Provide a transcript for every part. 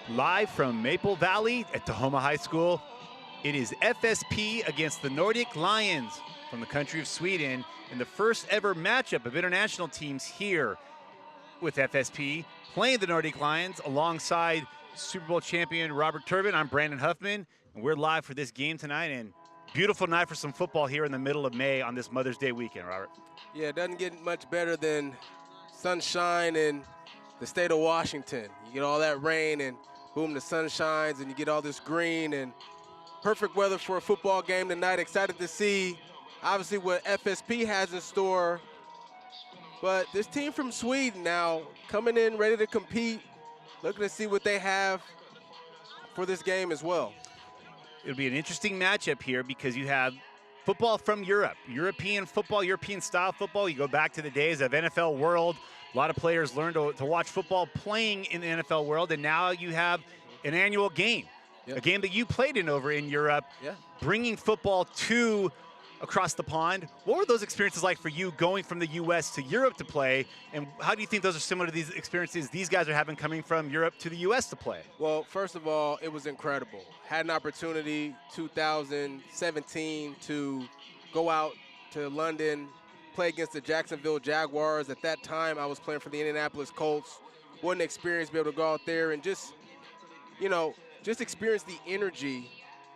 Live from Maple Valley at Tahoma High School, it is FSP against the Nordic Lions from the country of Sweden in the first ever matchup of international teams here with FSP playing the Nordic Lions alongside Super Bowl champion Robert Turbin. I'm Brandon Huffman, and we're live for this game tonight. And beautiful night for some football here in the middle of May on this Mother's Day weekend, Robert. Yeah, it doesn't get much better than sunshine in the state of Washington. You get all that rain and boom, the sun shines and you get all this green and perfect weather for a football game tonight. Excited to see, obviously, what FSP has in store. But this team from Sweden now coming in ready to compete, looking to see what they have for this game as well. It'll be an interesting matchup here because you have football from Europe, European football, European-style football. You go back to the days of NFL World. A lot of players learned to watch football playing in the NFL world, and now you have an annual game, a game that you played in over in Europe, bringing football to across the pond. What were those experiences like for you going from the U.S. to Europe to play, and how do you think those are similar to these experiences these guys are having coming from Europe to the U.S. to play? Well, first of all, it was incredible. Had an opportunity 2017 to go out to London, play against the Jacksonville Jaguars. At that time, I was playing for the Indianapolis Colts. What an experience to be able to go out there and just, you know, just experience the energy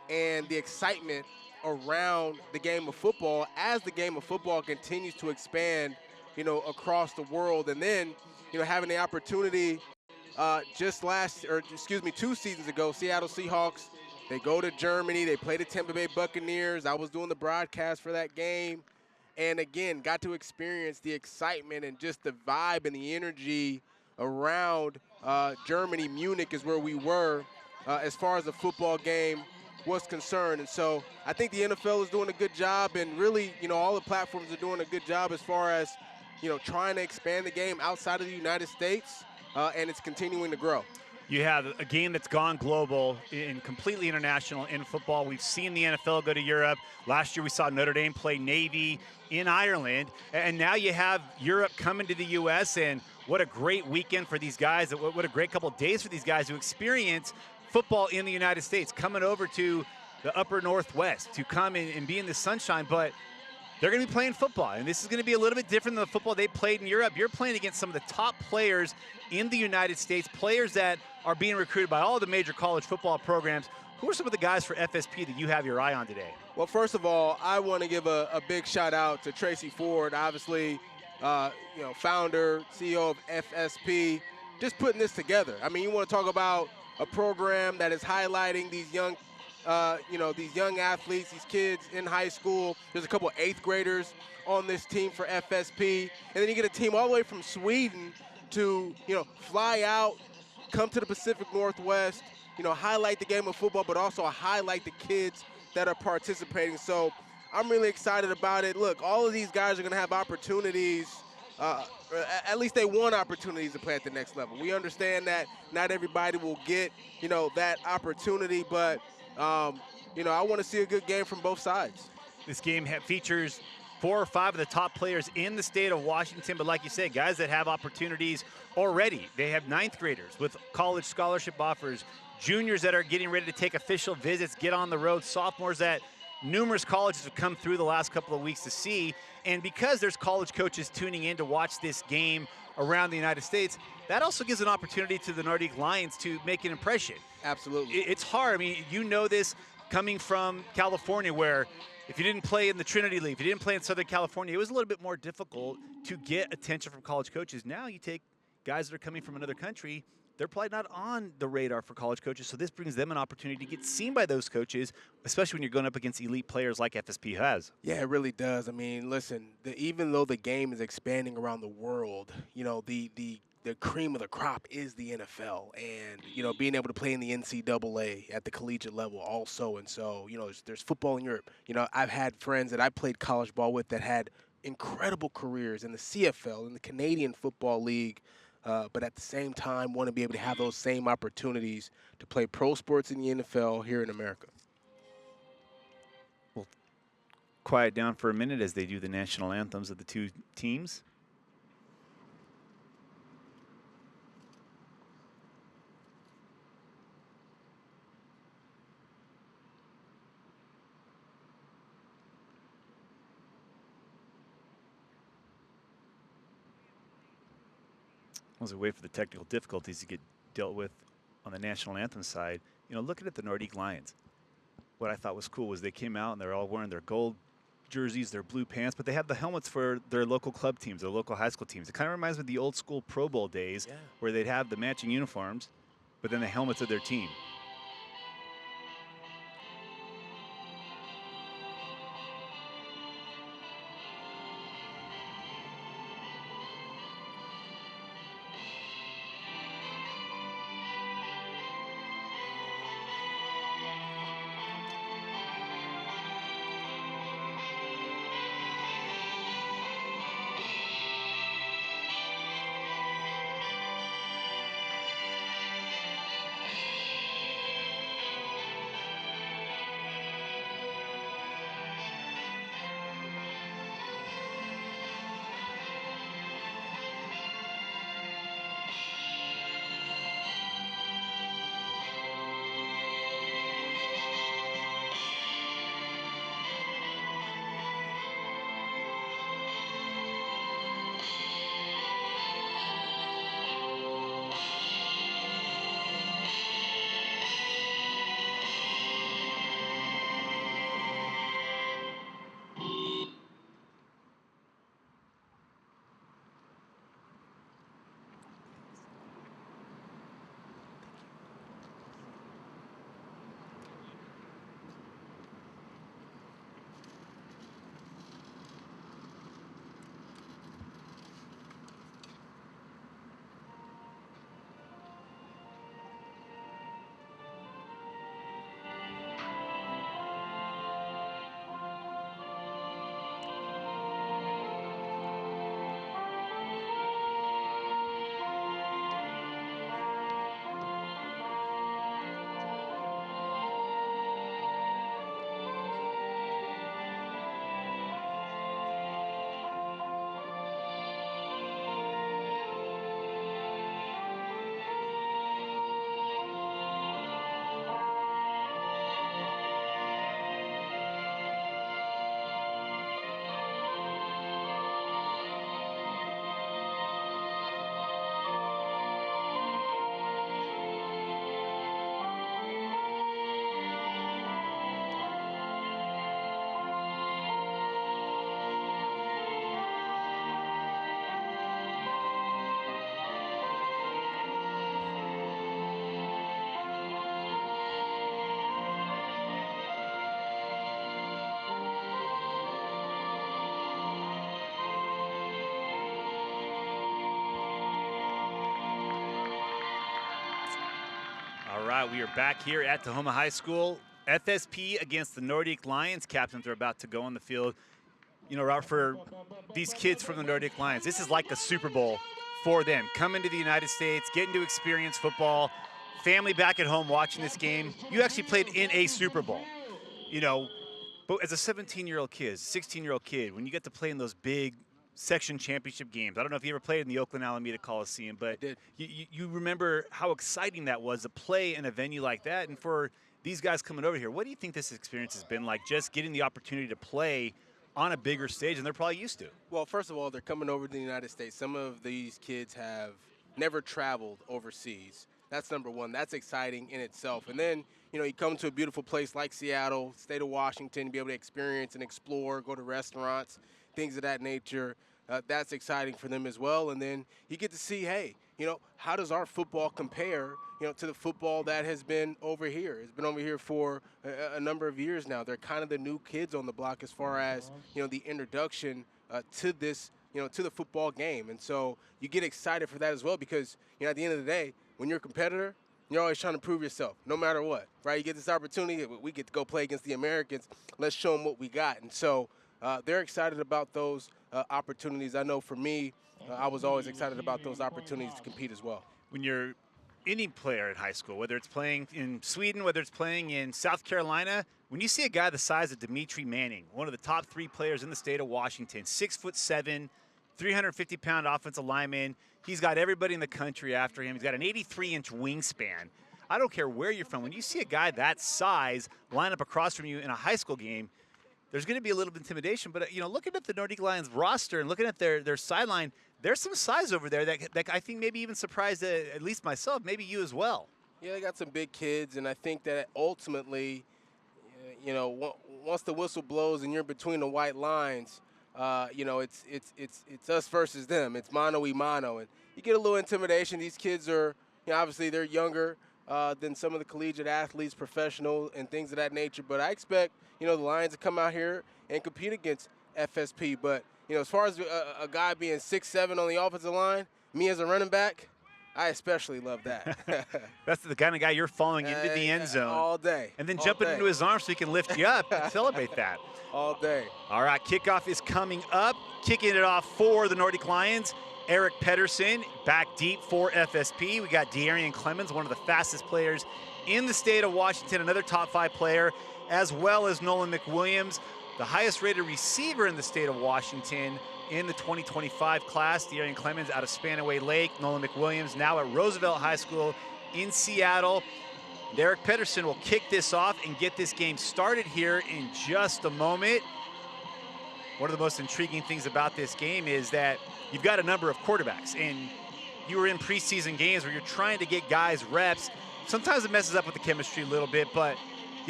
and the excitement around the game of football as the game of football continues to expand, you know, across the world. And then, you know, having the opportunity just 2 seasons ago, Seattle Seahawks, they go to Germany, they play the Tampa Bay Buccaneers. I was doing the broadcast for that game. And again, got to experience the excitement and just the vibe and the energy around Germany. Munich is where we were as far as the football game was concerned. And so I think the NFL is doing a good job, and really, you know, all the platforms are doing a good job as far as, you know, trying to expand the game outside of the United States, and it's continuing to grow. You have a game that's gone global and completely international in football. We've seen the NFL go to Europe. Last year we saw Notre Dame play Navy in Ireland. And now you have Europe coming to the U.S. And what a great weekend for these guys. What a great couple of days for these guys to experience football in the United States, coming over to the upper Northwest to come in and be in the sunshine. But they're going to be playing football, and this is going to be a little bit different than the football they played in Europe. You're playing against some of the top players in the United States, players that are being recruited by all the major college football programs. Who are some of the guys for FSP that you have your eye on today? Well, first of all, I want to give a big shout out to Tracy Ford, obviously, you know, founder, CEO of FSP, just putting this together. I mean, you want to talk about a program that is highlighting these young you know, these young athletes, these kids in high school. There's a couple of 8th graders on this team for FSP. And then you get a team all the way from Sweden to, you know, fly out, come to the Pacific Northwest, you know, highlight the game of football, but also highlight the kids that are participating. So I'm really excited about it. Look, all of these guys are going to have opportunities. At least they want opportunities to play at the next level. We understand that not everybody will get, you know, that opportunity, but you know, I want to see a good game from both sides. This game features 4 or 5 of the top players in the state of Washington, but like you said, guys that have opportunities already. They have 9th graders with college scholarship offers, juniors that are getting ready to take official visits, get on the road, sophomores that numerous colleges have come through the last couple of weeks to see. And because there's college coaches tuning in to watch this game around the United States, that also gives an opportunity to the Nordic Lions to make an impression. Absolutely. It's hard. I mean, you know this coming from California, where if you didn't play in the Trinity League, if you didn't play in Southern California, it was a little bit more difficult to get attention from college coaches. Now you take guys that are coming from another country, they're probably not on the radar for college coaches, so this brings them an opportunity to get seen by those coaches, especially when you're going up against elite players like FSP has. Yeah, it really does. I mean, listen, even though the game is expanding around the world, you know, the cream of the crop is the NFL, and, you know, being able to play in the NCAA at the collegiate level also. And so, you know, there's football in Europe. You know, I've had friends that I played college ball with that had incredible careers in the CFL, in the Canadian Football League, but at the same time want to be able to have those same opportunities to play pro sports in the NFL here in America. We'll quiet down for a minute as they do the national anthems of the two teams. As we wait for the technical difficulties to get dealt with on the national anthem side, looking at the Nordic Lions, what I thought was cool was they came out and they're all wearing their gold jerseys, their blue pants, but they have the helmets for their local club teams, their local high school teams. It kind of reminds me of the old school Pro Bowl days where they'd have the matching uniforms, but then the helmets of their team. All right, we are back here at Tahoma High School. FSP against the Nordic Lions. Captains are about to go on the field. Robert, for these kids from the Nordic Lions, this is like a Super Bowl for them. Coming to the United States, getting to experience football, family back at home watching this game. You actually played in a Super Bowl, but as a 17-year-old kid, 16-year-old kid, when you get to play in those big section championship games. I don't know if you ever played in the Oakland Alameda Coliseum, but you remember how exciting that was to play in a venue like that. And for these guys coming over here, what do you think this experience has been like, just getting the opportunity to play on a bigger stage than they're probably used to? Well, first of all, they're coming over to the United States. Some of these kids have never traveled overseas. That's number one. That's exciting in itself. And then, you come to a beautiful place like Seattle, state of Washington, be able to experience and explore, go to restaurants, things of that nature. That's exciting for them as well. And then you get to see, hey, how does our football compare, to the football that has been over here? It's been over here for a number of years now. They're kind of the new kids on the block as far as, the introduction to this, to the football game. And so you get excited for that as well because, at the end of the day, when you're a competitor, you're always trying to prove yourself, no matter what, right? You get this opportunity, we get to go play against the Americans. Let's show them what we got. And so they're excited about those opportunities. I know for me, I was always excited about those opportunities to compete as well. When you're any player at high school, whether it's playing in Sweden, whether it's playing in South Carolina, when you see a guy the size of Dimitri Manning, one of the top 3 players in the state of Washington, 6'7", 350-pound offensive lineman, he's got everybody in the country after him. He's got an 83-inch wingspan. I don't care where you're from. When you see a guy that size line up across from you in a high school game, there's going to be a little bit of intimidation. But, looking at the Nordic Lions roster and looking at their sideline, there's some size over there that I think maybe even surprised at least myself, maybe you as well. Yeah, they got some big kids, and I think that ultimately, once the whistle blows and you're between the white lines, it's us versus them. It's mano y mano, and you get a little intimidation. These kids are, obviously they're younger than some of the collegiate athletes, professional, and things of that nature. But I expect, the Lions to come out here and compete against FSP. But, as far as a guy being 6'7" on the offensive line, me as a running back, I especially love that. That's the kind of guy you're following into the end zone. All day. And then jumping into his arms so he can lift you up and celebrate that. All day. All right, kickoff is coming up. Kicking it off for the Nordic Lions, Eric Pedersen, back deep for FSP. We got De'Arian Clemens, one of the fastest players in the state of Washington, another top 5 player, as well as Nolan McWilliams, the highest rated receiver in the state of Washington in the 2025 class. De'Arian Clemens out of Spanaway Lake. Nolan McWilliams now at Roosevelt High School in Seattle. Eric Pedersen will kick this off and get this game started here in just a moment. One of the most intriguing things about this game is that you've got a number of quarterbacks, and you were in preseason games where you're trying to get guys reps. Sometimes it messes up with the chemistry a little bit, but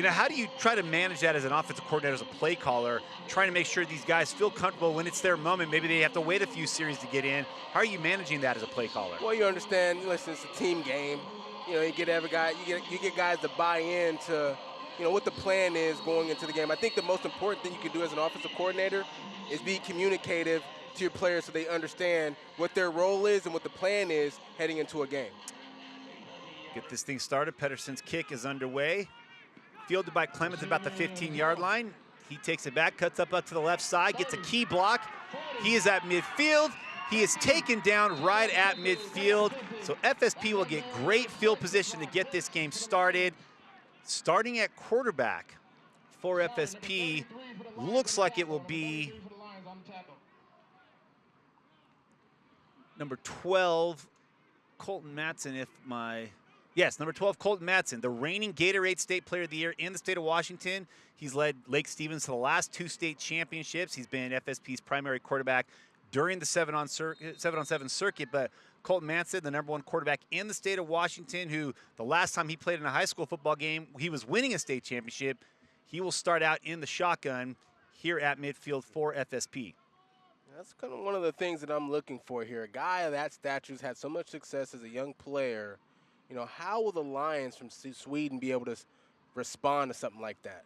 how do you try to manage that as an offensive coordinator, as a play caller, trying to make sure these guys feel comfortable when it's their moment? Maybe they have to wait a few series to get in. How are you managing that as a play caller? Well, you understand, listen, it's a team game. You get every guy, you get guys to buy in to, what the plan is going into the game. I think the most important thing you can do as an offensive coordinator is be communicative to your players so they understand what their role is and what the plan is heading into a game. Get this thing started. Pedersen's kick is underway. Fielded by Clemens about the 15-yard line. He takes it back, cuts up to the left side, gets a key block. He is at midfield. He is taken down right at midfield. So FSP will get great field position to get this game started. Starting at quarterback for FSP, looks like it will be number 12, Colton Matson, Yes, number 12, Colton Matson, the reigning Gatorade State Player of the Year in the state of Washington. He's led Lake Stevens to the last 2 state championships. He's been FSP's primary quarterback during the 7-on-7 circuit. But Colton Matson, the number 1 quarterback in the state of Washington, who the last time he played in a high school football game, he was winning a state championship. He will start out in the shotgun here at midfield for FSP. That's kind of one of the things that I'm looking for here. A guy of that stature who's had so much success as a young player. How will the Lions from Sweden be able to respond to something like that?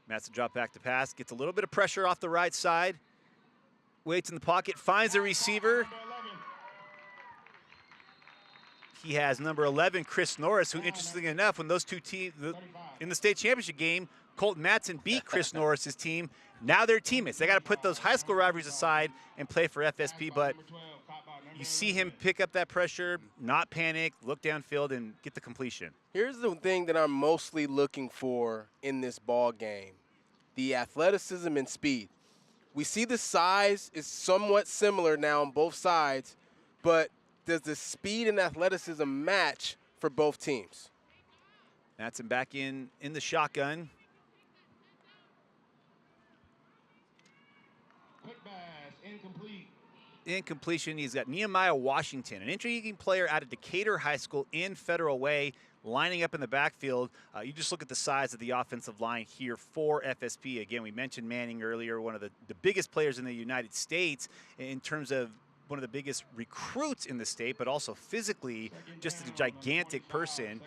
Matson drop back to pass, gets a little bit of pressure off the right side, waits in the pocket, finds a receiver. He has number 11, Chris Norris, who, interestingly enough, when those two teams in the state championship game, Colton Matson beat Chris Norris's team. Now they're teammates. They got to put those high school rivalries aside and play for FSP, but you see him pick up that pressure, not panic, look downfield, and get the completion. Here's the thing that I'm mostly looking for in this ball game, the athleticism and speed. We see the size is somewhat similar now on both sides, but does the speed and athleticism match for both teams? Matson back in the shotgun. Quick pass, incomplete. Incompletion. He's got Nehemiah Washington, an intriguing player out of Decatur High School in Federal Way, lining up in the backfield. You just look at the size of the offensive line here for FSP. Again, we mentioned Manning earlier, one of the biggest players in the United States in terms of one of the biggest recruits in the state, but also physically just a gigantic person.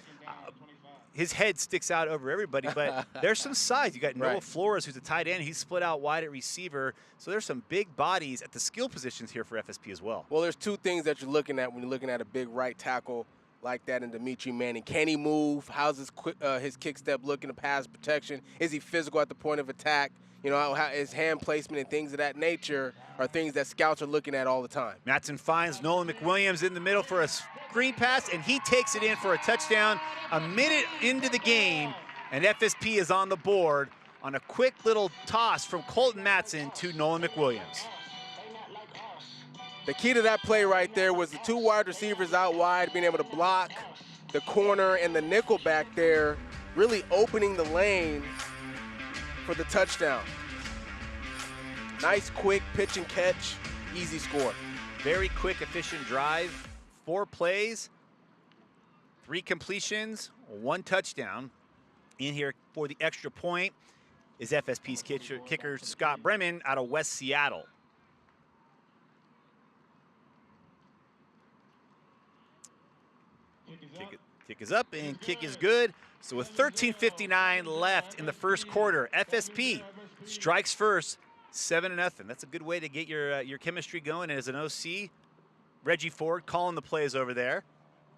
His head sticks out over everybody, but there's some size. You got Noah Flores, who's a tight end. He's split out wide at receiver. So there's some big bodies at the skill positions here for FSP as well. Well, there's 2 things that you're looking at when you're looking at a big right tackle like that in Dimitri Manning. Can he move? How's his kick step looking to pass protection? Is he physical at the point of attack? How his hand placement and things of that nature are things that scouts are looking at all the time. Matson finds Nolan McWilliams in the middle for a screen pass, and he takes it in for a touchdown. A minute into the game, and FSP is on the board on a quick little toss from Colton Matson to Nolan McWilliams. The key to that play right there was the 2 wide receivers out wide, being able to block the corner and the nickel back there, really opening the lane for the touchdown. Nice, quick pitch and catch, easy score. Very quick, efficient drive. 4 plays, 3 completions, 1 touchdown. In here for the extra point is FSP's kicker Scott Bremen out of West Seattle. Kick is up and kick is good. So with 13:59 left in the first quarter, FSP strikes first, 7-0. That's a good way to get your chemistry going. And as an OC, Reggie Ford calling the plays over there.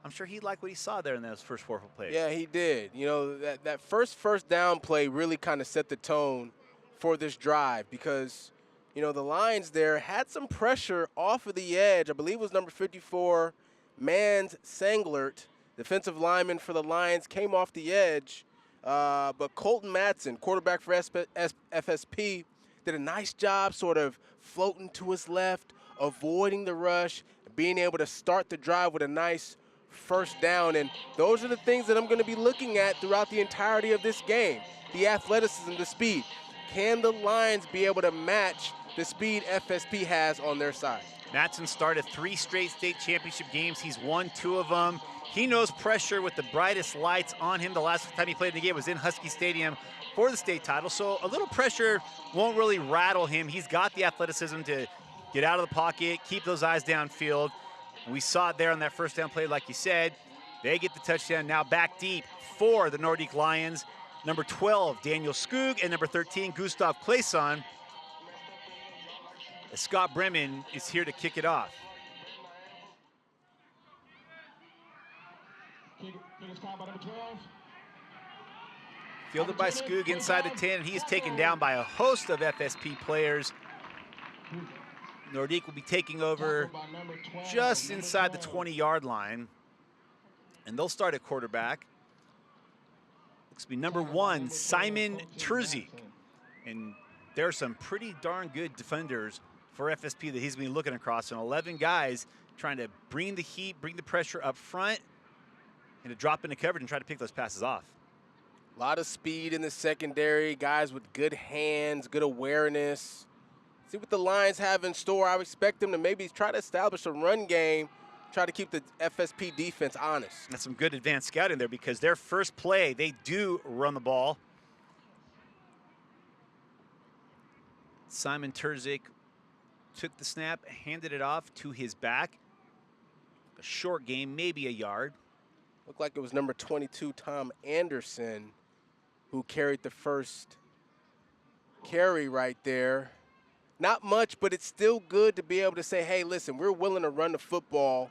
I'm sure he liked what he saw there in those first 4 plays. Yeah, he did. You know, that first down play really kind of set the tone for this drive because, you know, the Lions there had some pressure off of the edge. I believe it was number 54, Mans Sanglert, defensive lineman for the Lions, came off the edge. But Colton Matson, quarterback for FSP, did a nice job sort of floating to his left, avoiding the rush, being able to start the drive with a nice first down. And those are the things that I'm going to be looking at throughout the entirety of this game. The athleticism, the speed. Can the Lions be able to match the speed FSP has on their side? Matson started 3 straight state championship games. He's won 2 of them. He knows pressure with the brightest lights on him. The last time he played in the game was in Husky Stadium for the state title. So a little pressure won't really rattle him. He's got the athleticism to get out of the pocket, keep those eyes downfield. We saw it there on that first down play, like you said. They get the touchdown. Now back deep for the Nordic Lions. Number 12, Daniel Skoog, and number 13, Gustav Claesson. Scott Bremen is here to kick it off. Fielded by Skoog inside the 10, and he is taken down by a host of FSP players. Nordic will be taking over just inside the 20-yard line, and they'll start at quarterback. Looks to be number 1, Simon Terzik. And there are some pretty darn good defenders for FSP that he's been looking across, and 11 guys trying to bring the heat, bring the pressure up front, and to drop into coverage and try to pick those passes off. A lot of speed in the secondary, guys with good hands, good awareness. See what the Lions have in store. I would expect them to maybe try to establish a run game, try to keep the FSP defense honest. That's some good advanced scouting there because their first play, they do run the ball. Simon Terzik took the snap, handed it off to his back. A short game, maybe a yard. Looked like it was number 22, Tom Anderson, who carried the first carry right there. Not much, but it's still good to be able to say, hey, listen, we're willing to run the football.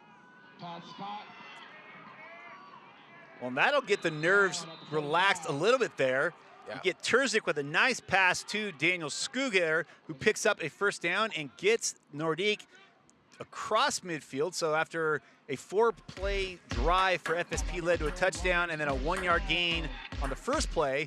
Well, that'll get the nerves relaxed a little bit there. Yeah. You get Terzik with a nice pass to Daniel Skuger, who picks up a first down and gets Nordic across midfield. So after a 4-play drive for FSP led to a touchdown and then a 1-yard gain on the first play,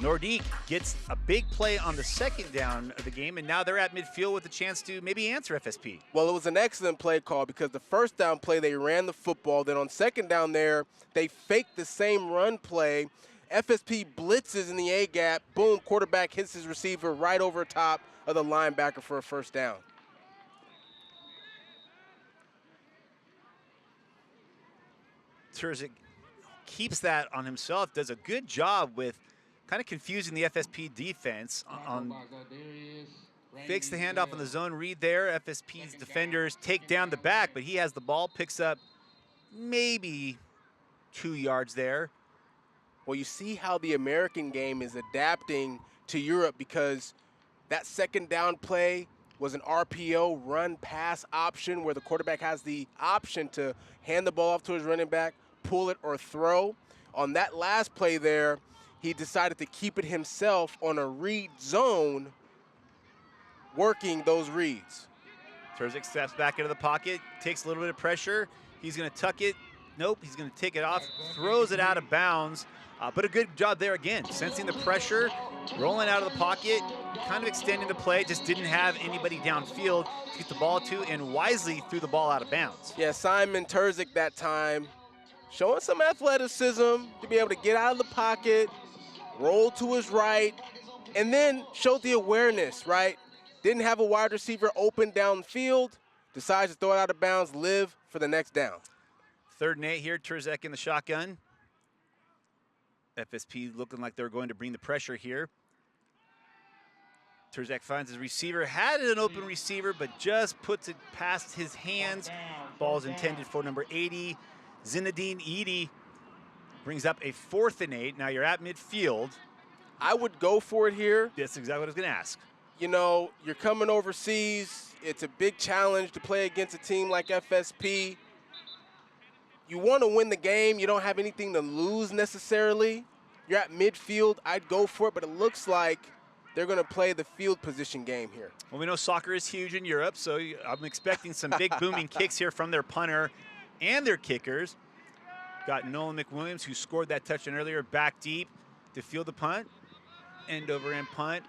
Nordic gets a big play on the second down of the game, and now they're at midfield with a chance to maybe answer FSP. Well, it was an excellent play call because the first down play, they ran the football. Then on second down there, they faked the same run play. FSP blitzes in the A-gap. Boom, quarterback hits his receiver right over top of the linebacker for a first down. Terzik keeps that on himself, does a good job with kind of confusing the FSP defense. Fakes the handoff on the zone read there. FSP's defenders take down the back, but he has the ball, picks up maybe 2 yards there. Well, you see how the American game is adapting to Europe because that second down play was an RPO run pass option where the quarterback has the option to hand the ball off to his running back, pull it, or throw. On that last play there, he decided to keep it himself on a read zone, working those reads. Terzik steps back into the pocket, takes a little bit of pressure. He's going to tuck it. Nope, he's going to take it off, throws it out of bounds. But a good job there again, sensing the pressure, rolling out of the pocket, kind of extending the play, just didn't have anybody downfield to get the ball to, and wisely threw the ball out of bounds. Yeah, Simon Terzik that time, showing some athleticism to be able to get out of the pocket, roll to his right, and then showed the awareness, right? Didn't have a wide receiver open downfield. Decides to throw it out of bounds, live for the next down. 3rd and 8 here, Terzek in the shotgun. FSP looking like they're going to bring the pressure here. Terzak finds his receiver, had an open receiver, but just puts it past his hands. Ball's intended for number 80. Zinedine Eady brings up a 4th and 8. Now you're at midfield. I would go for it here. That's exactly what I was going to ask. You know, you're coming overseas. It's a big challenge to play against a team like FSP. You want to win the game. You don't have anything to lose necessarily. You're at midfield. I'd go for it, but it looks like they're going to play the field position game here. Well, we know soccer is huge in Europe, so I'm expecting some big booming kicks here from their punter and their kickers. Got Nolan McWilliams, who scored that touchdown earlier, back deep to field the punt. End over end punt.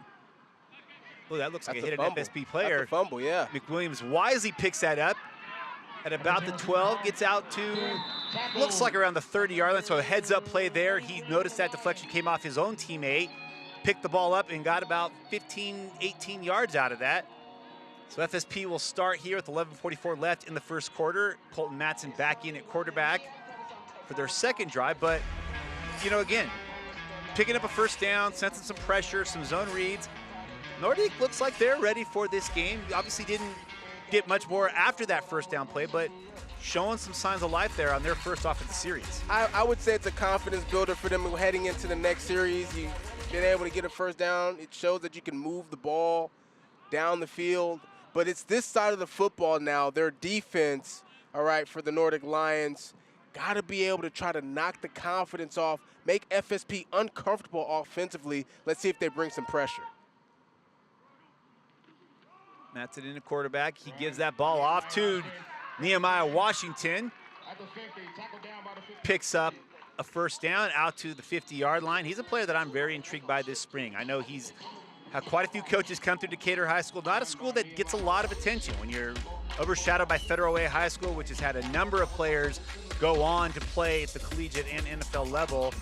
Oh, that looks like a hit an FSP player. That's a fumble, yeah. McWilliams wisely picks that up at about the 12, gets out to, looks like around the 30-yard line, so a heads-up play there. He noticed that deflection came off his own teammate, picked the ball up and got about 15, 18 yards out of that. So FSP will start here with 11:44 left in the first quarter. Colton Matson back in at quarterback for their second drive, but, you know, again, picking up a first down, sensing some pressure, some zone reads. Nordic looks like they're ready for this game. Obviously didn't get much more after that first down play, but showing some signs of life there on their first off of the series. I would say it's a confidence builder for them heading into the next series. You've been able to get a first down. It shows that you can move the ball down the field. But it's this side of the football now. Their defense, all right, for the Nordic Lions, got to be able to try to knock the confidence off, make FSP uncomfortable offensively. Let's see if they bring some pressure. That's it in the quarterback. He gives that ball off to Nehemiah Washington. Picks up a first down out to the 50-yard line. He's a player that I'm very intrigued by this spring. I know he's had quite a few coaches come through Decatur High School. Not a school that gets a lot of attention when you're overshadowed by Federal Way High School, which has had a number of players go on to play at the collegiate and NFL level.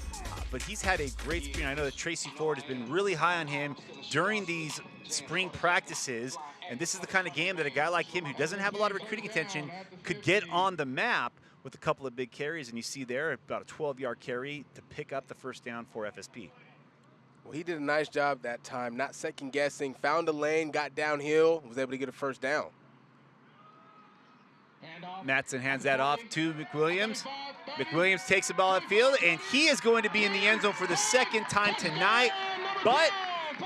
But he's had a great spring. I know that Tracy Ford has been really high on him during these spring practices. And this is the kind of game that a guy like him, who doesn't have a lot of recruiting attention, could get on the map with a couple of big carries. And you see there about a 12-yard carry to pick up the first down for FSP. Well, he did a nice job that time, not second-guessing. Found a lane, got downhill, was able to get a first down. Matson hands that off to McWilliams. McWilliams takes the ball upfield, and he is going to be in the end zone for the second time tonight. But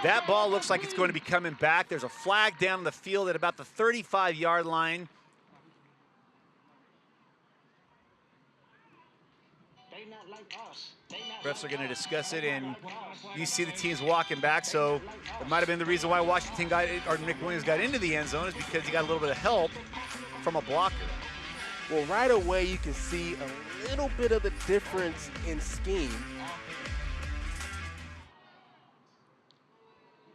that ball looks like it's going to be coming back. There's a flag down the field at about the 35-yard line. Refs are going to discuss it, and you see the teams walking back. So it might have been the reason why Washington got it, or McWilliams got into the end zone, is because he got a little bit of help from a blocker. Well, right away you can see a little bit of the difference in scheme.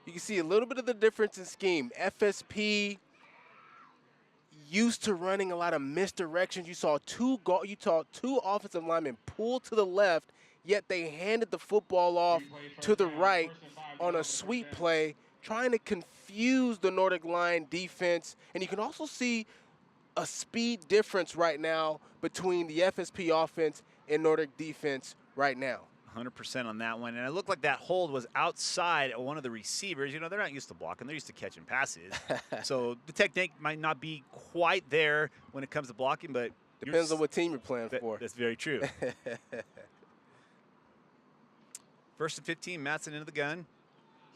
You can see a little bit of the difference in scheme. FSP used to running a lot of misdirections. You saw two offensive linemen pull to the left, yet they handed the football off to the right on a sweep play, trying to confuse the Nordic line defense. And you can also see a speed difference right now between the FSP offense and Nordic defense right now. 100% on that one. And it looked like that hold was outside of one of the receivers. You know, they're not used to blocking. They're used to catching passes. So the technique might not be quite there when it comes to blocking, but depends on what team you're playing for. That's very true. First and 15, Matson into the gun.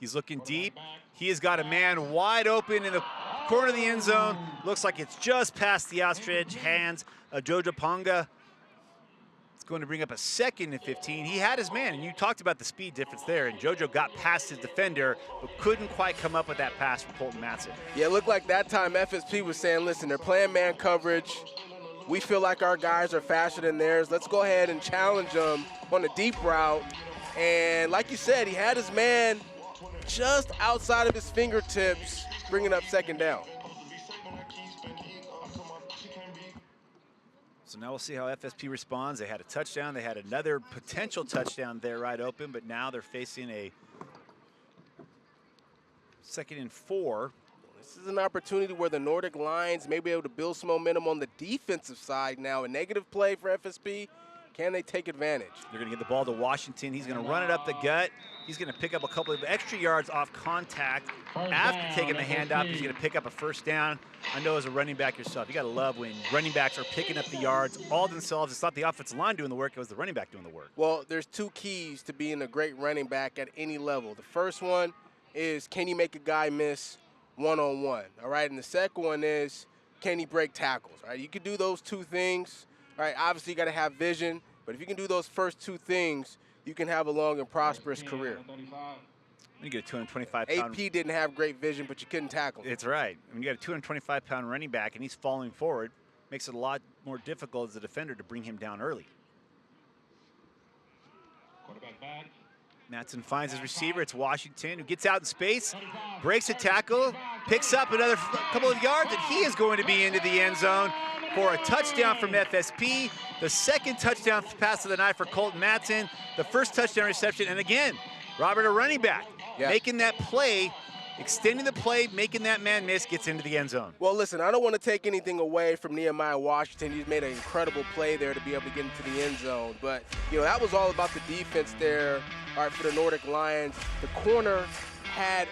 He's looking deep. He has got a man wide open in the corner of the end zone. Looks like it's just past the outstretched hands of Jojo Ponga. It's going to bring up a second and 15. He had his man, and you talked about the speed difference there, and Jojo got past his defender, but couldn't quite come up with that pass from Colton Matson. Yeah, it looked like that time FSP was saying, listen, they're playing man coverage. We feel like our guys are faster than theirs. Let's go ahead and challenge them on a deep route. And like you said, he had his man just outside of his fingertips, bringing up second down. So now we'll see how FSP responds. They had a touchdown. They had another potential touchdown there right open, but now they're facing a 2nd and 4. This is an opportunity where the Nordic Lions may be able to build some momentum on the defensive side now. A negative play for FSP. Can they take advantage? They're going to get the ball to Washington. He's going to run it up the gut. He's going to pick up a couple of extra yards off contact. After taking the handoff, he's going to pick up a first down. I know as a running back yourself, you got to love when running backs are picking up the yards all themselves. It's not the offensive line doing the work, it was the running back doing the work. Well, there's two keys to being a great running back at any level. The first one is, can you make a guy miss one-on-one, all right? And the second one is, can he break tackles, all right? You can do those two things, all right? Obviously, you got to have vision, but if you can do those first two things, you can have a long and prosperous career. You get a 225-pound. AP didn't have great vision, but you couldn't tackle him. It's right. When you got a 225-pound running back and he's falling forward, makes it a lot more difficult as a defender to bring him down early. Matson finds his receiver. It's Washington, who gets out in space, breaks a tackle, picks up another couple of yards, and he is going to be into the end zone for a touchdown from FSP. The second touchdown pass of the night for Colton Matson. The first touchdown reception, and again, Robert, a running back, making that play, extending the play, making that man miss, gets into the end zone. Well, listen, I don't want to take anything away from Nehemiah Washington. He's made an incredible play there to be able to get into the end zone. But, you know, that was all about the defense there, all right, for the Nordic Lions. The corner had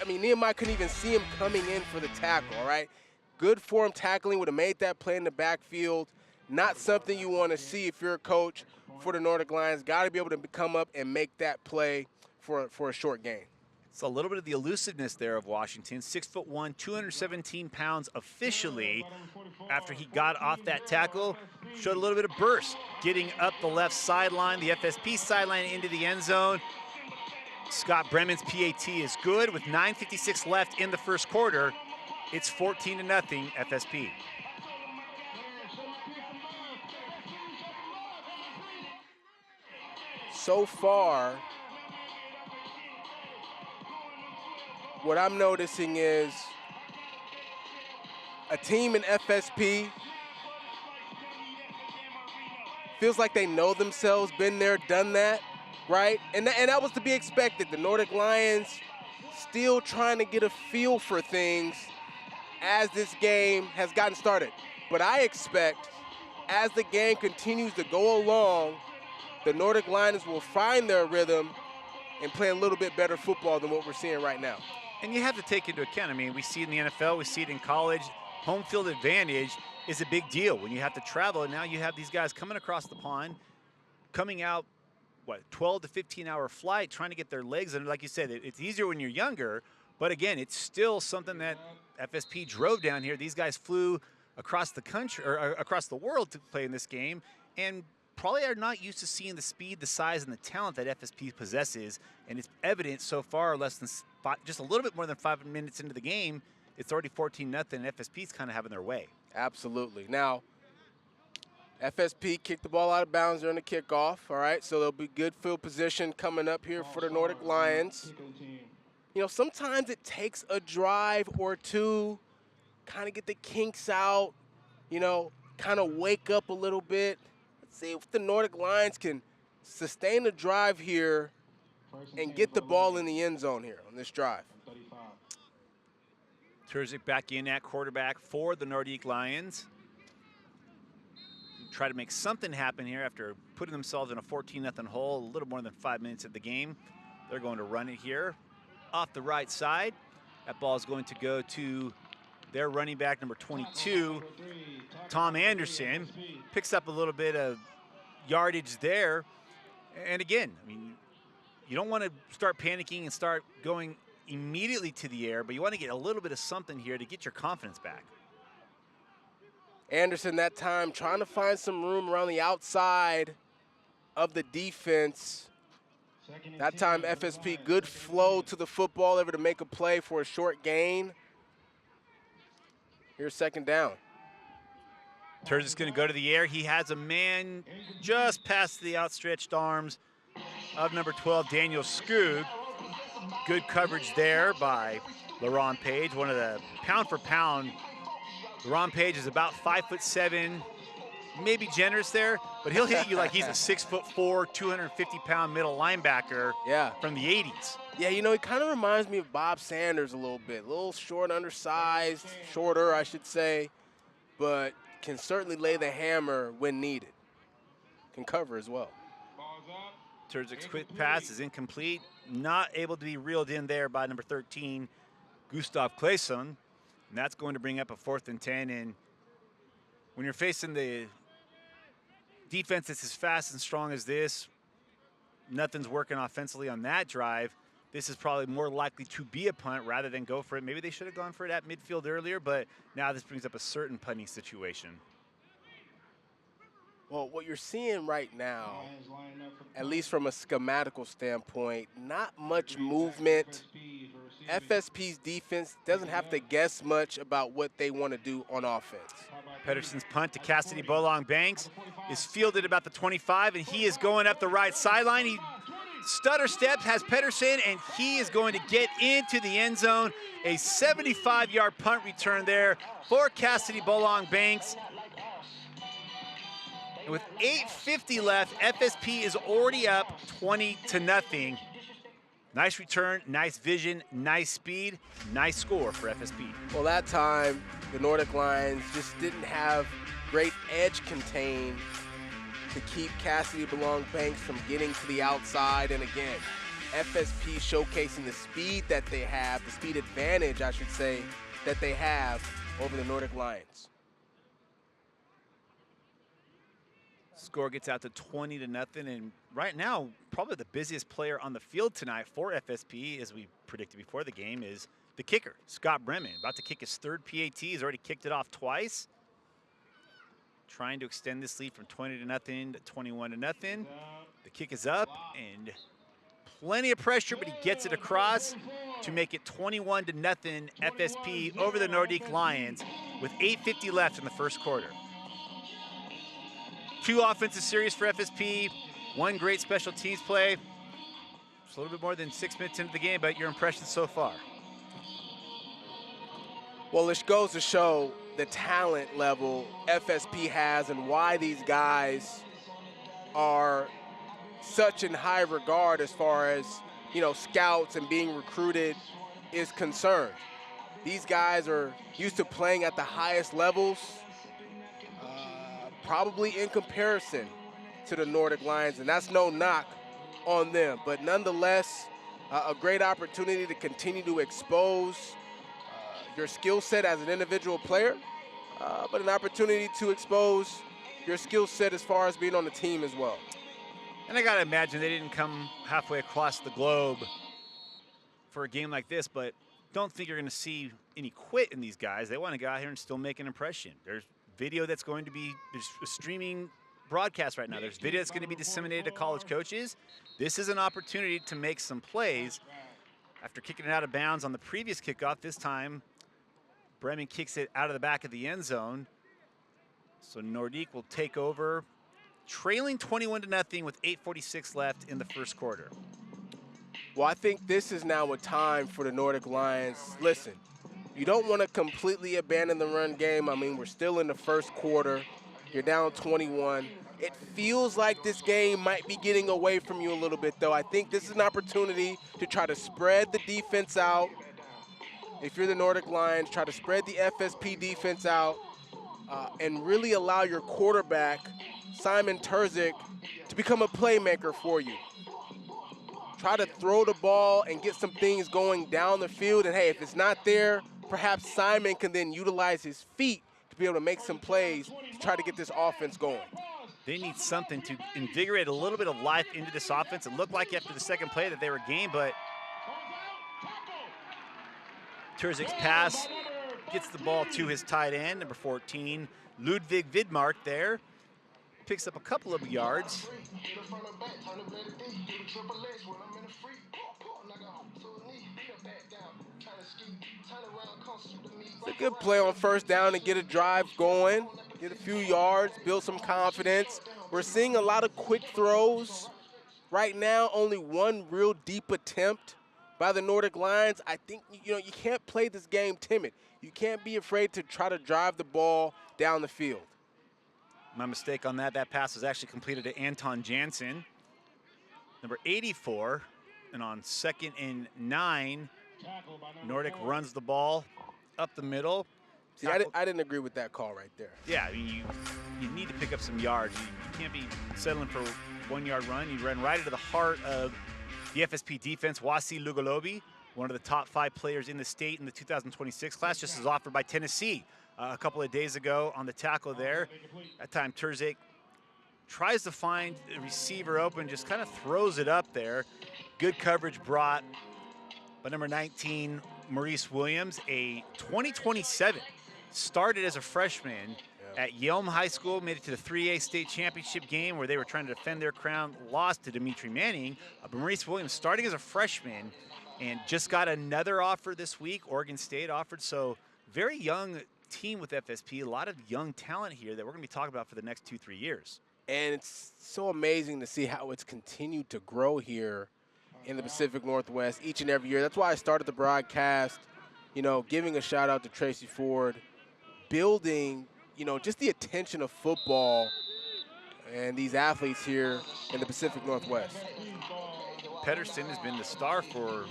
Nehemiah couldn't even see him coming in for the tackle, all right? Good form tackling, would have made that play in the backfield. Not something you want to see if you're a coach for the Nordic Lions. Got to be able to come up and make that play for a short gain. It's a little bit of the elusiveness there of Washington. 6'1", 217 pounds officially. After he got off that tackle, showed a little bit of burst, getting up the left sideline, the FSP sideline into the end zone. Scott Bremen's PAT is good with 9:56 left in the first quarter. It's 14-0 FSP. So far, what I'm noticing is a team in FSP feels like they know themselves, been there, done that, right? And that was to be expected. The Nordic Lions still trying to get a feel for things as this game has gotten started. But I expect as the game continues to go along, the Nordic Lions will find their rhythm and play a little bit better football than what we're seeing right now. And you have to take into account, I mean, we see it in the NFL, we see it in college. Home field advantage is a big deal when you have to travel, and now you have these guys coming across the pond, coming out, 12 to 15-hour flight, trying to get their legs under. Like you said, it's easier when you're younger, but again, it's still something that FSP drove down here. These guys flew across the country, or across the world to play in this game, and probably are not used to seeing the speed, the size, and the talent that FSP possesses, and it's evident so far, just a little bit more than 5 minutes into the game, it's already 14-0, and FSP's kind of having their way. Absolutely. Now, FSP kicked the ball out of bounds during the kickoff, all right? So there'll be good field position coming up here for the Nordic Lions. You know, sometimes it takes a drive or two, kind of get the kinks out, you know, kind of wake up a little bit. Let's see if the Nordic Lions can sustain the drive here and get the ball in the end zone here on this drive. Terzic back in at quarterback for the Nordic Lions. Try to make something happen here after putting themselves in a 14-0 hole, a little more than 5 minutes of the game. They're going to run it here off the right side. That ball is going to go to their running back, number 22, Tom Anderson. Picks up a little bit of yardage there. And again, I mean, you don't want to start panicking and start going immediately to the air, but you want to get a little bit of something here to get your confidence back. Anderson that time trying to find some room around the outside of the defense. That time FSP, good flow to the football, able to make a play for a short gain. Here's second down. Terzic's going to go to the air. He has a man just past the outstretched arms of number 12, Daniel Skoog. Good coverage there by LaRon Page, one of the pound for pound. LaRon Page is about 5'7", maybe generous there, but he'll hit you like he's a 6'4", 250-pound middle linebacker from the 80s. Yeah, you know, he kind of reminds me of Bob Sanders a little bit. A little short, undersized, shorter, I should say, but can certainly lay the hammer when needed. Can cover as well. Turzik's quick pass is incomplete. Not able to be reeled in there by number 13, Gustav Claesson. And that's going to bring up a 4th and 10. And when you're facing the defense that's as fast and strong as this, nothing's working offensively on that drive. This is probably more likely to be a punt rather than go for it. Maybe they should have gone for it at midfield earlier, but now this brings up a certain punting situation. Well, what you're seeing right now, at least from a schematical standpoint, not much movement. FSP's defense doesn't have to guess much about what they want to do on offense. Pedersen's punt to Cassidy Bolong Banks is fielded about the 25, and he is going up the right sideline. He stutter steps, has Pedersen, and he is going to get into the end zone. A 75-yard punt return there for Cassidy Bolong Banks. And with 8:50 left, FSP is already up 20-0. Nice return, nice vision, nice speed, nice score for FSP. Well, that time, the Nordic Lions just didn't have great edge contain to keep Cassidy Bolong Banks from getting to the outside. And again, FSP showcasing the speed that they have, the speed advantage, I should say, that they have over the Nordic Lions. Score gets out to 20-0, and right now, probably the busiest player on the field tonight for FSP, as we predicted before the game, is the kicker, Scott Bremen. About to kick his 3rd PAT. He's already kicked it off twice. Trying to extend this lead from 20-0 to 21-0. The kick is up, and plenty of pressure, but he gets it across to make it 21-0 FSP over the Nordic Lions with 8:50 left in the first quarter. 2 offensive series for FSP, 1 great special teams play. It's a little bit more than 6 minutes into the game, but your impressions so far? Well, it goes to show the talent level FSP has and why these guys are such in high regard as far as, you know, scouts and being recruited is concerned. These guys are used to playing at the highest levels, probably in comparison to the Nordic Lions, and that's no knock on them. But nonetheless, a great opportunity to continue to expose your skill set as an individual player, but an opportunity to expose your skill set as far as being on the team as well. And I got to imagine they didn't come halfway across the globe for a game like this, but don't think you're going to see any quit in these guys. They want to go out here and still make an impression. There's video that's going to be, there's a streaming broadcast right now. There's video that's going to be disseminated to college coaches. This is an opportunity to make some plays. After kicking it out of bounds on the previous kickoff, this time Bremen kicks it out of the back of the end zone. So Nordic will take over, trailing 21-0 with 8:46 left in the first quarter. Well, I think this is now a time for the Nordic Lions. Listen, you don't want to completely abandon the run game. I mean, we're still in the first quarter. You're down 21. It feels like this game might be getting away from you a little bit, though. I think this is an opportunity to try to spread the defense out. If you're the Nordic Lions, try to spread the FSP defense out and really allow your quarterback, Simon Turzik, to become a playmaker for you. Try to throw the ball and get some things going down the field. And, hey, if it's not there, perhaps Simon can then utilize his feet to be able to make some plays to try to get this offense going. They need something to invigorate a little bit of life into this offense. It looked like after the second play that they were game, but Turzik's pass gets the ball to his tight end, number 14, Ludwig Vidmark there. Picks up a couple of yards. It's a good play on first down to get a drive going, get a few yards, build some confidence. We're seeing a lot of quick throws. Right now, only one real deep attempt by the Nordic Lions. I think, you can't play this game timid. You can't be afraid to try to drive the ball down the field. My mistake on that. That pass was actually completed to Anton Jansen, number 84. And on 2nd and 9, Nordic runs the ball up the middle. See, I didn't agree with that call right there. Yeah, I mean, you need to pick up some yards. You can't be settling for 1-yard run. You run right into the heart of the FSP defense. Wasi Lugolobi, one of the top 5 players in the state in the 2026 class, just as offered by Tennessee a couple of days ago on the tackle there. That time Terzic tries to find a receiver open, just kind of throws it up there. Good coverage brought by number 19, Maurice Williams, a 2027. Started as a freshman at Yelm High School, made it to the 3A state championship game where they were trying to defend their crown, lost to Dimitri Manning. Maurice Williams starting as a freshman and just got another offer this week. Oregon State offered, so very young team with FSP, a lot of young talent here that we're gonna be talking about for the next 2-3 years. And it's so amazing to see how it's continued to grow here in the Pacific Northwest each and every year. That's why I started the broadcast, you know, giving a shout out to Tracy Ford, building, you know, just the attention of football and these athletes here in the Pacific Northwest. Pedersen has been the star for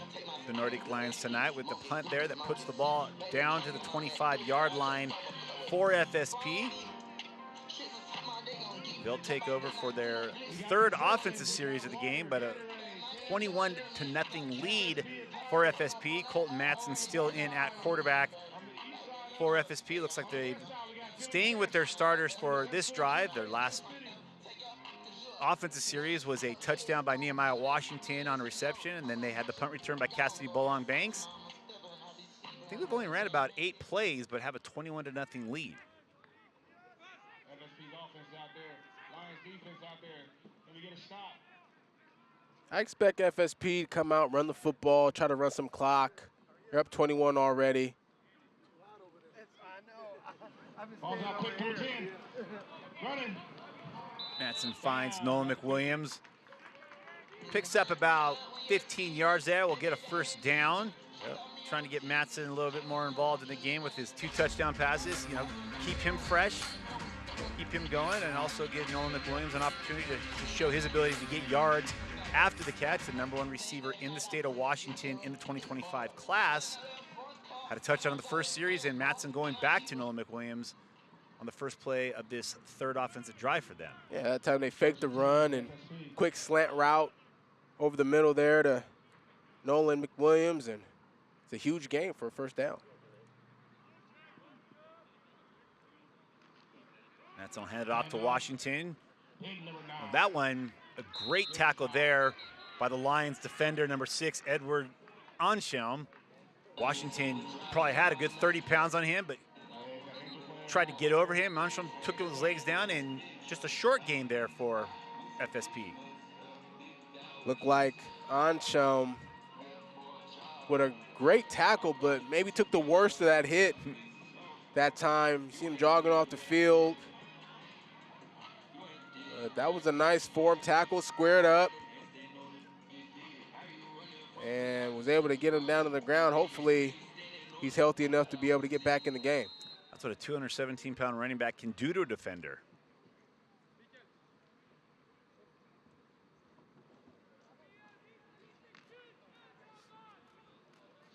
the Nordic Lions tonight with the punt there that puts the ball down to the 25-yard line for FSP. They'll take over for their 3rd offensive series of the game, but a 21-0 lead for FSP. Colton Matson still in at quarterback for FSP. Looks like they're staying with their starters for this drive. Their last offensive series was a touchdown by Nehemiah Washington on a reception, and then they had the punt return by Cassidy Bolong Banks. I think we've only ran about 8 plays, but have a 21-0 lead. FSP's offense out there. Lions defense out there. Can we get a stop? I expect FSP to come out, run the football, try to run some clock. They're up 21 already. Ball's out quick, number 10. Running. Matson finds Nolan McWilliams. Picks up about 15 yards there. We'll get a first down. Trying to get Matson a little bit more involved in the game with his 2 touchdown passes. You know, keep him fresh, keep him going, and also give Nolan McWilliams an opportunity to show his ability to get yards after the catch. The #1 receiver in the state of Washington in the 2025 class. Had a touchdown on the first series, and Matson going back to Nolan McWilliams on the first play of this 3rd offensive drive for them. Yeah, that time they faked the run and quick slant route over the middle there to Nolan McWilliams, and it's a huge gain for a first down. Matson handed off to Washington. On that one, a great tackle there by the Lions defender, number 6, Edward Anselm. Washington probably had a good 30 pounds on him, but tried to get over him. Anselm took his legs down, and just a short game there for FSP. Looked like Anselm with a great tackle, but maybe took the worst of that hit that time. You see him jogging off the field. That was a nice form tackle, squared up, and was able to get him down to the ground. Hopefully, he's healthy enough to be able to get back in the game. That's what a 217-pound running back can do to a defender.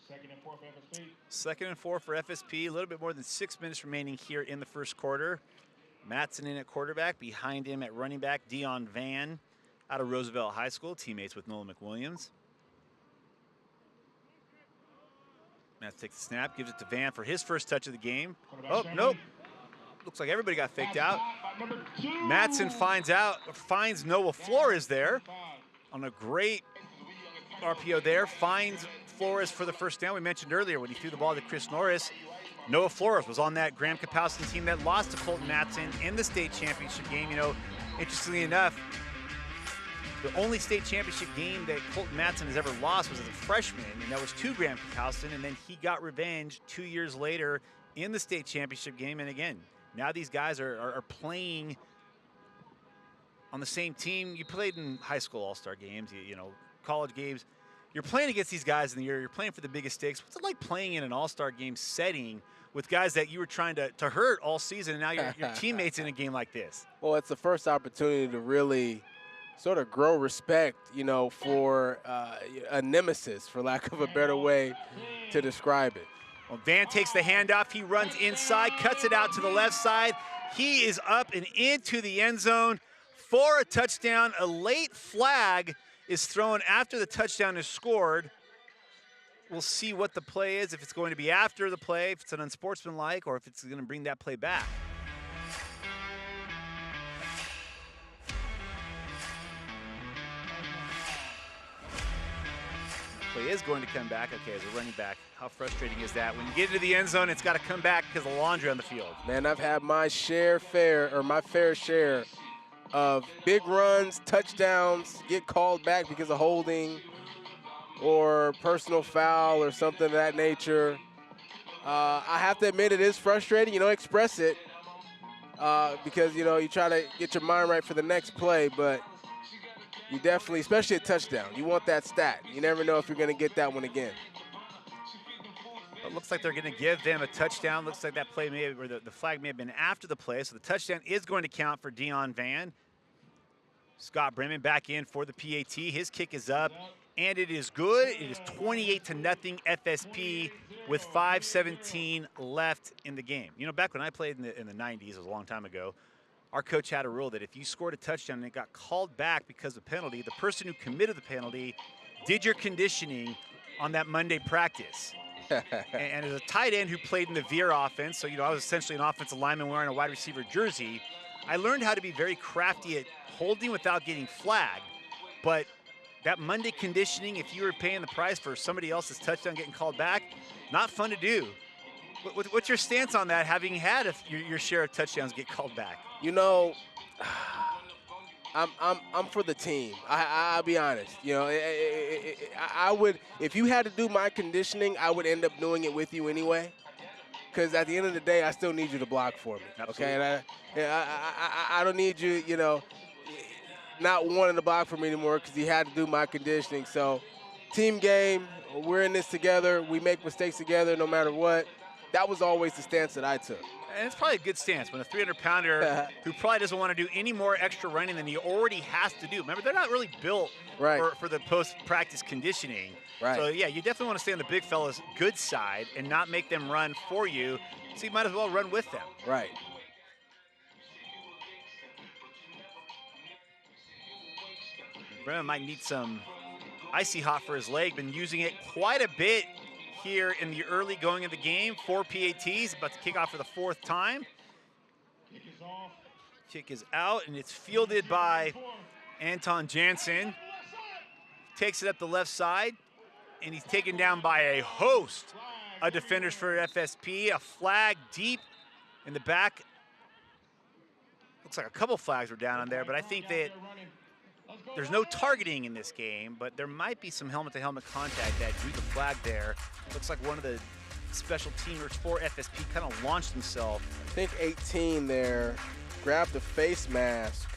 Second and 4 for FSP. 2nd and 4 for FSP. A little bit more than 6 minutes remaining here in the first quarter. Matson in at quarterback. Behind him at running back, Dion Van out of Roosevelt High School, teammates with Nolan McWilliams. Matson takes the snap, gives it to Van for his first touch of the game. Oh, nope. Looks like everybody got faked out. Matson finds Noah Flores there on a great RPO there. Finds Flores for the first down. We mentioned earlier when he threw the ball to Chris Norris, Noah Flores was on that Graham Kapowski team that lost to Colton Matson in the state championship game. You know, interestingly enough, the only state championship game that Colton Matson has ever lost was as a freshman, and that was to Graham Kapowski, and then he got revenge 2 years later in the state championship game. And again, now these guys are playing on the same team. You played in high school all-star games, you know, college games. you're playing against these guys in the year. You're playing for the biggest stakes. What's it like playing in an all-star game setting with guys that you were trying to hurt all season, and now your teammates in a game like this? Well, it's the first opportunity to really sort of grow respect, you know, for a nemesis, for lack of a better way to describe it. Well, Van takes the handoff. He runs inside, cuts it out to the left side. He is up and into the end zone for a touchdown. A late flag is thrown after the touchdown is scored. We'll see what the play is, if it's going to be after the play, if it's an unsportsmanlike, or if it's going to bring that play back. Play is going to come back. Okay, as a running back, how frustrating is that? When you get into the end zone, it's got to come back because of the laundry on the field. Man, I've had my fair share of big runs, touchdowns, get called back because of holding or personal foul or something of that nature. I have to admit, it is frustrating. You don't express it because, you know, you try to get your mind right for the next play, but you definitely, especially a touchdown, you want that stat. You never know if you're going to get that one again. It looks like they're going to give them a touchdown. Looks like that play may have, or the flag may have been after the play, so the touchdown is going to count for Dion Van. Scott Bremen back in for the PAT. His kick is up, and it is good. It is 28-0 FSP with 5:17 left in the game. You know, back when I played in the 90s, it was a long time ago, our coach had a rule that if you scored a touchdown and it got called back because of penalty, the person who committed the penalty did your conditioning on that Monday practice. And as a tight end who played in the veer offense, so, you know, I was essentially an offensive lineman wearing a wide receiver jersey, I learned how to be very crafty at holding without getting flagged. But that Monday conditioning, if you were paying the price for somebody else's touchdown getting called back, not fun to do. What's your stance on that, having had your share of touchdowns get called back? You know, I'm for the team. I'll be honest. You know, I would, if you had to do my conditioning, I would end up doing it with you anyway. Because at the end of the day, I still need you to block for me. Absolutely. Okay, and I don't need you, you know, not wanting to block for me anymore because you had to do my conditioning. So, team game, we're in this together. We make mistakes together no matter what. That was always the stance that I took. And it's probably a good stance when a 300-pounder who probably doesn't want to do any more extra running than he already has to do. Remember, they're not really built for the post-practice conditioning. Right. So, yeah, you definitely want to stay on the big fella's good side and not make them run for you. So you might as well run with them. Right. Bremen might need some icy hot for his leg. Been using it quite a bit here in the early going of the game. 4 PATs, about to kick off for the 4th time. Kick is out, and it's fielded by Anton Jansen. Takes it up the left side, and he's taken down by a host of defenders for FSP. A flag deep in the back. Looks like a couple flags were down on there, but I think that there's no targeting in this game, but there might be some helmet-to-helmet contact that drew the flag there. Looks like one of the special teamers for FSP kind of launched himself. I think 18 there grabbed the face mask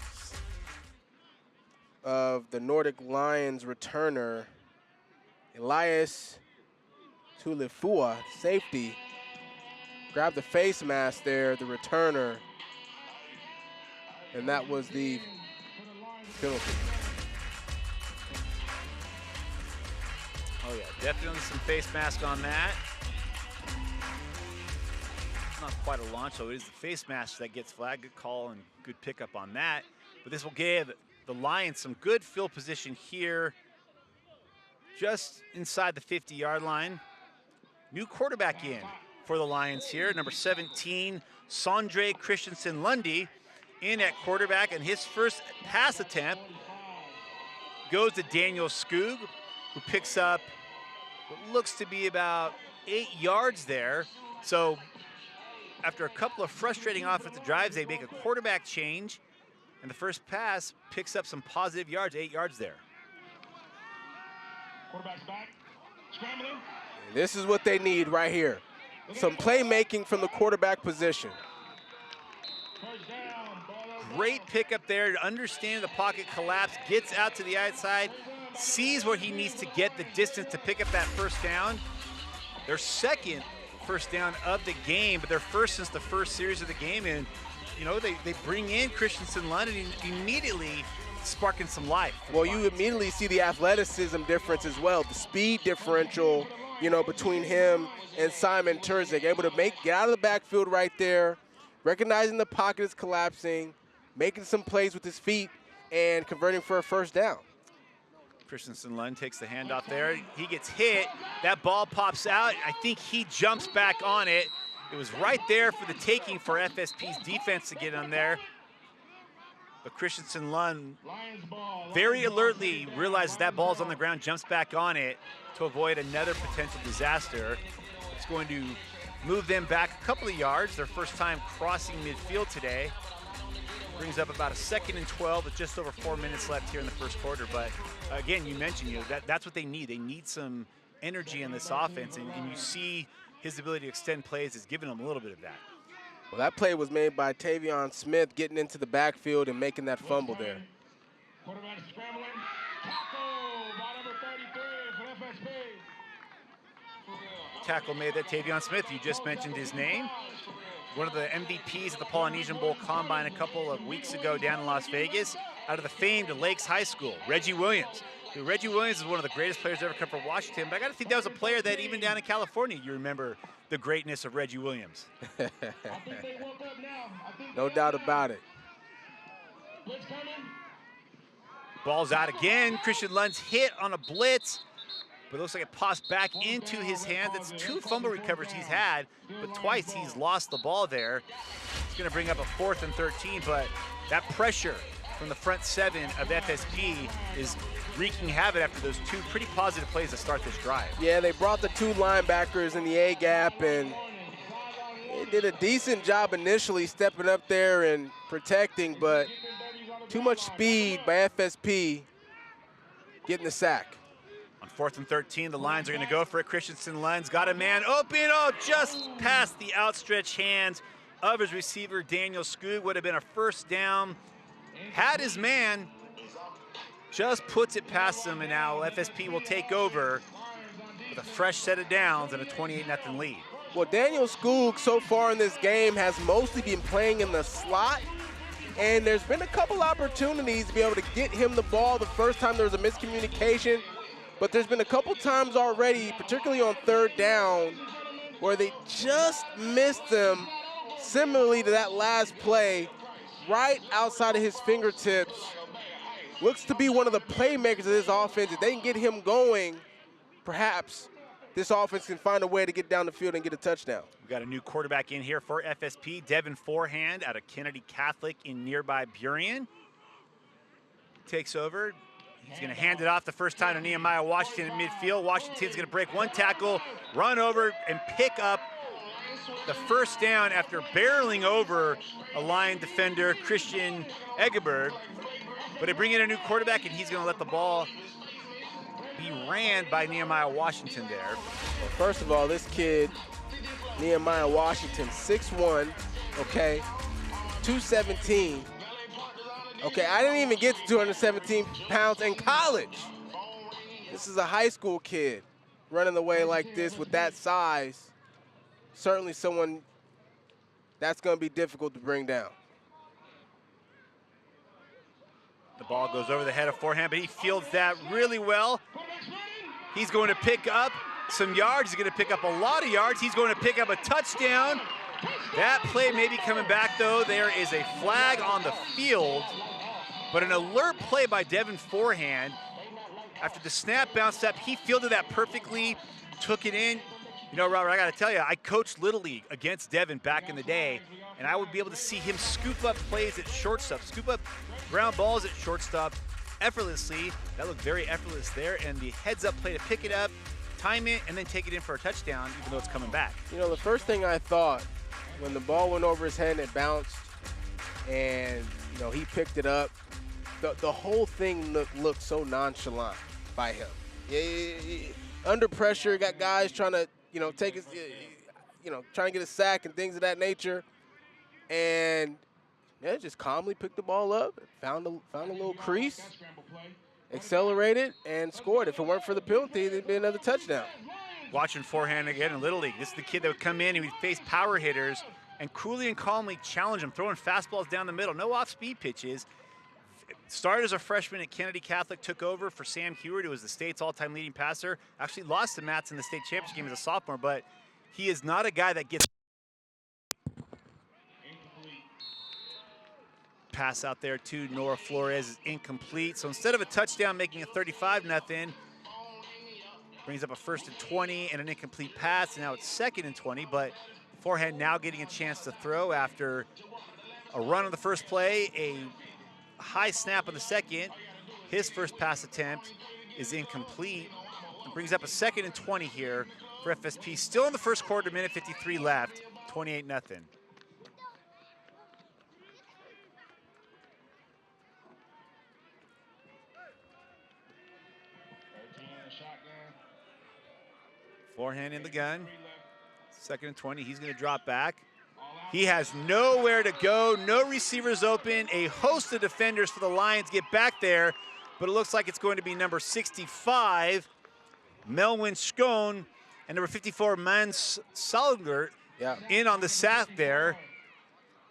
of the Nordic Lions returner, Elias Tulifua, safety. Grabbed the face mask there, the returner, and that was the penalty. Oh yeah, definitely some face mask on that. It's not quite a launch, so it is the face mask that gets flagged. Good call and good pickup on that. But this will give the Lions some good field position here, just inside the 50-yard line. New quarterback in for the Lions here, number 17, Sondre Christensen Lundy, in at quarterback, and his first pass attempt goes to Daniel Skoog, who picks up what looks to be about 8 yards there. So after a couple of frustrating offensive drives, they make a quarterback change, and the first pass picks up some positive yards, 8 yards there. Quarterback's back, scrambling. This is what they need right here. Some playmaking from the quarterback position. great pickup there, understanding the pocket collapse, gets out to the outside, sees where he needs to get the distance to pick up that first down. Their second first down of the game, but their first since the first series of the game. And, you know, they bring in Christensen London immediately sparking some life. Well, you immediately see the athleticism difference as well, the speed differential, you know, between him and Simon Terzic, able to get out of the backfield right there, recognizing the pocket is collapsing, making some plays with his feet, and converting for a first down. Christensen Lund takes the handoff there. He gets hit. That ball pops out. I think he jumps back on it. It was right there for the taking for FSP's defense to get on there. But Christensen Lund very alertly realizes that ball's on the ground, jumps back on it to avoid another potential disaster. It's going to move them back a couple of yards, their first time crossing midfield today. Brings up about a 2nd and 12 with just over 4 minutes left here in the first quarter. But again, you mentioned, that's what they need. They need some energy in this offense, and you see his ability to extend plays is giving them a little bit of that. Well, that play was made by Tavion Smith getting into the backfield and making that fumble there. Quarterback scrambling. Tackle by number 33 for FSP. Tackle made that Tavion Smith. You just mentioned his name. One of the MVPs at the Polynesian Bowl Combine a couple of weeks ago down in Las Vegas, out of the famed Lakes High School, Reggie Williams. Reggie Williams is one of the greatest players to ever come from Washington, but I got to think that was a player that even down in California, you remember the greatness of Reggie Williams. No doubt about it. Ball's out again. Christian Lund's hit on a blitz, but it looks like it pops back into his hand. That's 2 fumble recoveries he's had, but twice he's lost the ball there. It's going to bring up a 4th and 13, but that pressure from the front 7 of FSP is wreaking havoc after those 2 pretty positive plays to start this drive. Yeah, they brought the 2 linebackers in the A-gap, and they did a decent job initially stepping up there and protecting, but too much speed by FSP getting the sack. On 4th and 13, the Lions are going to go for it. Christensen Lund's got a man open, just past the outstretched hands of his receiver, Daniel Skoog. Would have been a first down. Had his man, just puts it past him, and now FSP will take over with a fresh set of downs and a 28-0 lead. Well, Daniel Skoog so far in this game has mostly been playing in the slot, and there's been a couple opportunities to be able to get him the ball. The first time there was a miscommunication, but there's been a couple times already, particularly on 3rd down, where they just missed him, similarly to that last play, right outside of his fingertips. Looks to be one of the playmakers of this offense. If they can get him going, perhaps this offense can find a way to get down the field and get a touchdown. We've got a new quarterback in here for FSP, Devin Forehand out of Kennedy Catholic in nearby Burien. Takes over. He's going to hand it off the first time to Nehemiah Washington in midfield. Washington's going to break 1 tackle, run over, and pick up the first down after barreling over a Lion defender, Christian Egeberg. But they bring in a new quarterback, and he's going to let the ball be ran by Nehemiah Washington there. Well, first of all, this kid, Nehemiah Washington, 6'1", okay, 217. Okay, I didn't even get to 217 pounds in college. This is a high school kid running away like this with that size. Certainly someone that's going to be difficult to bring down. The ball goes over the head of Forehand, but he fields that really well. He's going to pick up some yards. He's going to pick up a lot of yards. He's going to pick up a touchdown. That play may be coming back, though. There is a flag on the field, but an alert play by Devin Forehand. After the snap bounced up, he fielded that perfectly, took it in. You know, Robert, I got to tell you, I coached Little League against Devin back in the day, and I would be able to see him scoop up plays at shortstop, scoop up ground balls at shortstop effortlessly. That looked very effortless there, and the heads-up play to pick it up, time it, and then take it in for a touchdown, even though it's coming back. You know, the first thing I thought when the ball went over his head and it bounced, and, you know, he picked it up, the whole thing looked so nonchalant by him. Yeah, under pressure, got guys trying to, you know, trying to get a sack and things of that nature. And Yeah, just calmly picked the ball up, found a little crease, accelerated, and scored. If it weren't for the penalty, there'd be another touchdown. Watching forehand again in Little League. This is the kid that would come in and he'd face power hitters and coolly and calmly challenge him, throwing fastballs down the middle. No off-speed pitches. Started as a freshman at Kennedy Catholic, took over for Sam Heward, who was the state's all-time leading passer. Actually lost to Matz in the state championship game as a sophomore, but he is not a guy that gets pass out there to Nora Flores is incomplete. So instead of a touchdown making it 35-0, brings up a 1st and 20 and an incomplete pass. And now it's 2nd and 20, but forehand now getting a chance to throw after a run on the first play, a high snap on the second. His first pass attempt is incomplete. It brings up a 2nd and 20 here for FSP. Still in the first quarter, minute 53 left, 28-0. Forehand in the gun. 2nd and 20, he's gonna drop back. He has nowhere to go, no receivers open. A host of defenders for the Lions get back there, but it looks like it's going to be number 65, Melwin Scone, and number 54, Mans Salgert, in on the sack there.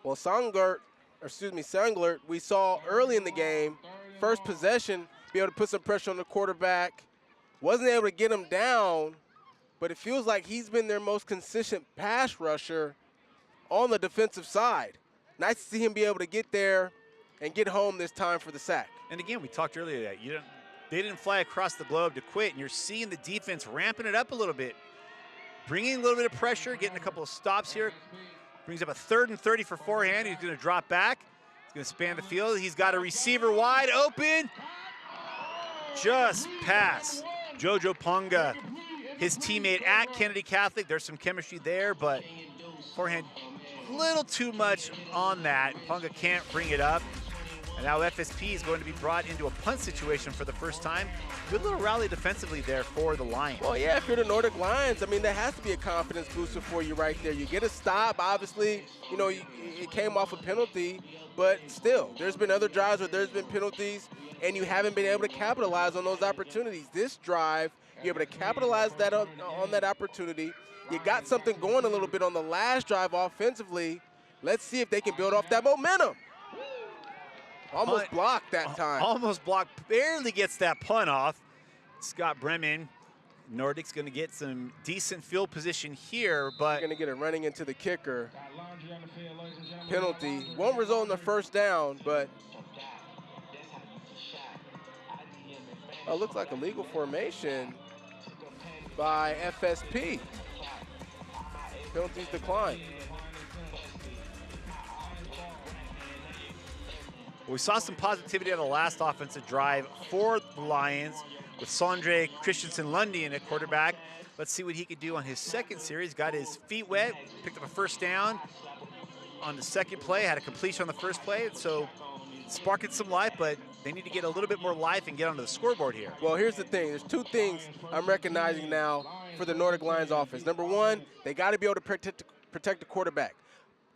Well, Sanglert, we saw early in the game, first possession, be able to put some pressure on the quarterback. Wasn't able to get him down, but it feels like he's been their most consistent pass rusher on the defensive side. Nice to see him be able to get there and get home this time for the sack. And again, we talked earlier that they didn't fly across the globe to quit, and you're seeing the defense ramping it up a little bit, bringing a little bit of pressure, getting a couple of stops here. Brings up a 3rd and 30 for forehand. He's going to drop back. He's going to span the field. He's got a receiver wide open. Just pass. Jojo Ponga, his teammate at Kennedy Catholic. There's some chemistry there, but forehand a little too much on that. Ponga can't bring it up. And now FSP is going to be brought into a punt situation for the first time. Good little rally defensively there for the Lions. Well, yeah, if you're the Nordic Lions, I mean, that has to be a confidence booster for you right there. You get a stop, obviously, you know, it came off a penalty, but still, there's been other drives where there's been penalties, and you haven't been able to capitalize on those opportunities. This drive, you're able to capitalize that on that opportunity. You got something going a little bit on the last drive offensively. Let's see if they can build off that momentum. Almost blocked that time. Almost blocked, barely gets that punt off. Scott Bremen, Nordic's gonna get some decent field position here, but gonna get it running into the kicker. Penalty, won't result in the first down, but looks like a legal formation by FSP. Penalties declined. We saw some positivity on the last offensive drive for the Lions with Sondre Christensen-Lundy in at quarterback. Let's see what he could do on his second series. Got his feet wet, picked up a 1st down on the second play, had a completion on the first play, so sparking some life, but they need to get a little bit more life and get onto the scoreboard here. Well, here's the thing. There's 2 things I'm recognizing now for the Nordic Lions offense. Number 1, they got to be able to protect the quarterback.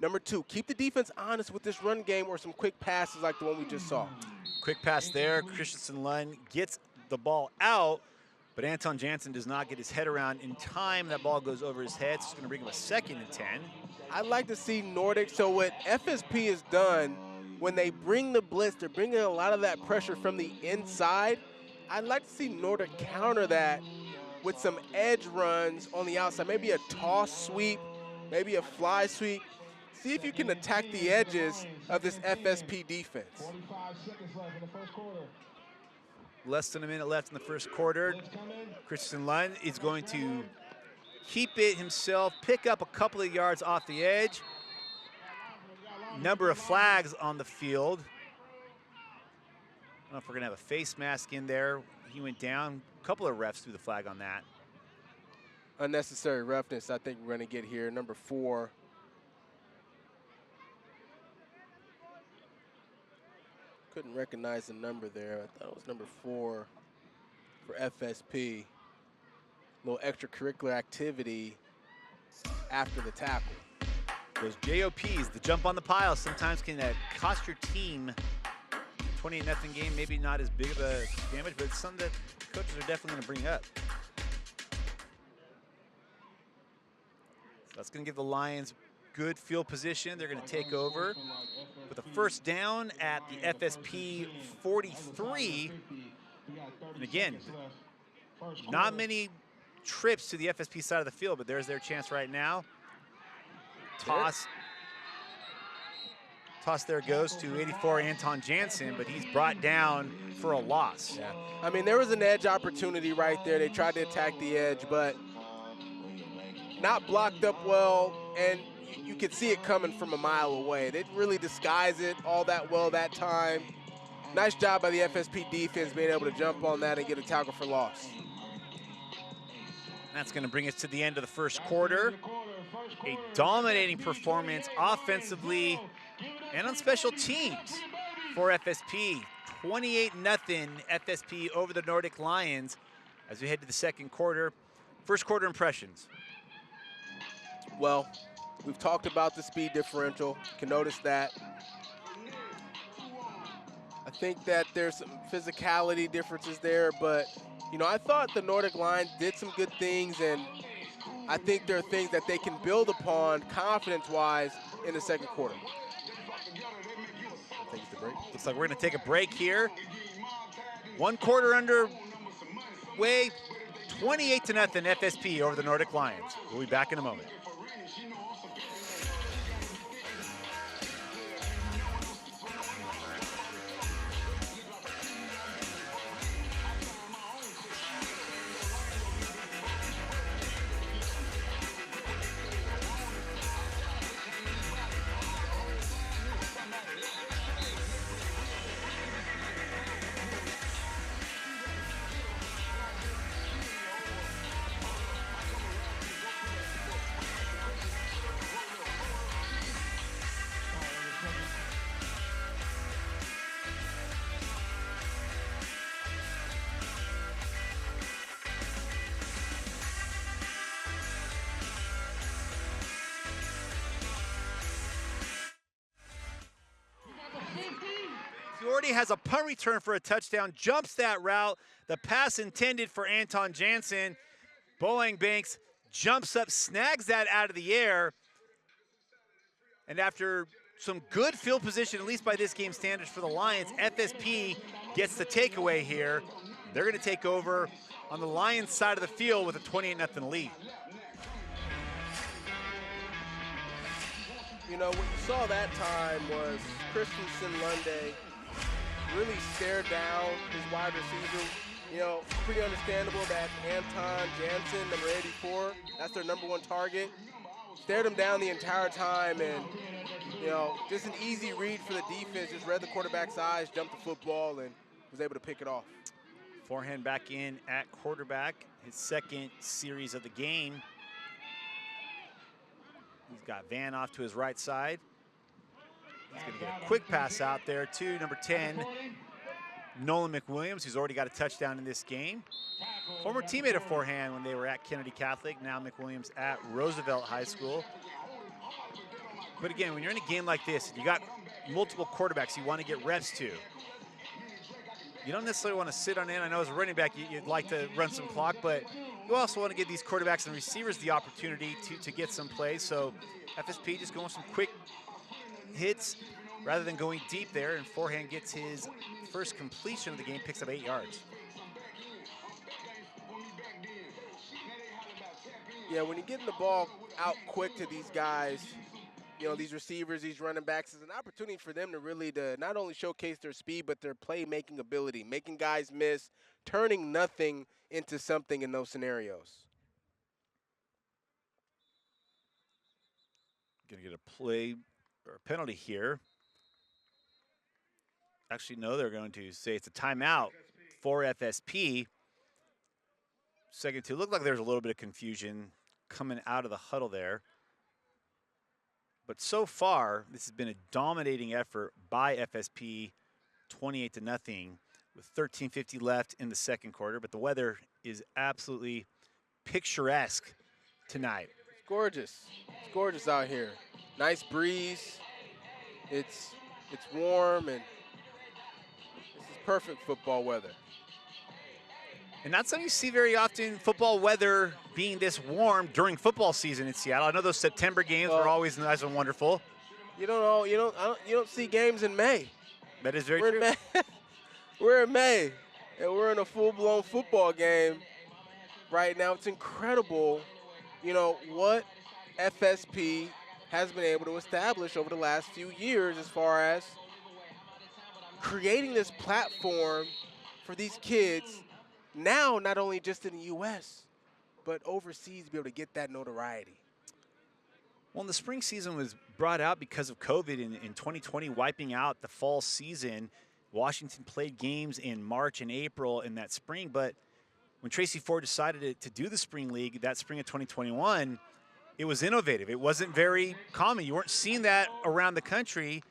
Number 2, keep the defense honest with this run game or some quick passes like the one we just saw. Quick pass there. Christensen Lund gets the ball out, but Anton Jansen does not get his head around in time. That ball goes over his head, so it's going to bring him a 2nd and 10. I'd like to see Nordic. So what FSP has done when they bring the blitz, they're bringing a lot of that pressure from the inside. I'd like to see Nordic counter that with some edge runs on the outside, maybe a toss sweep, maybe a fly sweep. See if you can attack the edges of this FSP defense. 45 seconds left in the first quarter. Less than a minute left in the first quarter. Christensen Lund is going to keep it himself, pick up a couple of yards off the edge. Number of flags on the field. I don't know if we're gonna have a face mask in there. He went down. A couple of refs threw the flag on that. Unnecessary roughness, I think we're gonna get here. Number 4. Couldn't recognize the number there. I thought it was number 4 for FSP. A little extracurricular activity after the tackle. Those JOPs, the jump on the pile, sometimes can cost your team. 28-0 game, maybe not as big of a damage, but it's something that coaches are definitely going to bring up. So that's going to give the Lions good field position. They're going to take over with a first down at the FSP 43. And again, not many trips to the FSP side of the field, but there's their chance right now. Toss there goes to 84 Anton Jansen, but he's brought down for a loss. Yeah. I mean, there was an edge opportunity right there. They tried to attack the edge, but not blocked up well, and you could see it coming from a mile away. They didn't really disguise it all that well that time. Nice job by the FSP defense being able to jump on that and get a tackle for loss. That's going to bring us to the end of the first quarter. A dominating performance offensively and on special teams for FSP. 28-0 FSP over the Nordic Lions as we head to the second quarter. First quarter impressions. Well, we've talked about the speed differential. You can notice that. I think that there's some physicality differences there, but you know, I thought the Nordic line did some good things, and I think there are things that they can build upon confidence-wise in the second quarter. Takes the break. Looks like we're going to take a break here. One quarter underway, 28-0 FSP over the Nordic Lions. We'll be back in a moment. Already has a punt return for a touchdown, jumps that route. The pass intended for Anton Jansen. Boeing Banks jumps up, snags that out of the air. And after some good field position, at least by this game standards for the Lions, FSP gets the takeaway here. They're going to take over on the Lions side of the field with a 28-0 lead. You know, what you saw that time was Christensen Lunde really stared down his wide receiver. You know, pretty understandable that Anton Jansen, number 84, that's their #1 target. Stared him down the entire time, and, you know, just an easy read for the defense. Just read the quarterback's eyes, jumped the football, and was able to pick it off. Forehand back in at quarterback, his second series of the game. He's got Van off to his right side. He's going to get a quick pass out there to number 10, Nolan McWilliams, who's already got a touchdown in this game. Former teammate of Forehand when they were at Kennedy Catholic, now McWilliams at Roosevelt High School. But again, when you're in a game like this, you got multiple quarterbacks you want to get reps to. You don't necessarily want to sit on in. I know as a running back, you'd like to run some clock, but you also want to give these quarterbacks and receivers the opportunity to get some plays. So FSP just going some quick hits rather than going deep there, and Forehand gets his first completion of the game, picks up 8 yards. Yeah, when you're getting the ball out quick to these guys, you know, these receivers, these running backs, is an opportunity for them to really not only showcase their speed, but their playmaking ability, making guys miss, turning nothing into something in those scenarios. Gonna get a play or a penalty here. Actually, no, they're going to say it's a timeout for FSP. Second two, looked like there's a little bit of confusion coming out of the huddle there. But so far, this has been a dominating effort by FSP, 28-0, with 13:50 left in the second quarter. But the weather is absolutely picturesque tonight. It's gorgeous. It's gorgeous out here. Nice breeze. It's warm, and this is perfect football weather. And not something you see very often, football weather being this warm during football season in Seattle. I know those September games were always nice and wonderful. You don't see games in May. That is very We're true. in May. We're in May, and we're in a full-blown football game right now. It's incredible, what FSP has been able to establish over the last few years as far as creating this platform for these kids now, not only just in the U.S., but overseas, to be able to get that notoriety. Well, the spring season was brought out because of COVID in 2020, wiping out the fall season. Washington played games in March and April in that spring, but when Tracy Ford decided to do the spring league that spring of 2021, it was innovative. It wasn't very common. You weren't seeing that around the country,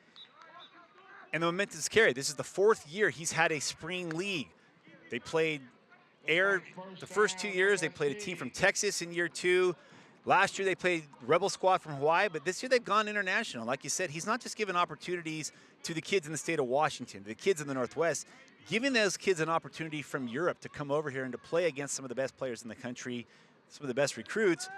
and the momentum's carried. This is the 4th year he's had a spring league. They played air the first 2 years. They played a team from Texas in year 2. Last year they played Rebel Squad from Hawaii, but this year they've gone international. Like you said, he's not just giving opportunities to the kids in the state of Washington, the kids in the Northwest, giving those kids an opportunity from Europe to come over here and to play against some of the best players in the country, some of the best recruits.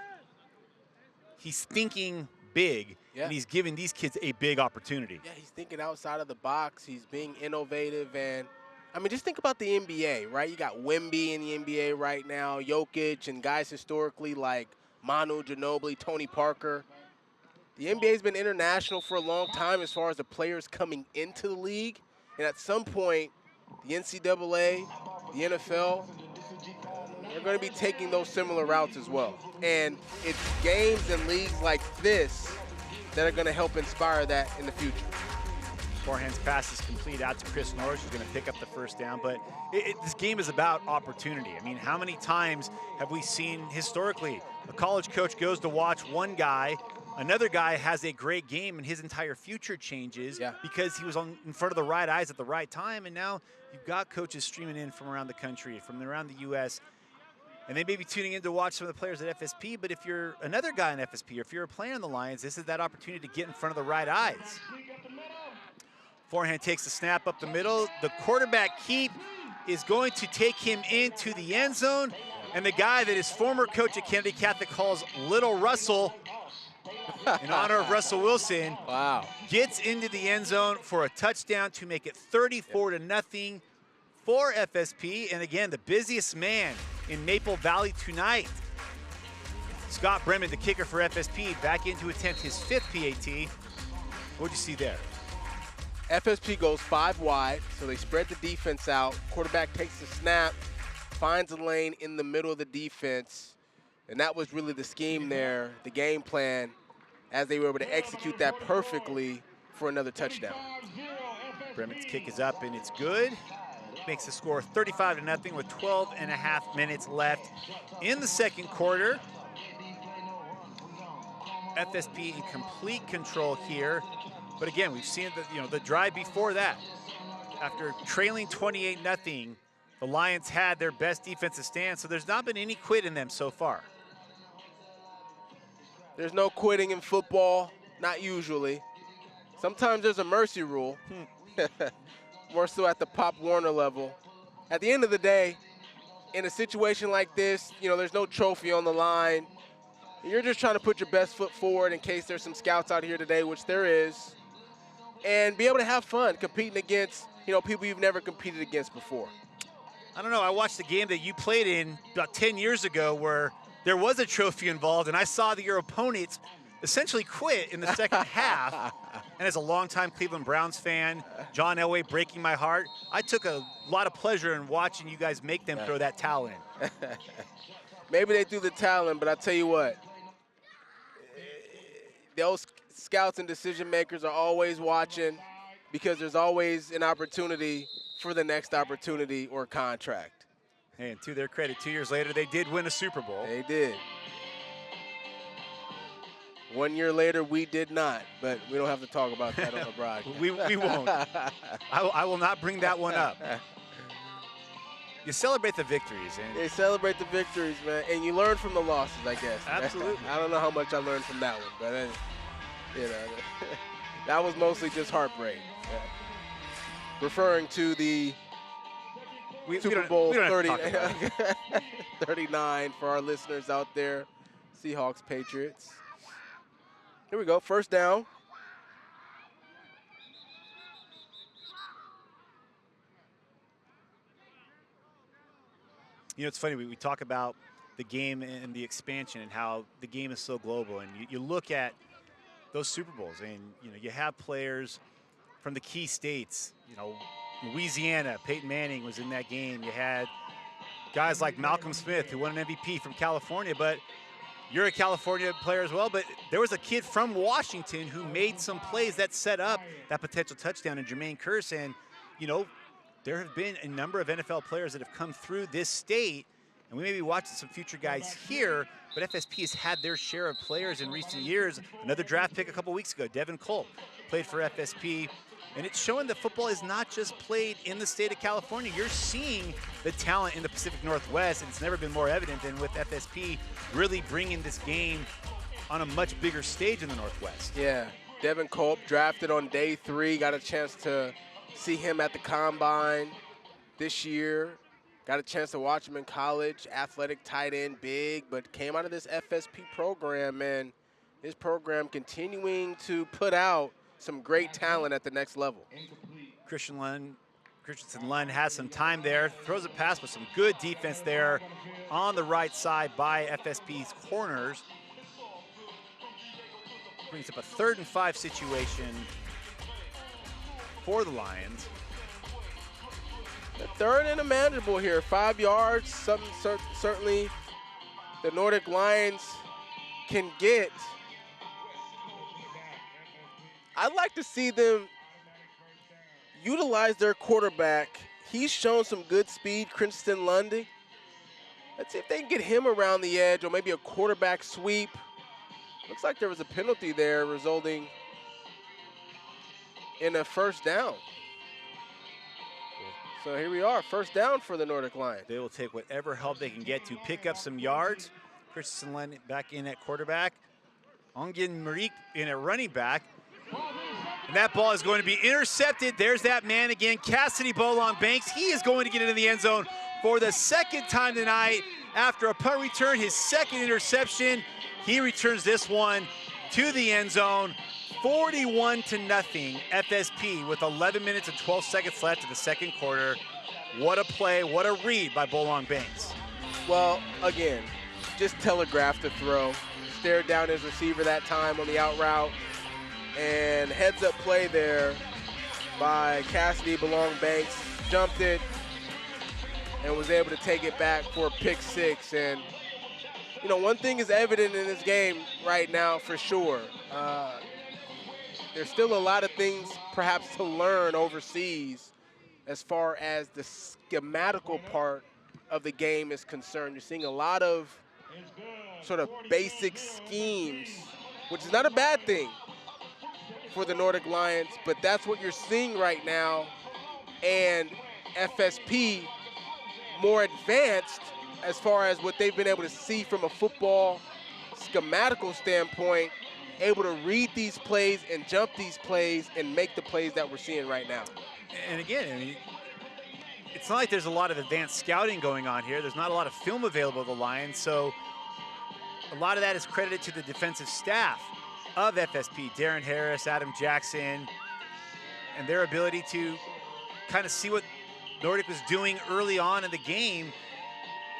He's thinking big, and he's giving these kids a big opportunity. Yeah, he's thinking outside of the box. He's being innovative, and I mean, just think about the NBA, right? You got Wemby in the NBA right now, Jokic, and guys historically like Manu Ginobili, Tony Parker. The NBA's been international for a long time as far as the players coming into the league. And at some point, the NCAA, the NFL, they're going to be taking those similar routes as well. And it's games and leagues like this that are going to help inspire that in the future. Forehand's pass is complete out to Chris Norris, who's going to pick up the first down. But this game is about opportunity. I mean, how many times have we seen historically a college coach goes to watch one guy, another guy has a great game, and his entire future changes because he was in front of the right eyes at the right time. And now you've got coaches streaming in from around the country, from around the U.S., and they may be tuning in to watch some of the players at FSP, but if you're another guy in FSP, or if you're a player in the Lions, this is that opportunity to get in front of the right eyes. Forehand takes the snap up the middle. The quarterback keep is going to take him into the end zone, and the guy that his former coach at Kennedy Catholic calls Little Russell, in honor of Russell Wilson, gets into the end zone for a touchdown to make it 34-0 for FSP. And again, the busiest man in Maple Valley tonight. Scott Bremen, the kicker for FSP, back in to attempt his 5th PAT. What'd you see there? FSP goes 5 wide, so they spread the defense out. Quarterback takes the snap, finds a lane in the middle of the defense, and that was really the scheme there, the game plan, as they were able to execute that perfectly for another touchdown. Bremen's kick is up, and it's good. Makes the score 35-0 with 12.5 minutes left in the second quarter. FSP in complete control here. But again, we've seen the drive before that. After trailing 28-0, the Lions had their best defensive stand, so there's not been any quit in them so far. There's no quitting in football, not usually. Sometimes there's a mercy rule, more so at the Pop Warner level. At the end of the day, in a situation like this, there's no trophy on the line. You're just trying to put your best foot forward in case there's some scouts out here today, which there is, and be able to have fun competing against, people you've never competed against before. I don't know. I watched the game that you played in about 10 years ago where there was a trophy involved, and I saw that your opponents essentially quit in the second half. And as a longtime Cleveland Browns fan, John Elway breaking my heart, I took a lot of pleasure in watching you guys make them throw that towel in. Maybe they threw the towel in, but I tell you what, those scouts and decision makers are always watching because there's always an opportunity for the next opportunity or contract. Hey, and to their credit, 2 years later, they did win a Super Bowl. They did. 1 year later, we did not, but we don't have to talk about that on the broadcast. we won't. I will not bring that one up. You celebrate the victories. And they celebrate the victories, man, and you learn from the losses, I guess. Absolutely. I don't know how much I learned from that one, but You know, that was mostly just heartbreak. Yeah. Referring to the Super Bowl 39 for our listeners out there. Seahawks, Patriots. Here we go, first down. You know, it's funny, we talk about the game and the expansion and how the game is so global. And you look at those Super Bowls and, you know, you have players from the key states. You know, Louisiana, Peyton Manning was in that game. You had guys like Malcolm Smith, who won an MVP from California, but you're a California player as well, but there was a kid from Washington who made some plays that set up that potential touchdown in Jermaine Kearse. And, you know, there have been a number of NFL players that have come through this state, and we may be watching some future guys here, but FSP has had their share of players in recent years. Another draft pick a couple weeks ago, Devin Culp, played for FSP. And it's showing that football is not just played in the state of California. You're seeing the talent in the Pacific Northwest, and it's never been more evident than with FSP really bringing this game on a much bigger stage in the Northwest. Yeah, Devin Culp drafted on day 3, got a chance to see him at the Combine this year. Got a chance to watch him in college, athletic tight end, big, but came out of this FSP program, and his program continuing to put out some great talent at the next level. Christensen Lund has some time there, throws a pass with some good defense there on the right side by FSP's corners. Brings up a 3rd and 5 situation for the Lions. The 3rd and a manageable here, 5 yards, something certainly the Nordic Lions can get. I'd like to see them utilize their quarterback. He's shown some good speed, Christensen Lundy. Let's see if they can get him around the edge or maybe a quarterback sweep. Looks like there was a penalty there resulting in a first down. So here we are, first down for the Nordic Lions. They will take whatever help they can get to pick up some yards. Christensen Lund back in at quarterback. Ongen Marik in at running back. And that ball is going to be intercepted. There's that man again, Cassidy Bolong-Banks. He is going to get into the end zone for the 2nd time tonight. After a punt return, his 2nd interception. He returns this one to the end zone. 41-0 FSP with 11 minutes and 12 seconds left in the 2nd quarter. What a play, what a read by Bolong-Banks. Well, again, just telegraphed the throw. Stared down his receiver that time on the out route. And heads-up play there by Cassidy Bolong-Banks. Jumped it and was able to take it back for a pick 6. And, you know, one thing is evident in this game right now for sure. There's still a lot of things perhaps to learn overseas as far as the schematical part of the game is concerned. You're seeing a lot of sort of basic schemes, which is not a bad thing for the Nordic Lions, but that's what you're seeing right now. And FSP more advanced as far as what they've been able to see from a football schematical standpoint, able to read these plays and jump these plays and make the plays that we're seeing right now. And again, I mean, it's not like there's a lot of advanced scouting going on here. There's not a lot of film available to the Lions, so a lot of that is credited to the defensive staff of FSP, Darren Harris, Adam Jackson, and their ability to kind of see what Nordic was doing early on in the game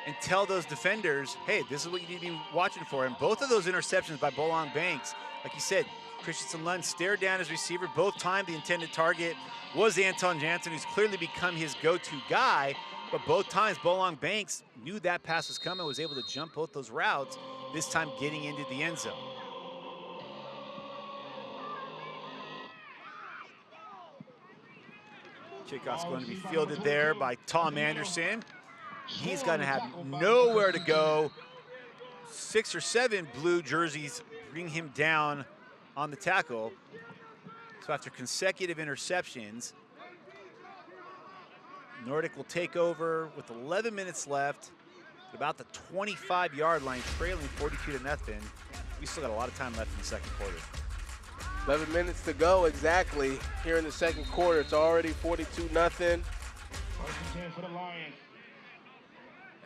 and tell those defenders, hey, this is what you need to be watching for. And both of those interceptions by Bolong-Banks, like you said, Christensen Lund stared down his receiver. Both times the intended target was Anton Jansen, who's clearly become his go-to guy. But both times Bolong-Banks knew that pass was coming, was able to jump both those routes, this time getting into the end zone. Kickoff's going to be fielded there by Tom Anderson. He's going to have nowhere to go. 6 or 7 blue jerseys bring him down on the tackle. So after consecutive interceptions, Nordic will take over with 11 minutes left at about the 25-yard line, trailing 42-0. We still got a lot of time left in the 2nd quarter. 11 minutes to go exactly here in the second quarter. It's already 42-0. First and 10 for the Lions.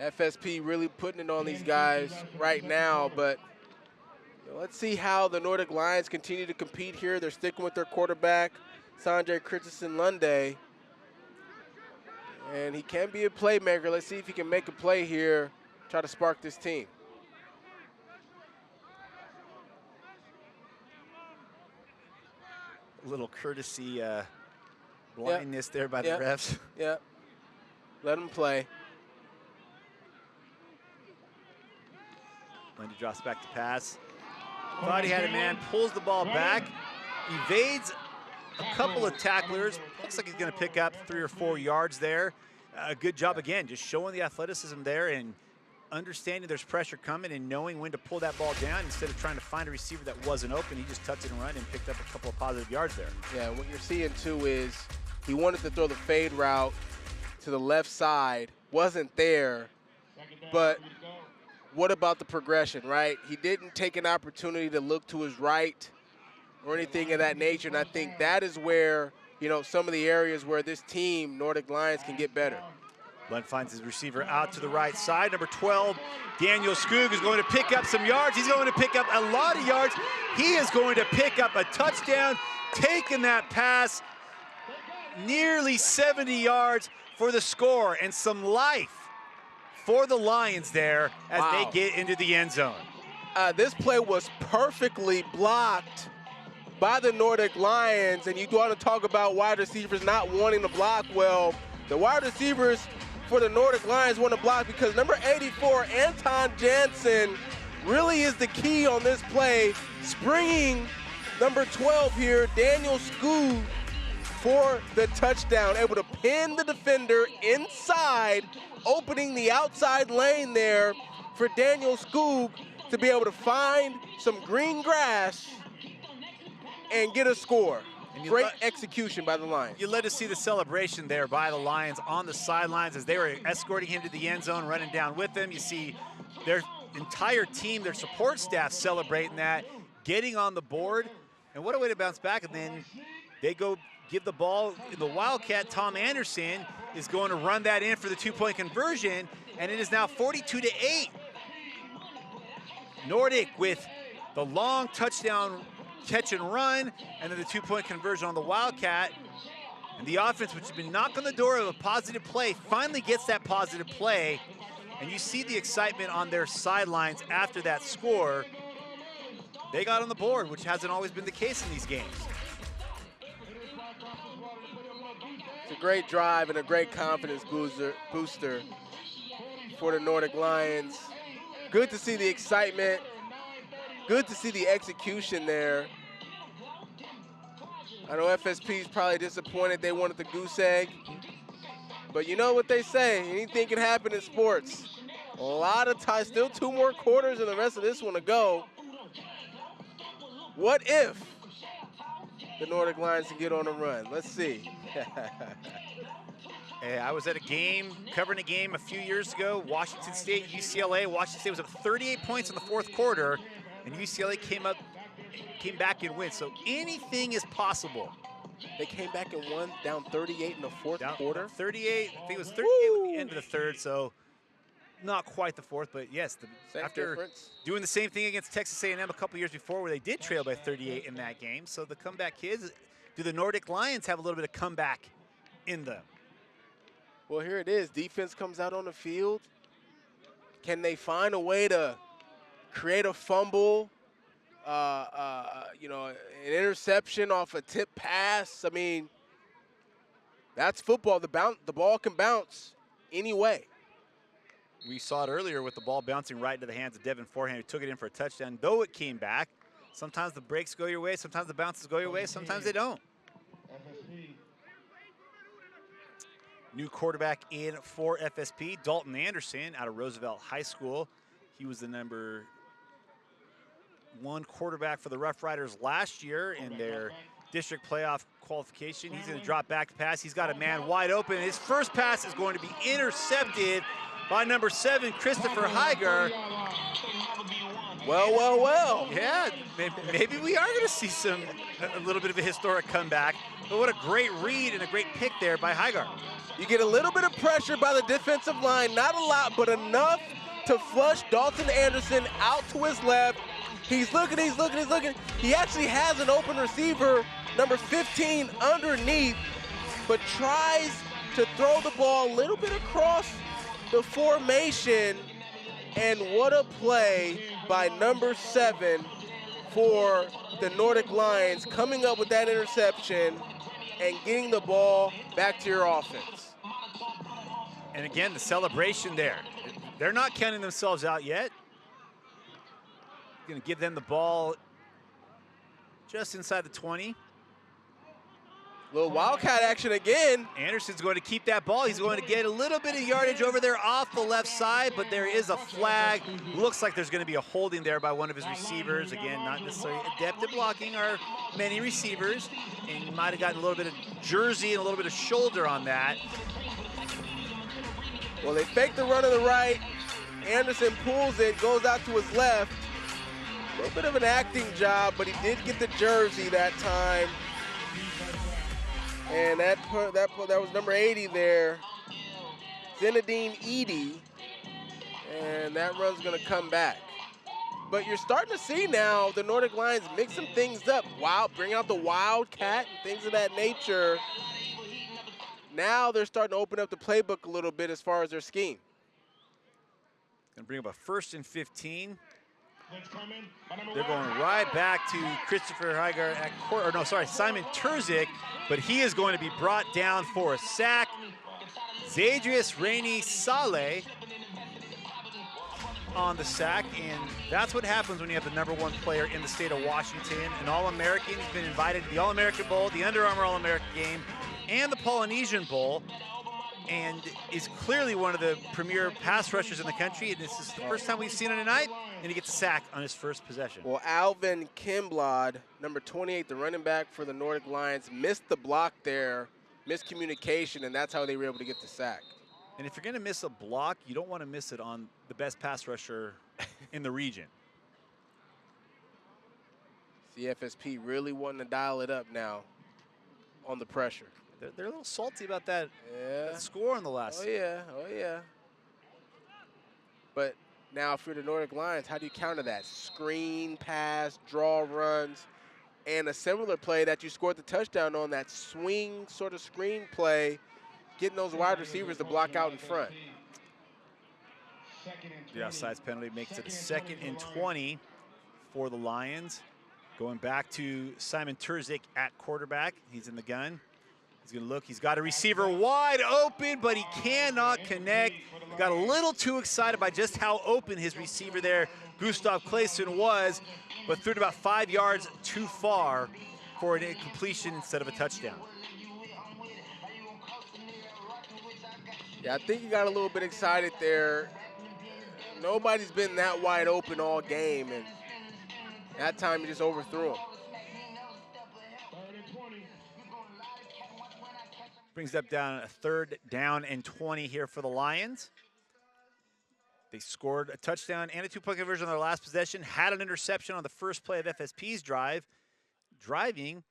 FSP really putting it on these guys right now, but let's see how the Nordic Lions continue to compete here. They're sticking with their quarterback, Sanjay Christensen-Lunde, and he can be a playmaker. Let's see if he can make a play here, try to spark this team. A little courtesy blindness there by the refs. Yeah, let him play. Lundy drops back to pass. Thought he had a man, pulls the ball back, evades a couple of tacklers. Looks like he's going to pick up 3 or 4 yards there. Good job again, just showing the athleticism there and understanding there's pressure coming and knowing when to pull that ball down instead of trying to find a receiver that wasn't open. He just tucked it and run and picked up a couple of positive yards there. Yeah, what you're seeing too is he wanted to throw the fade route to the left side, wasn't there, but what about the progression, right? He didn't take an opportunity to look to his right or anything of that nature, and I think that is where, you know, some of the areas where this team, Nordic Lions, can get better. Lund finds his receiver out to the right side. Number 12, Daniel Skoog is going to pick up some yards. He's going to pick up a lot of yards. He is going to pick up a touchdown, taking that pass nearly 70 yards for the score and some life for the Lions there as they get into the end zone. This play was perfectly blocked by the Nordic Lions, and you want to talk about wide receivers not wanting to block. Well, the wide receivers for the Nordic Lions want to block because number 84, Anton Jansen, really is the key on this play, springing number 12 here, Daniel Skoog, for the touchdown, able to pin the defender inside, opening the outside lane there for Daniel Skoog to be able to find some green grass and get a score. Great execution by the Lions. You led to see the celebration there by the Lions on the sidelines as they were escorting him to the end zone, running down with them. You see their entire team, their support staff celebrating that, getting on the board. And what a way to bounce back. And then they go give the ball. The Wildcat, Tom Anderson, is going to run that in for the 2-point conversion. And it is now 42-8. Nordic with the long touchdown catch and run, and then the 2-point conversion on the Wildcat. And the offense, which has been knocking on the door of a positive play, finally gets that positive play. And you see the excitement on their sidelines after that score. They got on the board, which hasn't always been the case in these games. It's a great drive and a great confidence booster for the Nordic Lions. Good to see the excitement. Good to see the execution there. I know FSP is probably disappointed they wanted the goose egg. But you know what they say, anything can happen in sports. A lot of time, still 2 more quarters and the rest of this one to go. What if the Nordic Lions can get on a run? Let's see. Hey, I was at a game, covering a game a few years ago, Washington State, UCLA. Washington State was up 38 points in the 4th quarter, and UCLA came back and win. So anything is possible. They came back and won, down 38 in the 4th quarter. 38, I think it was 38 at the end of the 3rd, so not quite the 4th, but yes, after doing the same thing against Texas A&M a couple years before where they did trail by 38 in that game. So the comeback kids, do the Nordic Lions have a little bit of comeback in them? Well, here it is. Defense comes out on the field. Can they find a way to create a fumble, you know, an interception off a tip pass? I mean, that's football. The ball can bounce any way. We saw it earlier with the ball bouncing right into the hands of Devin Forehand, who took it in for a touchdown. Though it came back, sometimes the breaks go your way, sometimes the bounces go your way, sometimes they don't. New quarterback in for FSP, Dalton Anderson out of Roosevelt High School. He was the number 1 quarterback for the Rough Riders last year in their district playoff qualification. He's going to drop back to pass. He's got a man wide open. His first pass is going to be intercepted by number 7, Christopher Heiger. Well, well, well. Yeah, maybe we are going to see a little bit of a historic comeback. But what a great read and a great pick there by Highgar. You get a little bit of pressure by the defensive line, not a lot, but enough to flush Dalton Anderson out to his left. He's looking, he's looking, he's looking. He actually has an open receiver, number 15, underneath, but tries to throw the ball a little bit across the formation. And what a play by number 7 for the Nordic Lions, coming up with that interception and getting the ball back to your offense. And again, the celebration there. They're not counting themselves out yet. Going to give them the ball just inside the 20. Little Wildcat action again. Anderson's going to keep that ball. He's going to get a little bit of yardage over there off the left side, but there is a flag. Looks like there's going to be a holding there by one of his receivers. Again, not necessarily adept at blocking our many receivers, and he might have gotten a little bit of jersey and a little bit of shoulder on that. Well, they fake the run to the right. Anderson pulls it, goes out to his left. A little bit of an acting job, but he did get the jersey that time. And that was number 80 there, Zinedine Edie, and that run's gonna come back. But you're starting to see now the Nordic Lions mix some things up. Wow, bring out the Wildcat and things of that nature. Now they're starting to open up the playbook a little bit as far as their scheme. Gonna bring up a 1st and 15. They're going right back to Christopher Highgar at Simon Terzic, but he is going to be brought down for a sack. Zadrius Rainey Saleh on the sack, and that's what happens when you have the #1 player in the state of Washington, an All-American. He's been invited to the All-American Bowl, the Under Armour All-American game, and the Polynesian Bowl, and is clearly one of the premier pass rushers in the country, and this is the first time we've seen him tonight, and he gets a sack on his first possession. Well, Alvin Kimblad, number 28, the running back for the Nordic Lions, missed the block there, miscommunication, and that's how they were able to get the sack. And if you're going to miss a block, you don't want to miss it on the best pass rusher in the region. FSP really wanting to dial it up now on the pressure. They're a little salty about that, that score on the last. Oh, yeah. Oh, yeah. But now if you're the Nordic Lions, how do you counter that? Screen, pass, draw runs, and a similar play that you scored the touchdown on, that swing sort of screen play, getting those wide receivers to block out in front. The offsides penalty makes it a 2nd and 20 for the Lions. Going back to Simon Terzic at quarterback. He's in the gun. He's going to look. He's got a receiver wide open, but he cannot connect. Got a little too excited by just how open his receiver there, Gustav Clayson, was, but threw it about 5 yards too far for an incompletion instead of a touchdown. Yeah, I think he got a little bit excited there. Nobody's been that wide open all game, and that time he just overthrew him. Brings up down a 3rd down and 20 here for the Lions. They scored a touchdown and a 2-point conversion on their last possession, had an interception on the first play of FSP's drive. Driving,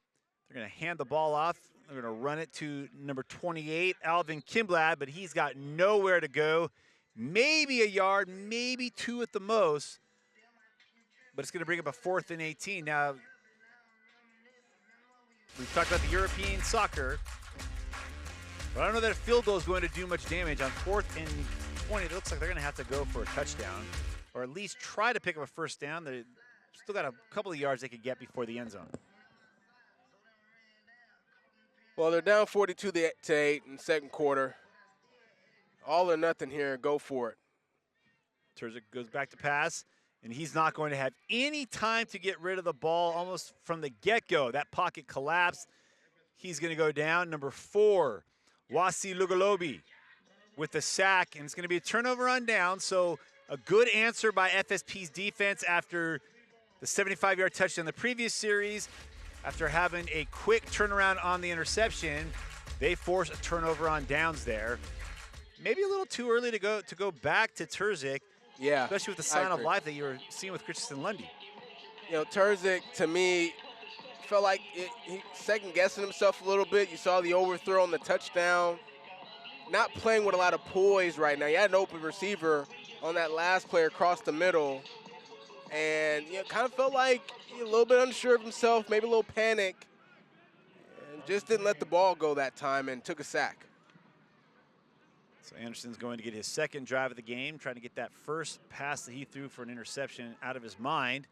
they're going to hand the ball off. They're going to run it to number 28, Alvin Kimblad, but he's got nowhere to go. Maybe a yard, maybe 2 at the most, but it's going to bring up a 4th and 18. Now, we've talked about the European soccer, but I don't know that a field goal is going to do much damage. On 4th and 20, it looks like they're going to have to go for a touchdown, or at least try to pick up a first down. They've still got a couple of yards they could get before the end zone. Well, they're down 42-8 in the second quarter. All or nothing here. Go for it. Terzic goes back to pass, and he's not going to have any time to get rid of the ball almost from the get-go. That pocket collapsed. He's going to go down. Number 4, Wasi Lugalobi with the sack, and it's going to be a turnover on down. So a good answer by FSP's defense after the 75-yard touchdown in the previous series. After having a quick turnaround on the interception, they force a turnover on downs there. Maybe a little too early to go back to Terzic. Yeah, especially with the I sign of agree. life that you were seeing with Christensen Lundy. You know, Terzic, to me, felt like he second-guessing himself a little bit. You saw the overthrow on the touchdown. Not playing with a lot of poise right now. He had an open receiver on that last play across the middle. And, you know, kind of felt like a little bit unsure of himself, maybe a little panic. And just didn't let the ball go that time and took a sack. So Anderson's going to get his second drive of the game, trying to get that first pass that he threw for an interception out of his mind.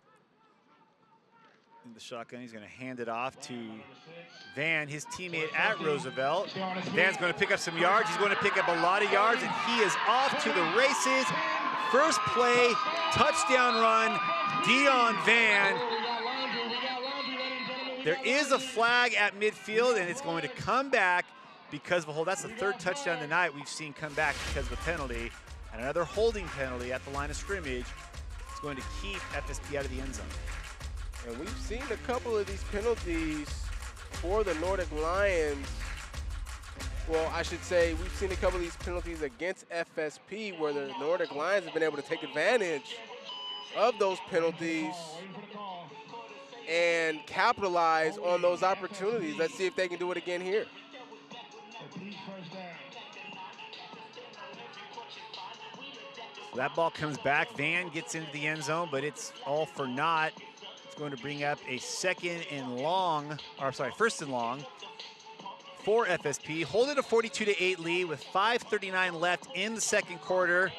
In the shotgun, he's going to hand it off to Van, his teammate at Roosevelt. Van's going to pick up some yards. He's going to pick up a lot of yards, and he is off to the races. First play, touchdown run, Dion Van. There is a flag at midfield, and it's going to come back because of a hold. That's the third touchdown tonight we've seen come back because of a penalty. And another holding penalty at the line of scrimmage. It's going to keep FSP out of the end zone. And we've seen a couple of these penalties for the Nordic Lions. Well, I should say we've seen a couple of these penalties against FSP where the Nordic Lions have been able to take advantage of those penalties and capitalize on those opportunities. Let's see if they can do it again here. So that ball comes back. Van gets into the end zone, but it's all for naught. It's going to bring up a first and long for FSP. Hold it a 42-8 lead with 5:39 left in the second quarter.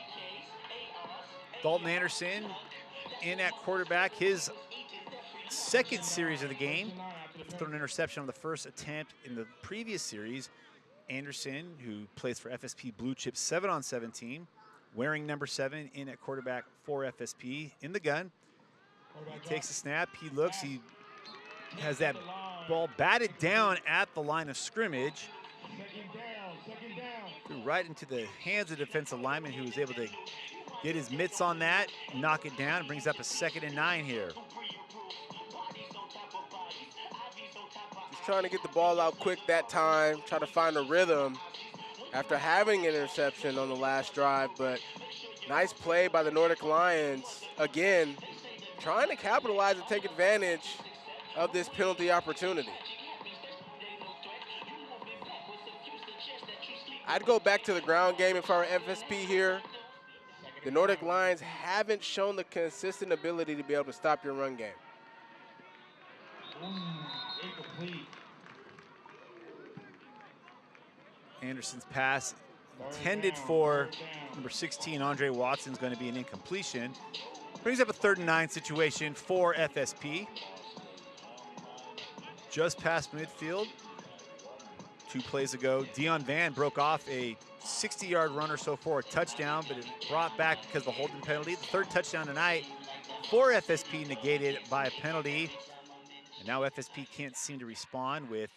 Dalton Anderson in at quarterback, his second series of the game. Thrown an interception on the first attempt in the previous series. Anderson, who plays for FSP Blue Chip 7-on-7 team, wearing number 7 in at quarterback for FSP in the gun. He takes a snap, he looks, he has that ball batted down at the line of scrimmage. Threw right into the hands of the defensive lineman, who was able to get his mitts on that, knock it down, brings up a 2nd and 9 here. Just trying to get the ball out quick that time, try to find a rhythm after having an interception on the last drive, but nice play by the Nordic Lions. Again, trying to capitalize and take advantage of this penalty opportunity. I'd go back to the ground game if I were FSP here. The Nordic Lions haven't shown the consistent ability to be able to stop your run game. Anderson's pass intended for number 16, Andre Watson, is going to be an incompletion. Brings up a 3rd and 9 situation for FSP. Just past midfield. 2 plays ago, Dion Van broke off a 60-yard run or so for a touchdown, but it brought back because of a holding penalty. The 3rd touchdown tonight for FSP negated by a penalty. And now FSP can't seem to respond with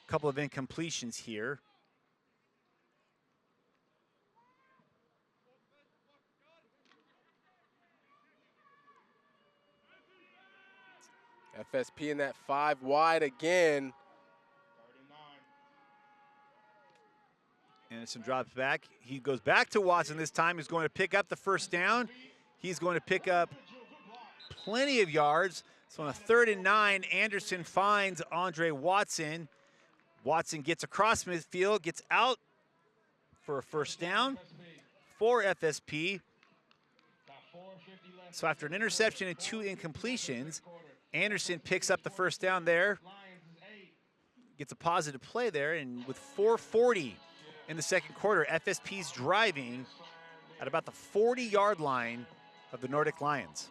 a couple of incompletions here. FSP in that 5 wide again. Anderson drops back. He goes back to Watson this time. He's going to pick up the first down. He's going to pick up plenty of yards. So on a 3rd and 9, Anderson finds Andre Watson. Watson gets across midfield, gets out for a first down for FSP. So after an interception and 2 incompletions, Anderson picks up the first down there, gets a positive play there, and with 4:40 in the second quarter, FSP's driving at about the 40-yard line of the Nordic Lions.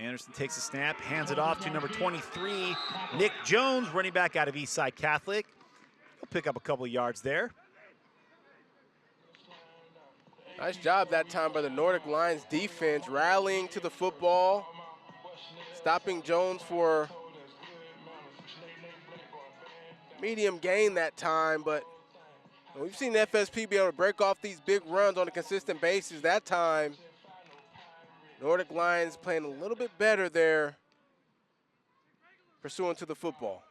Anderson takes a snap, hands it off to number 23, Nick Jones, running back out of Eastside Catholic. He'll pick up a couple of yards there. Nice job that time by the Nordic Lions defense, rallying to the football, stopping Jones for medium gain that time, but we've seen FSP be able to break off these big runs on a consistent basis. That time, Nordic Lions playing a little bit better there, pursuing to the football.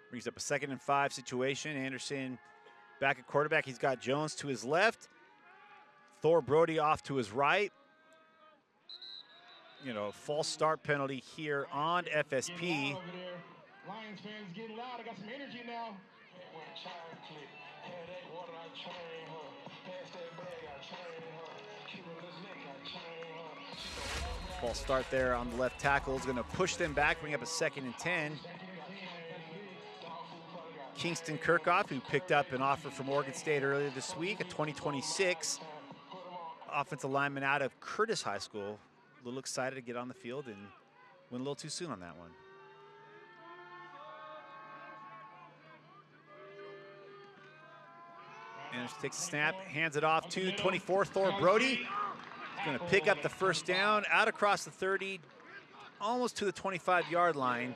Brings up a 2nd and 5 situation. Anderson back at quarterback. He's got Jones to his left. Thor Brody off to his right. You know, false start penalty here on FSP. Lions fans getting loud. I got some energy now. False start there on the left tackle is going to push them back, bring up a 2nd and 10. Kingston Kickoff, who picked up an offer from Oregon State earlier this week, a 2026 offensive lineman out of Curtis High School. A little excited to get on the field and went a little too soon on that one. Anderson takes a snap, hands it off to 24, Thor Brody. He's going to pick up the first down, out across the 30, almost to the 25-yard line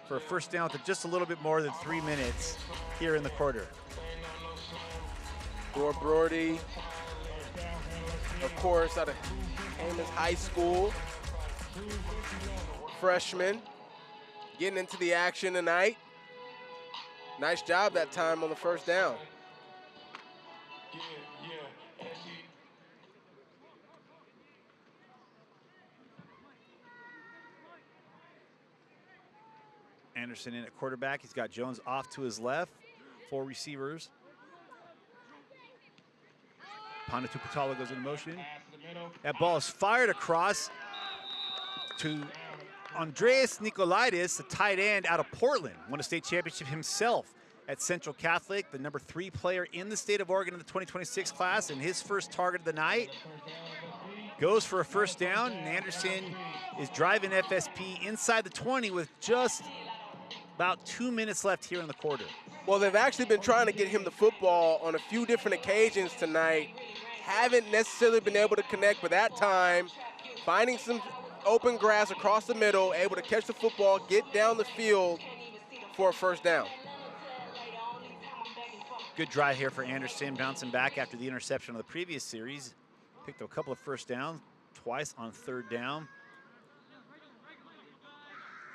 for a first down with just a little bit more than 3 minutes here in the quarter. Thor Brody, of course, out of Ames High School. Freshman, getting into the action tonight. Nice job that time on the first down. Anderson in at quarterback. He's got Jones off to his left. 4 receivers. Panatu Patala goes into motion. That ball is fired across to Andreas Nicolaitis, the tight end out of Portland. Won a state championship himself at Central Catholic, the number 3 player in the state of Oregon in the 2026 class, and his first target of the night. Goes for a first down, and Anderson is driving FSP inside the 20 with just about 2 minutes left here in the quarter. Well, they've actually been trying to get him the football on a few different occasions tonight. Haven't necessarily been able to connect, but that time, finding some open grass across the middle, able to catch the football, get down the field for a first down. Good drive here for Anderson, bouncing back after the interception of the previous series. Picked up a couple of first downs, twice on 3rd down.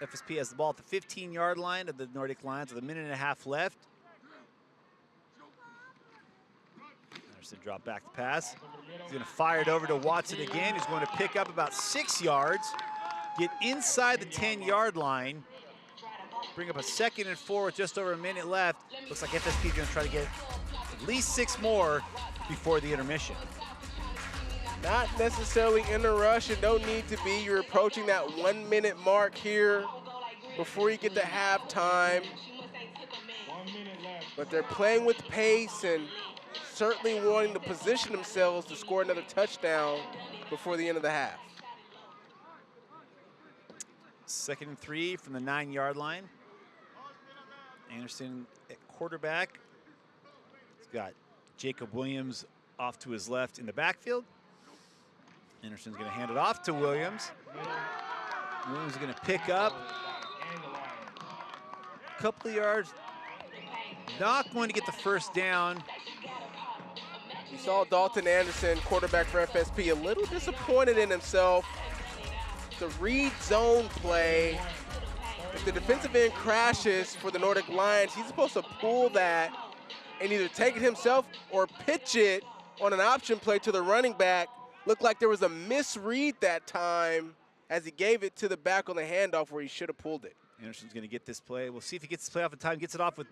FSP has the ball at the 15-yard line of the Nordic Lions with 1.5 minutes left. Anderson dropped back the pass. He's going to fire it over to Watson again, who's going to pick up about 6 yards, get inside the 10-yard line, bring up a 2nd and 4 with just over a minute left. Looks like FSP is going to try to get at least 6 more before the intermission. Not necessarily in a rush, and don't need to be. You're approaching that 1 minute mark here before you get to halftime. But they're playing with pace and certainly wanting to position themselves to score another touchdown before the end of the half. 2nd and 3 from the 9-yard line. Anderson at quarterback. He's got Jacob Williams off to his left in the backfield. Anderson's going to hand it off to Williams. Williams is going to pick up a couple of yards. Not going to get the first down. You saw Dalton Anderson, quarterback for FSP, a little disappointed in himself. The read zone play. If the defensive end crashes for the Nordic Lions, he's supposed to pull that and either take it himself or pitch it on an option play to the running back. Looked like there was a misread that time as he gave it to the back on the handoff where he should have pulled it. Anderson's going to get this play. We'll see if he gets this play off in time. Gets it off with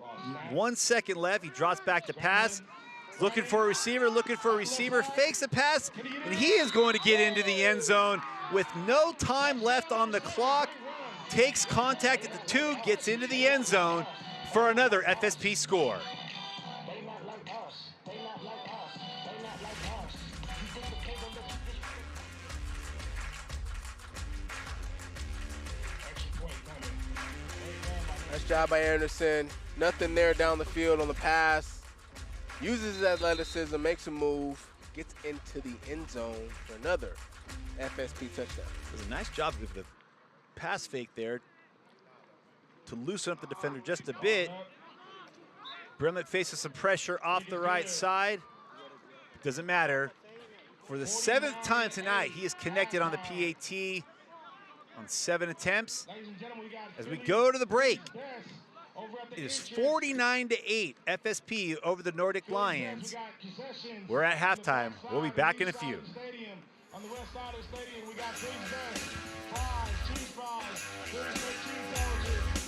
1 second left. He drops back to pass. Looking for a receiver, fakes a pass, and he is going to get into the end zone with no time left on the clock. Takes contact at the 2, gets into the end zone for another FSP score. Nice job by Anderson. Nothing there down the field on the pass. Uses his athleticism, makes a move, gets into the end zone for another FSP touchdown. It was a nice job of the pass fake there to loosen up the defender just a bit. Bremlett faces some pressure off the right side. Doesn't matter. For the 7th time tonight, he is connected on the PAT on 7 attempts. As we go to the break, it is 49-8 FSP over the Nordic Lions. We're at halftime. We'll be back in a few. On the west side of the stadium, we got Big Best, fries, cheese fries, cheese sandwiches.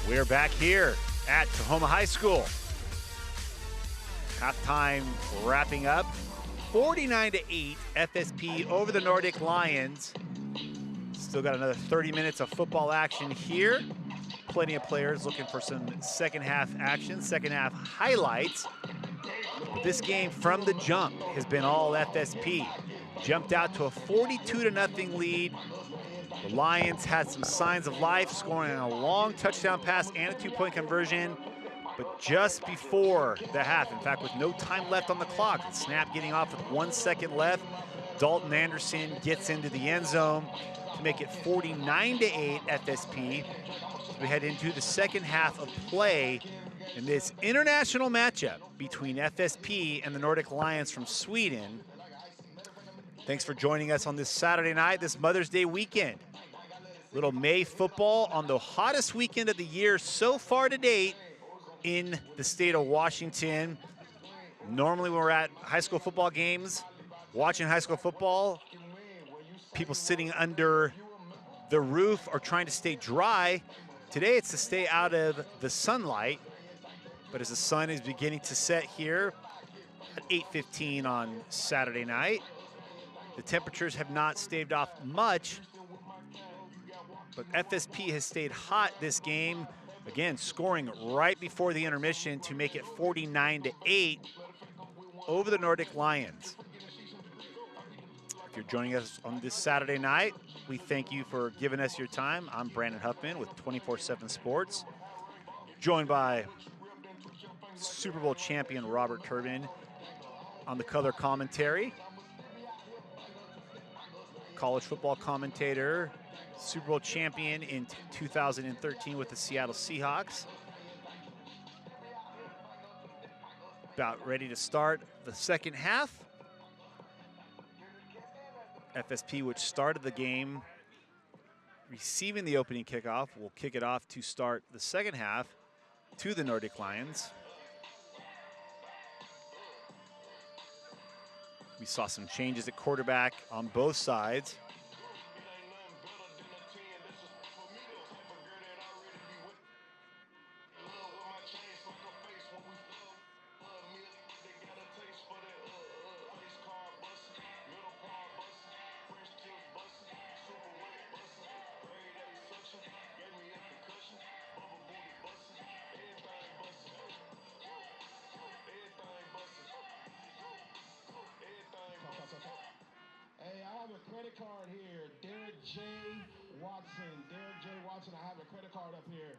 We're back here at Tahoma High School. Halftime wrapping up. 49-8 FSP over the Nordic Lions. Still got another 30 minutes of football action here. Plenty of players looking for some second half action, second half highlights. This game from the jump has been all FSP. Jumped out to a 42-0 lead. The Lions had some signs of life, scoring a long touchdown pass and a two-point conversion. But just before the half, in fact, with no time left on the clock, the snap getting off with 1 second left, Dalton Anderson gets into the end zone to make it 49-8 FSP. We head into the second half of play in this international matchup between FSP and the Nordic Lions from Sweden. Thanks for joining us on this Saturday night, this Mother's Day weekend. Little May football on the hottest weekend of the year so far to date in the state of Washington. Normally when we're at high school football games, watching high school football, people sitting under the roof are trying to stay dry. Today it's to stay out of the sunlight, but as the sun is beginning to set here at 8:15 on Saturday night, the temperatures have not staved off much, but FSP has stayed hot this game. Again, scoring right before the intermission to make it 49-8 over the Nordic Lions. If you're joining us on this Saturday night, we thank you for giving us your time. I'm Brandon Huffman with 24/7 Sports, joined by Super Bowl champion Robert Turbin on the color commentary, college football commentator, Super Bowl champion in 2013 with the Seattle Seahawks. About ready to start the second half. FSP, which started the game, receiving the opening kickoff, will kick it off to start the second half to the Nordic Lions. We saw some changes at quarterback on both sides. Hey, I have a credit card here. Derek J. Watson, I have a credit card up here.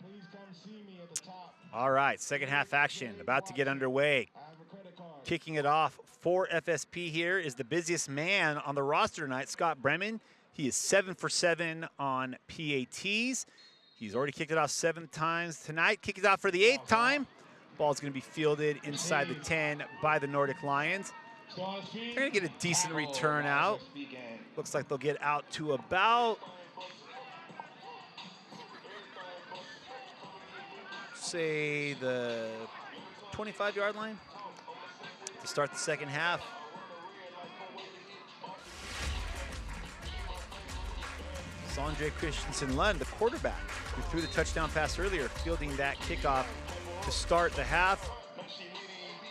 Please come see me at the top. All right, second half action about to get underway. I have a credit card. Kicking it off for FSP here is the busiest man on the roster tonight, Scott Bremen. He is 7 for 7 on PATs. He's already kicked it off 7 times tonight. Kick it off for the 8th time. Ball's going to be fielded inside the 10 by the Nordic Lions. They're going to get a decent return out. Looks like they'll get out to about, say, the 25-yard line to start the second half. Sondre Christensen-Lund, the quarterback, who threw the touchdown pass earlier, fielding that kickoff to start the half.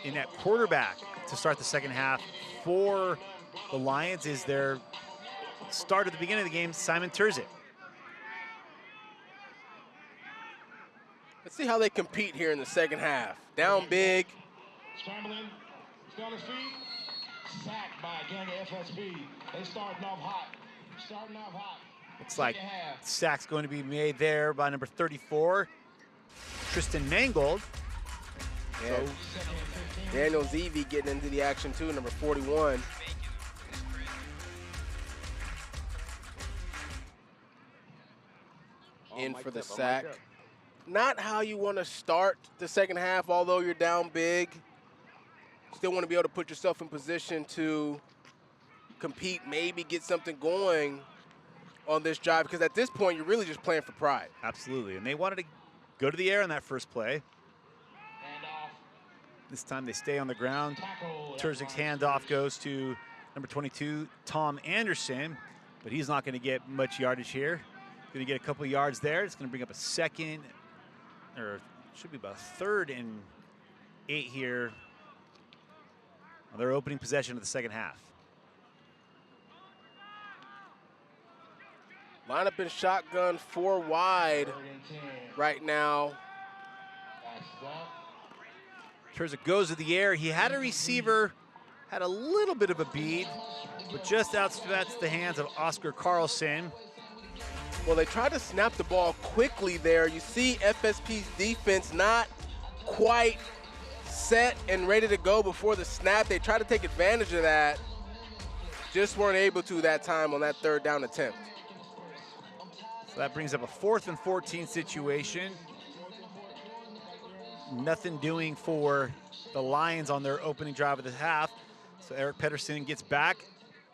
In that quarterback to start the second half for the Lions is their start at the beginning of the game, Simon Terzic. Let's see how they compete here in the second half. Down big. Scrambling, still on his feet. Sacked by a gang of FSP. They starting off hot. Looks like sack's going to be made there by number 34, Tristan Mangold. So Daniel Zevi getting into the action too, number 41. In for the sack. Not how you want to start the second half, although you're down big. Still want to be able to put yourself in position to compete, maybe get something going on this drive, because at this point you're really just playing for pride. Absolutely, and they wanted to go to the air on that first play. This time they stay on the ground. Terzic's handoff goes to number 22, Tom Anderson, but he's not going to get much yardage here. Going to get a couple of yards there. It's going to bring up a second, or should be about 3rd and 8 here on their opening possession of the second half. Line up in shotgun 4 wide right now. Terzic goes to the air. He had a receiver, had a little bit of a bead, but just outstretched the hands of Oscar Carlson. Well, they tried to snap the ball quickly there. You see FSP's defense not quite set and ready to go before the snap. They tried to take advantage of that. Just weren't able to that time on that 3rd down attempt. So that brings up a 4th and 14 situation. Nothing doing for the Lions on their opening drive of the half. So Eric Pedersen gets back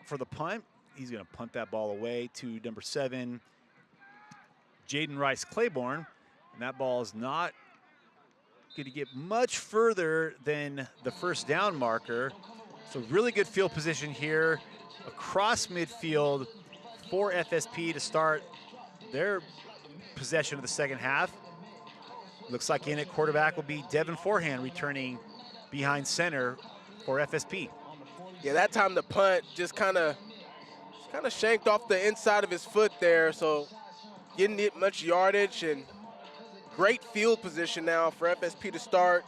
for the punt. He's going to punt that ball away to number 7, Jaden Rice Claiborne. And that ball is not going to get much further than the first down marker. So really good field position here across midfield for FSP to start their possession of the second half. Looks like in at quarterback will be Devin Forehand returning behind center for FSP. Yeah, that time the punt just kind of shanked off the inside of his foot there, so didn't get much yardage, and great field position now for FSP to start.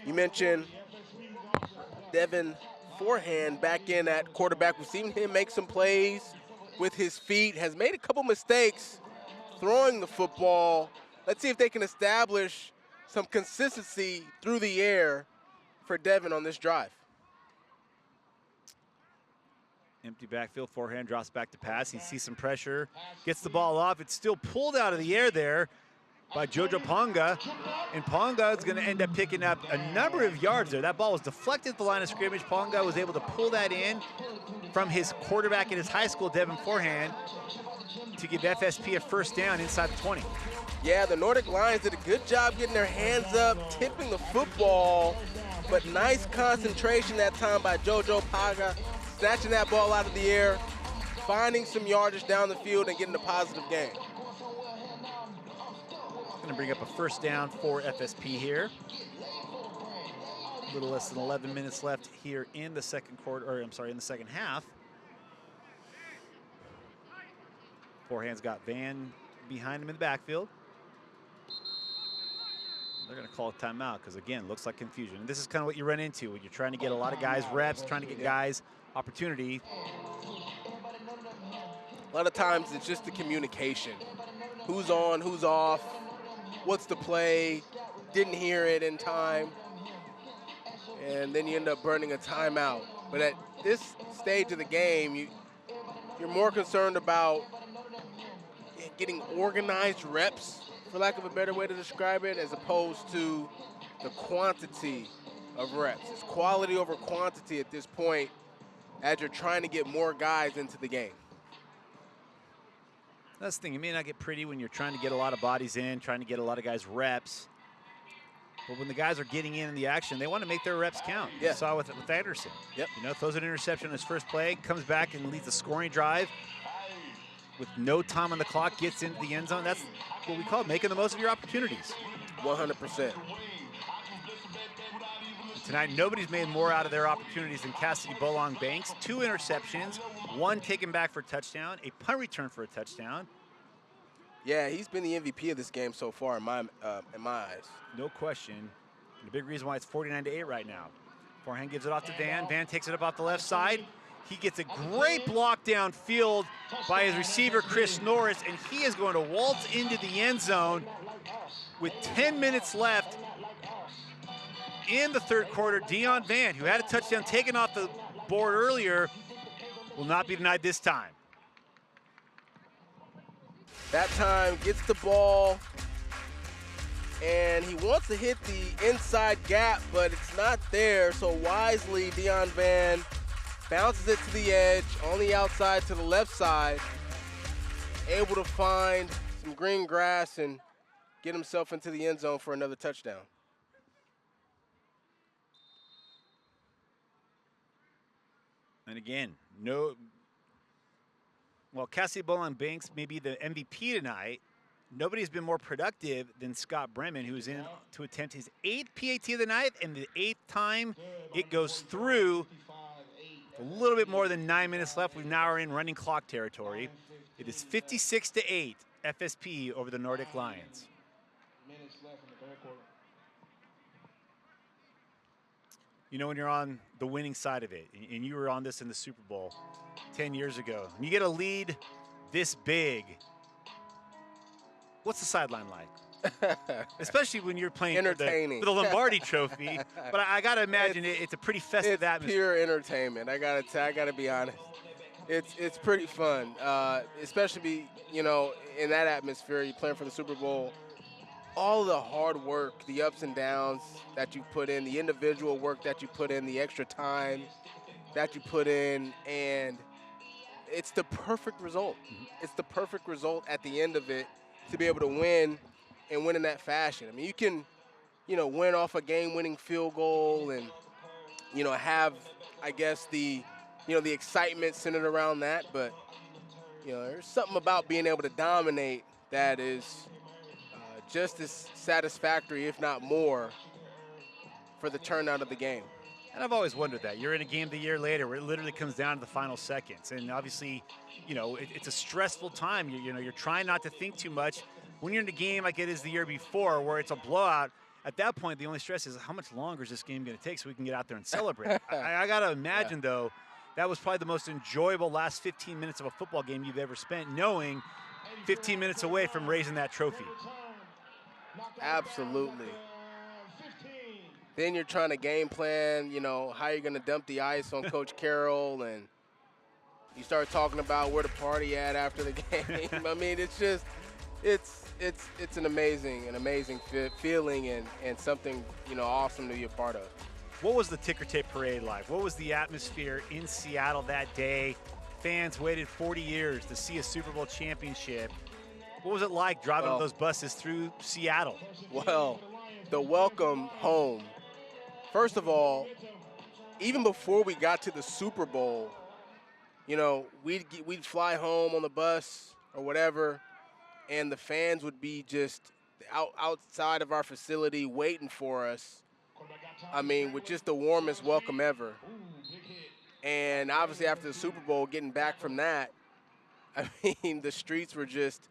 You mentioned Devin forehand back in at quarterback. We've seen him make some plays with his feet, has made a couple mistakes throwing the football. Let's see if they can establish some consistency through the air for Devin on this drive. Empty backfield, forehand, drops back to pass. He sees some pressure, gets the ball off. It's still pulled out of the air there by Jojo Ponga, and Ponga is going to end up picking up a number of yards there. That ball was deflected at the line of scrimmage. Ponga was able to pull that in from his quarterback in his high school, Devin Forehand, to give FSP a first down inside the 20. Yeah, the Nordic Lions did a good job getting their hands up, tipping the football, but nice concentration that time by Jojo Ponga, snatching that ball out of the air, finding some yardage down the field, and getting a positive gain. Going to bring up a first down for FSP here. A little less than 11 minutes left here in the second quarter, or I'm sorry, in the second half. Forehand's got Van behind him in the backfield. They're going to call a timeout because, again, looks like confusion. And this is kind of what you run into when you're trying to get a lot of guys reps, trying to get guys opportunity. A lot of times it's just the communication. Who's on, who's off, what's the play, didn't hear it in time, and then you end up burning a timeout. But at this stage of the game, you're more concerned about getting organized reps, for lack of a better way to describe it, as opposed to the quantity of reps. It's quality over quantity at this point as you're trying to get more guys into the game. That's the thing. It may not get pretty when you're trying to get a lot of bodies in, trying to get a lot of guys reps. But when the guys are getting in the action, they want to make their reps count. Yeah. You saw with Anderson. Yep. You know, throws an interception on his first play, comes back and leads a scoring drive with no time on the clock, gets into the end zone. That's what we call making the most of your opportunities. 100%. Tonight, nobody's made more out of their opportunities than Cassidy Bolong Banks. 2 interceptions, 1 taken back for a touchdown, a punt return for a touchdown. Yeah, he's been the MVP of this game so far in my eyes. No question. And the big reason why it's 49-8 right now. Forehand gives it off to Van. Van takes it up off the left side. He gets a great block downfield by his receiver, Chris Norris, and he is going to waltz into the end zone with 10 minutes left in the third quarter. Dion Van, who had a touchdown taken off the board earlier, will not be denied this time. That time gets the ball, and he wants to hit the inside gap, but it's not there, so wisely Dion Van bounces it to the edge, on the outside to the left side, able to find some green grass and get himself into the end zone for another touchdown. And again, Cassidy Bolong Banks may be the MVP tonight. Nobody's been more productive than Scott Bremen, who's in to attempt his 8th PAT of the night, and the 8th time it goes through. A little bit more than 9 minutes left. We now are in running clock territory. It is 56-8, FSP over the Nordic Lions. You know, when you're on the winning side of it, and you were on this in the Super Bowl 10 years ago, and you get a lead this big, what's the sideline like? Especially when you're playing for the Lombardi Trophy. But I got to imagine it's a pretty festive atmosphere. It's pure entertainment. I gotta be honest. It's pretty fun, especially in that atmosphere. You're playing for the Super Bowl. All the hard work, the ups and downs that you put in, the individual work that you put in, the extra time that you put in, and it's the perfect result. It's the perfect result at the end of it to be able to win. And win in that fashion. I mean, you can, win off a game-winning field goal and, have, I guess, the excitement centered around that. But, there's something about being able to dominate that is just as satisfactory, if not more, for the turnout of the game. And I've always wondered that. You're in a game the year later where it literally comes down to the final seconds. And obviously, it's a stressful time. You're trying not to think too much. When you're in a game like it is the year before where it's a blowout, at that point, the only stress is how much longer is this game going to take so we can get out there and celebrate. I got to imagine, though, that was probably the most enjoyable last 15 minutes of a football game you've ever spent, knowing 15 minutes away from raising that trophy. Absolutely. Then you're trying to game plan, you know, how you're going to dump the ice on Coach Carroll, and you start talking about where the party at after the game. I mean, it's just, it's an amazing feeling and something, you know, awesome to be a part of. What was the ticker tape parade like? What was the atmosphere in Seattle that day? Fans waited 40 years to see a Super Bowl championship. What was it like driving those buses through Seattle? Well, the welcome home. First of all, even before we got to the Super Bowl, you know, we'd fly home on the bus or whatever, and the fans would be just outside of our facility waiting for us. I mean, with just the warmest welcome ever. And obviously after the Super Bowl, getting back from that, I mean, the streets were just,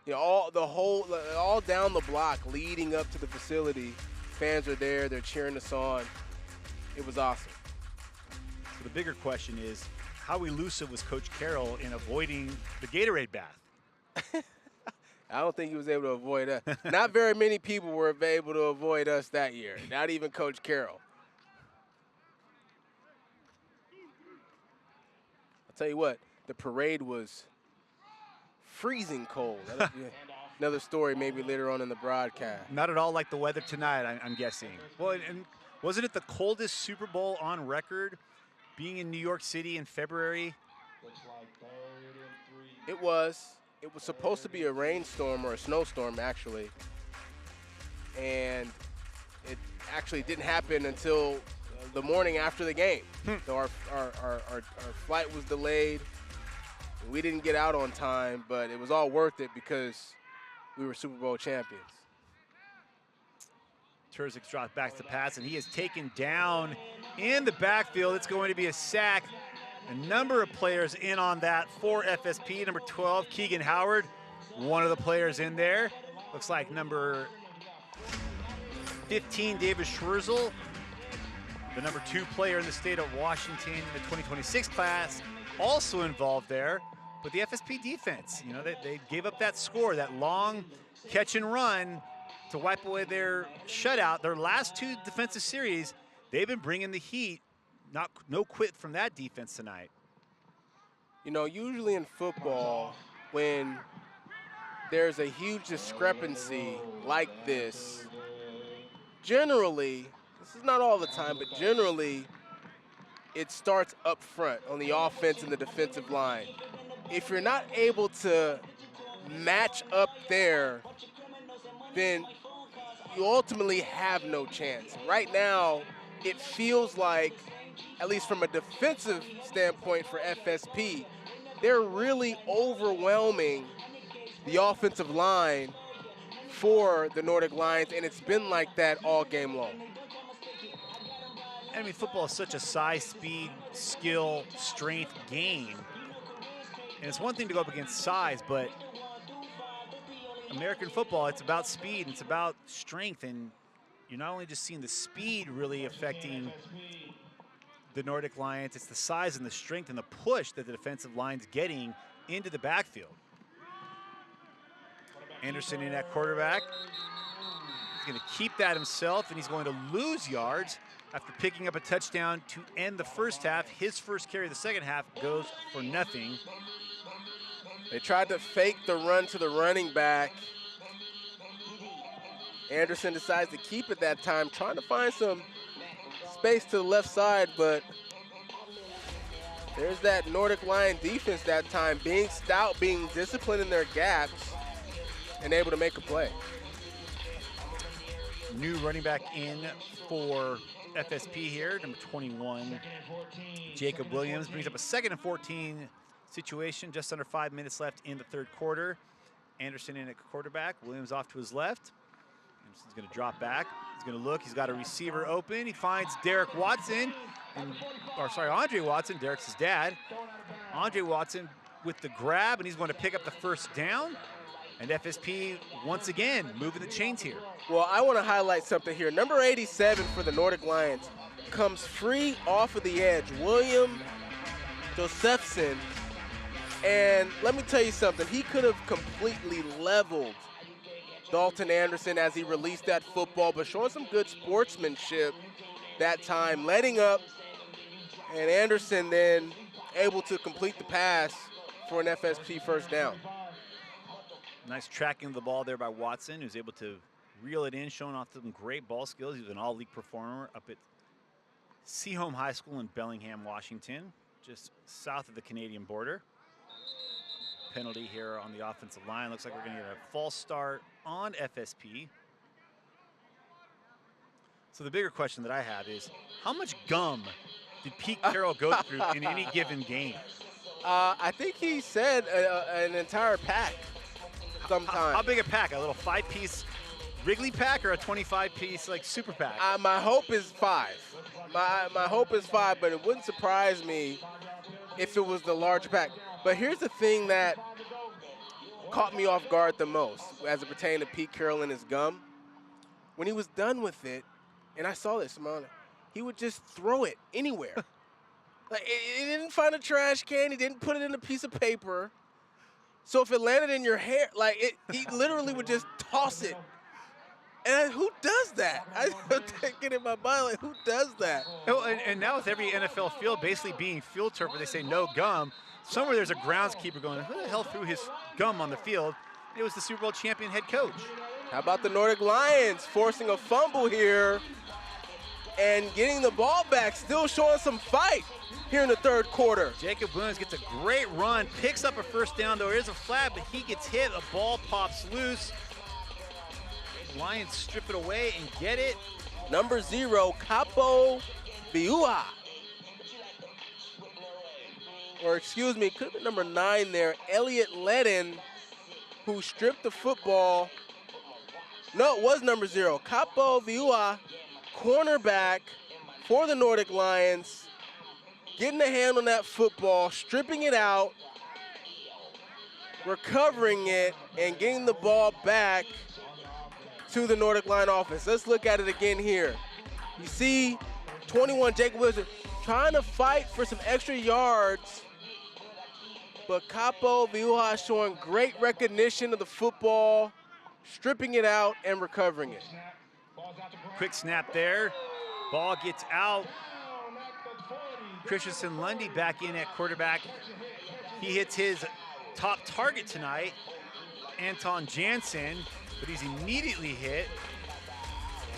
you know, all down the block leading up to the facility. Fans are there, they're cheering us on. It was awesome. So the bigger question is, how elusive was Coach Carroll in avoiding the Gatorade bath? I don't think he was able to avoid us. Not very many people were able to avoid us that year, not even Coach Carroll. I'll tell you what, the parade was freezing cold. That'll be another story maybe later on in the broadcast. Not at all like the weather tonight, I'm guessing. Well, and wasn't it the coldest Super Bowl on record, being in New York City in February? It was. It was supposed to be a rainstorm or a snowstorm, actually. And it actually didn't happen until the morning after the game. So our flight was delayed. We didn't get out on time, but it was all worth it because we were Super Bowl champions. Terzic drops back to pass, and he is taken down in the backfield. It's going to be a sack. A number of players in on that for FSP. Number 12, Keegan Howard, one of the players in there. Looks like number 15, David Schwurzel, the number 2 player in the state of Washington in the 2026 class, also involved there. But the FSP defense, you know, they gave up that score, that long catch and run to wipe away their shutout. Their last 2 defensive series, they've been bringing the heat. No quit from that defense tonight. You know, usually in football, when there's a huge discrepancy like this, generally, this is not all the time, but generally, it starts up front on the offense and the defensive line. If you're not able to match up there, then you ultimately have no chance. Right now, it feels like, at least from a defensive standpoint for FSP, they're really overwhelming the offensive line for the Nordic Lions, and it's been like that all game long. I mean, football is such a size, speed, skill, strength game. And it's one thing to go up against size, but American football, it's about speed, it's about strength, and you're not only just seeing the speed really affecting the Nordic Lions, it's the size and the strength and the push that the defensive line's getting into the backfield. Anderson in at quarterback. He's going to keep that himself, and he's going to lose yards after picking up a touchdown to end the first half. His first carry of the second half goes for nothing. They tried to fake the run to the running back. Anderson decides to keep it that time, trying to find some space to the left side, but there's that Nordic Lion defense that time, being stout, being disciplined in their gaps, and able to make a play. New running back in for FSP here, number 21, Jacob Williams, brings up a 2nd and 14 situation, just under 5 minutes left in the third quarter. Anderson in at quarterback, Williams off to his left. Anderson's going to drop back. He's going to look. He's got a receiver open. He finds Derek Watson, Andre Watson. Derek's his dad. Andre Watson with the grab, and he's going to pick up the first down. And FSP, once again, moving the chains here. Well, I want to highlight something here. Number 87 for the Nordic Lions comes free off of the edge, William Josephson. And let me tell you something. He could have completely leveled Dalton Anderson as he released that football, but showing some good sportsmanship that time, letting up, and Anderson then able to complete the pass for an FSP first down. Nice tracking of the ball there by Watson, who's able to reel it in, showing off some great ball skills. He's an all-league performer up at Seaholm High School in Bellingham, Washington, just south of the Canadian border. Penalty here on the offensive line. Looks like we're going to get a false start on FSP. So the bigger question that I have is, how much gum did Pete Carroll go through in any given game? I think he said an entire pack sometime. How big a pack? A little 5-piece Wrigley pack or a 25-piece like super pack? My hope is 5. My hope is 5, but it wouldn't surprise me if it was the larger pack. But here's the thing that caught me off guard the most as it pertained to Pete Carroll and his gum. When he was done with it, and I saw this, Simona, he would just throw it anywhere. Like, he didn't find a trash can. He didn't put it in a piece of paper. So if it landed in your hair, like, he literally would just toss it. And who does that? I get in my mind, like, who does that? Oh, and now with every NFL field basically being field turf where they say no gum, somewhere there's a groundskeeper going, who the hell threw his gum on the field? It was the Super Bowl champion head coach. How about the Nordic Lions forcing a fumble here and getting the ball back, still showing some fight here in the third quarter. Jacob Williams gets a great run, picks up a first down. There is a flag, but he gets hit. A ball pops loose. Lions strip it away and get it. Number 0, Capo Viua. Or excuse me, could have been number 9 there, Elliot Ledden, who stripped the football. No, it was number 0, Capo Viua, cornerback for the Nordic Lions, getting a hand on that football, stripping it out, recovering it, and getting the ball back to the Nordic Lion offense. Let's look at it again here. You see 21, Jacob Williams, trying to fight for some extra yards, but Capo Viua showing great recognition of the football, stripping it out and recovering it. Quick snap there. Ball gets out. Christensen Lundy back in at quarterback. He hits his top target tonight, Anton Jansen, but he's immediately hit.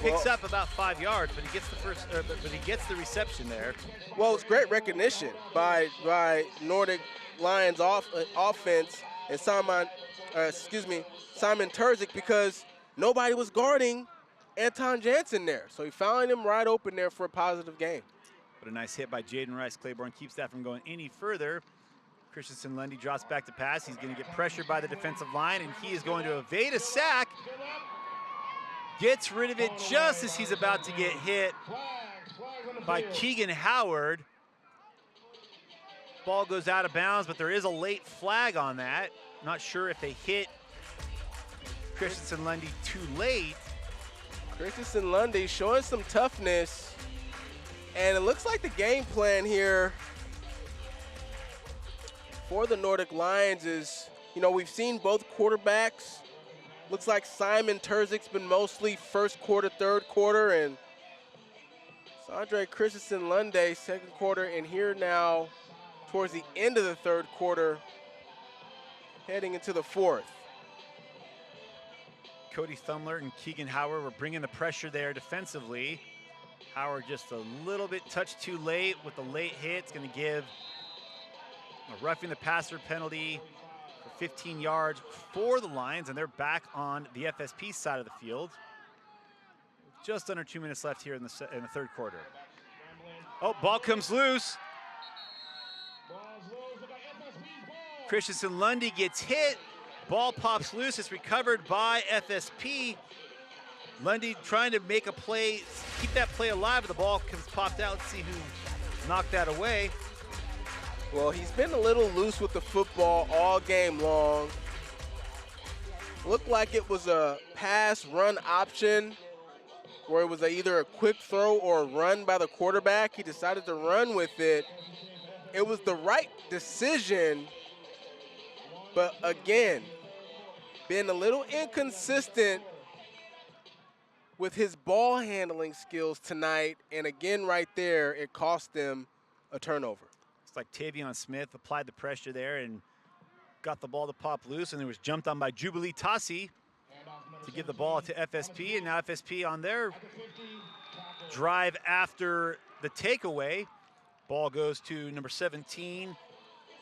Picks up about 5 yards, but he gets the first, but he gets the reception there. Well, it's great recognition by Nordic Lions offense and Simon Terzic, because nobody was guarding Anton Jansen there. So he found him right open there for a positive game. But a nice hit by Jaden Rice. Claiborne keeps that from going any further. Christensen Lundy drops back to pass. He's going to get pressured by the defensive line, and he is going to evade a sack. Gets rid of it just as he's about to get hit by Keegan Howard. Ball goes out of bounds, but there is a late flag on that. Not sure if they hit Christensen Lundy too late. Christensen Lundy showing some toughness, and it looks like the game plan here for the Nordic Lions is, we've seen both quarterbacks. Looks like Simon Terzic's been mostly first quarter, third quarter, and Sandre Christensen Lundy second quarter, and here now towards the end of the third quarter, heading into the fourth. Cody Thumler and Keegan Howard were bringing the pressure there defensively. Howard just a little bit touched too late with the late hit. It's going to give a roughing the passer penalty for 15 yards for the Lions, and they're back on the FSP side of the field. Just under 2 minutes left here in the third quarter. Oh, ball comes loose. Christensen Lundy gets hit. Ball pops loose. It's recovered by FSP. Lundy trying to make a play, keep that play alive, but the ball comes popped out. Let's see who knocked that away. Well, he's been a little loose with the football all game long. Looked like it was a pass-run option where it was either a quick throw or a run by the quarterback. He decided to run with it. It was the right decision, but again, being a little inconsistent with his ball handling skills tonight, and again right there, it cost them a turnover. It's like Tavion Smith applied the pressure there and got the ball to pop loose, and it was jumped on by Jubilee Tassi to give the ball to FSP, and now FSP on their drive after the takeaway. Ball goes to number 17,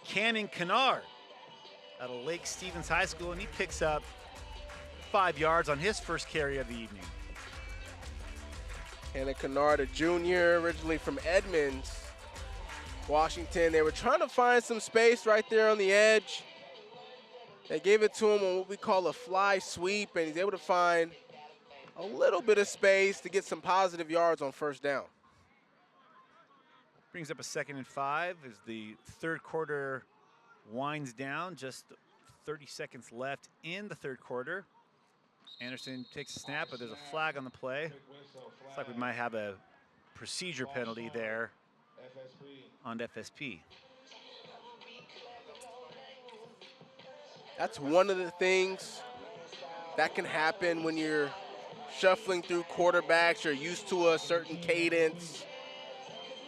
Cannon Kennard out of Lake Stevens High School, and he picks up 5 yards on his first carry of the evening. Cannon Kennard, a junior, originally from Edmonds, Washington. They were trying to find some space right there on the edge. They gave it to him on what we call a fly sweep, and he's able to find a little bit of space to get some positive yards on first down. Brings up a 2nd and 5 as the third quarter winds down. Just 30 seconds left in the third quarter. Anderson takes a snap, but there's a flag on the play. Looks like we might have a procedure penalty there on FSP. That's one of the things that can happen when you're shuffling through quarterbacks. You're used to a certain cadence.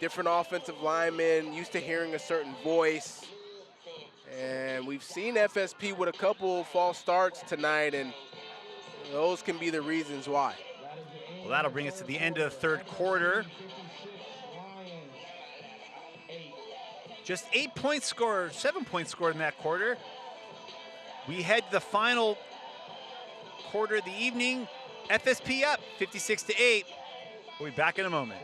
Different offensive linemen, used to hearing a certain voice. And we've seen FSP with a couple false starts tonight, and those can be the reasons why. Well, that'll bring us to the end of the third quarter. Just 8 points scored, 7 points scored in that quarter. We head to the final quarter of the evening. FSP up 56-8. We'll be back in a moment.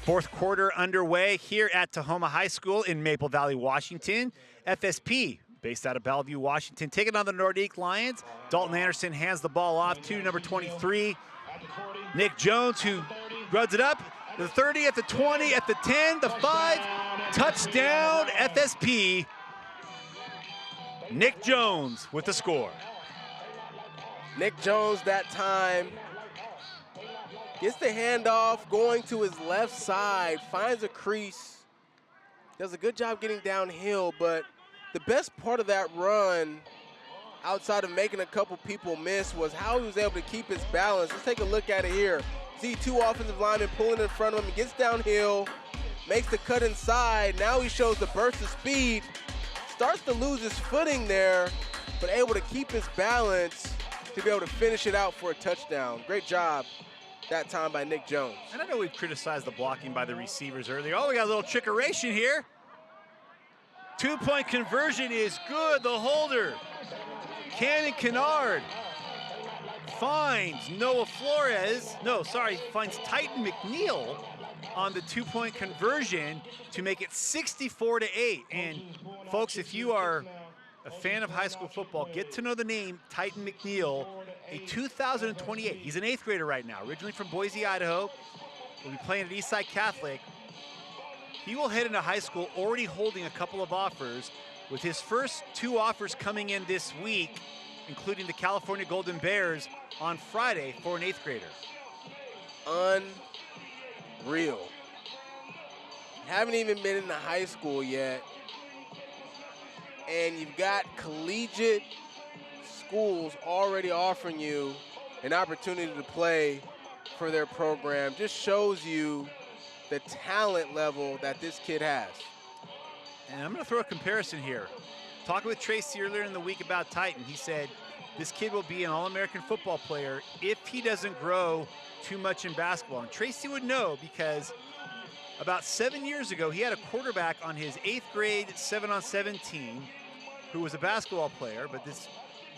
Fourth quarter underway here at Tahoma High School in Maple Valley, Washington. FSP, based out of Bellevue, Washington, taking on the Nordic Lions. Dalton Anderson hands the ball off to number 23, Nick Jones, who runs it up. The 30, at the 20, at the 10, the 5. Touchdown, FSP. Nick Jones with the score. Nick Jones that time gets the handoff, going to his left side, finds a crease, does a good job getting downhill, but the best part of that run, outside of making a couple people miss, was how he was able to keep his balance. Let's take a look at it here. See 2 offensive linemen pulling in front of him. He gets downhill, makes the cut inside. Now he shows the burst of speed, starts to lose his footing there, but able to keep his balance to be able to finish it out for a touchdown. Great job that time by Nick Jones. And I know we've criticized the blocking by the receivers earlier. Oh, we got a little trickeration here. 2-point conversion is good. The holder, Cannon Kennard, finds finds Titan McNeil on the 2-point conversion to make it 64-8. And folks, if you are a fan of high school football, get to know the name Titan McNeil, a 2028. He's an 8th grader right now, originally from Boise, Idaho. Will be playing at Eastside Catholic. He will head into high school already holding a couple of offers, with his first 2 offers coming in this week, including the California Golden Bears on Friday for an 8th grader. Unreal. Haven't even been in the high school yet, and you've got collegiate schools already offering you an opportunity to play for their program. Just shows you the talent level that this kid has. And I'm going to throw a comparison here. talking with Tracy earlier in the week about Titan, he said this kid will be an All-American football player if he doesn't grow too much in basketball. And Tracy would know because about 7 years ago, he had a quarterback on his 8th grade 7-on-7 team who was a basketball player, but this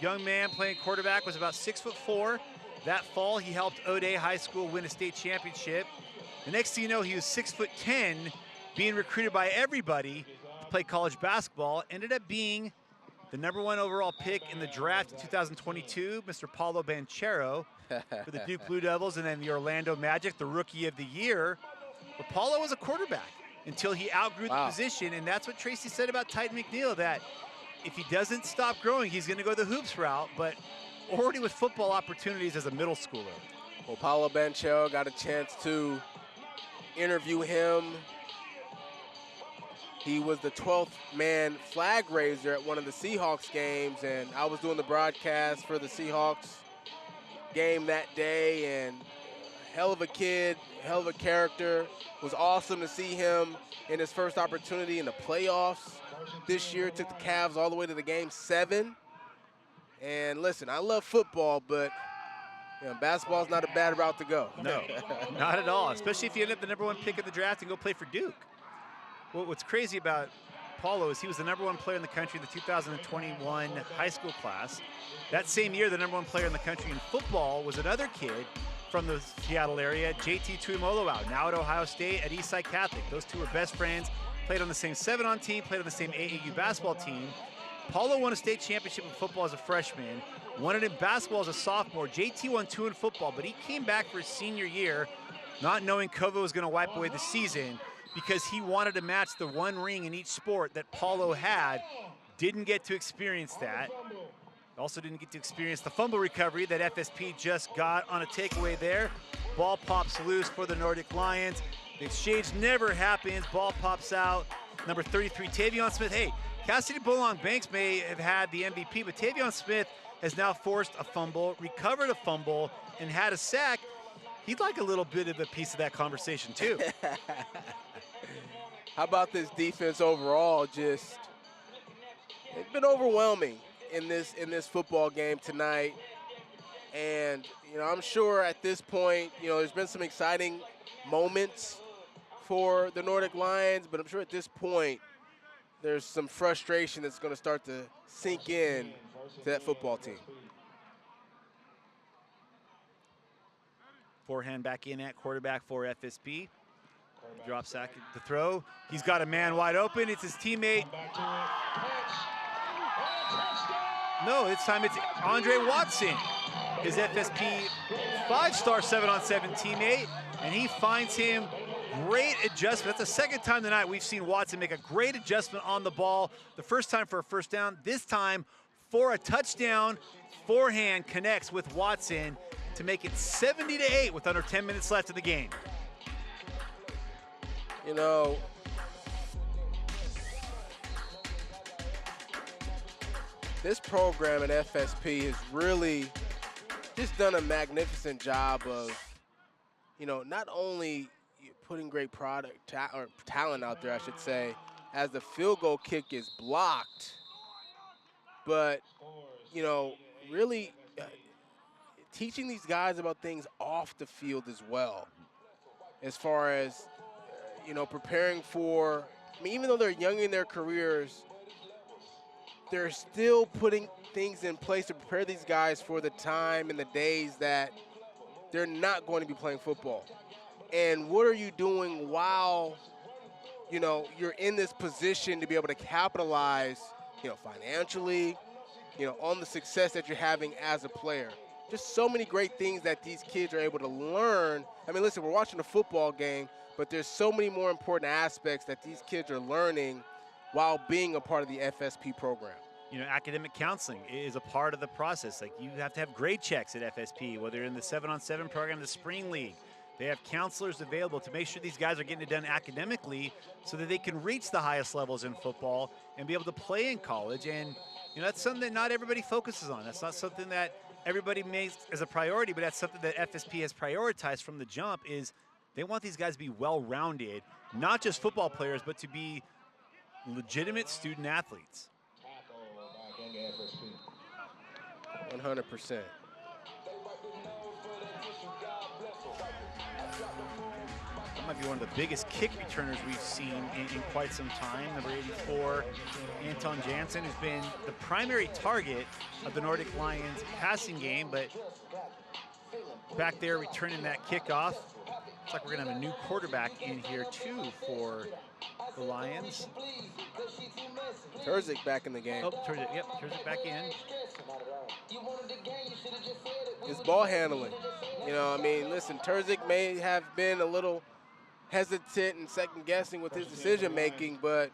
young man playing quarterback was about 6'4". That fall, he helped O'Day High School win a state championship. The next thing you know, he was 6'10", being recruited by everybody to play college basketball. Ended up being the #1 overall pick in the draft in 2022, Mr. Paulo Banchero for the Duke Blue Devils, and then the Orlando Magic, the Rookie of the Year. But Paulo was a quarterback until he outgrew the position, and that's what Tracy said about Titan McNeil, that if he doesn't stop growing, he's going to go the hoops route, but already with football opportunities as a middle schooler. Well, Paulo Banchero got a chance to interview him. He was the 12th man flag raiser at one of the Seahawks games, and I was doing the broadcast for the Seahawks game that day, and hell of a kid, hell of a character. It was awesome to see him in his first opportunity in the playoffs this year. Took the Cavs all the way to the game 7. And listen, I love football, but basketball's not a bad route to go. No, not at all, especially if you end up the #1 pick in the draft and go play for Duke. Well, what's crazy about Paulo is he was the #1 player in the country in the 2021 high school class. That same year, the #1 player in the country in football was another kid from the Seattle area, JT Tuimoloau, now at Ohio State at Eastside Catholic. Those two were best friends, played on the same 7-on team, played on the same AAU basketball team. Paulo won a state championship in football as a freshman, won it in basketball as a sophomore. JT won 2 in football, but he came back for his senior year, not knowing COVID was going to wipe away the season, because he wanted to match the 1 ring in each sport that Paulo had. Didn't get to experience that. Also didn't get to experience the fumble recovery that FSP just got on a takeaway there. Ball pops loose for the Nordic Lions. The exchange never happens. Ball pops out. Number 33, Tavion Smith. Hey, Cassidy Bolong Banks may have had the MVP, but Tavion Smith has now forced a fumble, recovered a fumble, and had a sack. He'd like a little bit of a piece of that conversation, too. How about this defense overall? Just, it's been overwhelming in this football game tonight. And, I'm sure at this point, there's been some exciting moments for the Nordic Lions, but I'm sure at this point, there's some frustration that's going to start to sink in to that football team. Forehand back in at quarterback for FSP. Drop sack to throw. He's got a man wide open. It's his teammate. No, this time it's Andre Watson, his FSP 5-star 7-on-7 teammate, and he finds him. Great adjustment. That's the second time tonight we've seen Watson make a great adjustment on the ball. The first time for a first down, this time for a touchdown. Forehand connects with Watson to make it 70-8 with under 10 minutes left in the game. This program at FSP has really just done a magnificent job of, not only putting great talent out there, I should say, as the field goal kick is blocked, but, really teaching these guys about things off the field as well, as far as, preparing for, even though they're young in their careers, they're still putting things in place to prepare these guys for the time and the days that they're not going to be playing football. And what are you doing while, you're in this position to be able to capitalize, financially, on the success that you're having as a player? Just so many great things that these kids are able to learn. Listen, we're watching a football game, but there's so many more important aspects that these kids are learning while being a part of the FSP program. Academic counseling is a part of the process. Like, you have to have grade checks at FSP, whether in the 7-on-7 program, the spring league. They have counselors available to make sure these guys are getting it done academically so that they can reach the highest levels in football and be able to play in college. And, that's something that not everybody focuses on. That's not something that everybody makes as a priority, but that's something that FSP has prioritized from the jump. Is they want these guys to be well-rounded, not just football players, but to be legitimate student athletes. FSP. 100%. That might be one of the biggest kick returners we've seen in quite some time. Number 84, Anton Jansen, who's been the primary target of the Nordic Lions passing game, but back there returning that kickoff. Looks like we're gonna have a new quarterback in here too for the Lions. Terzic back in the game. Oh, Terzic, yep, Terzic back in. His ball handling. You know, I mean, listen, Terzic may have been a little hesitant and second guessing with his decision making, but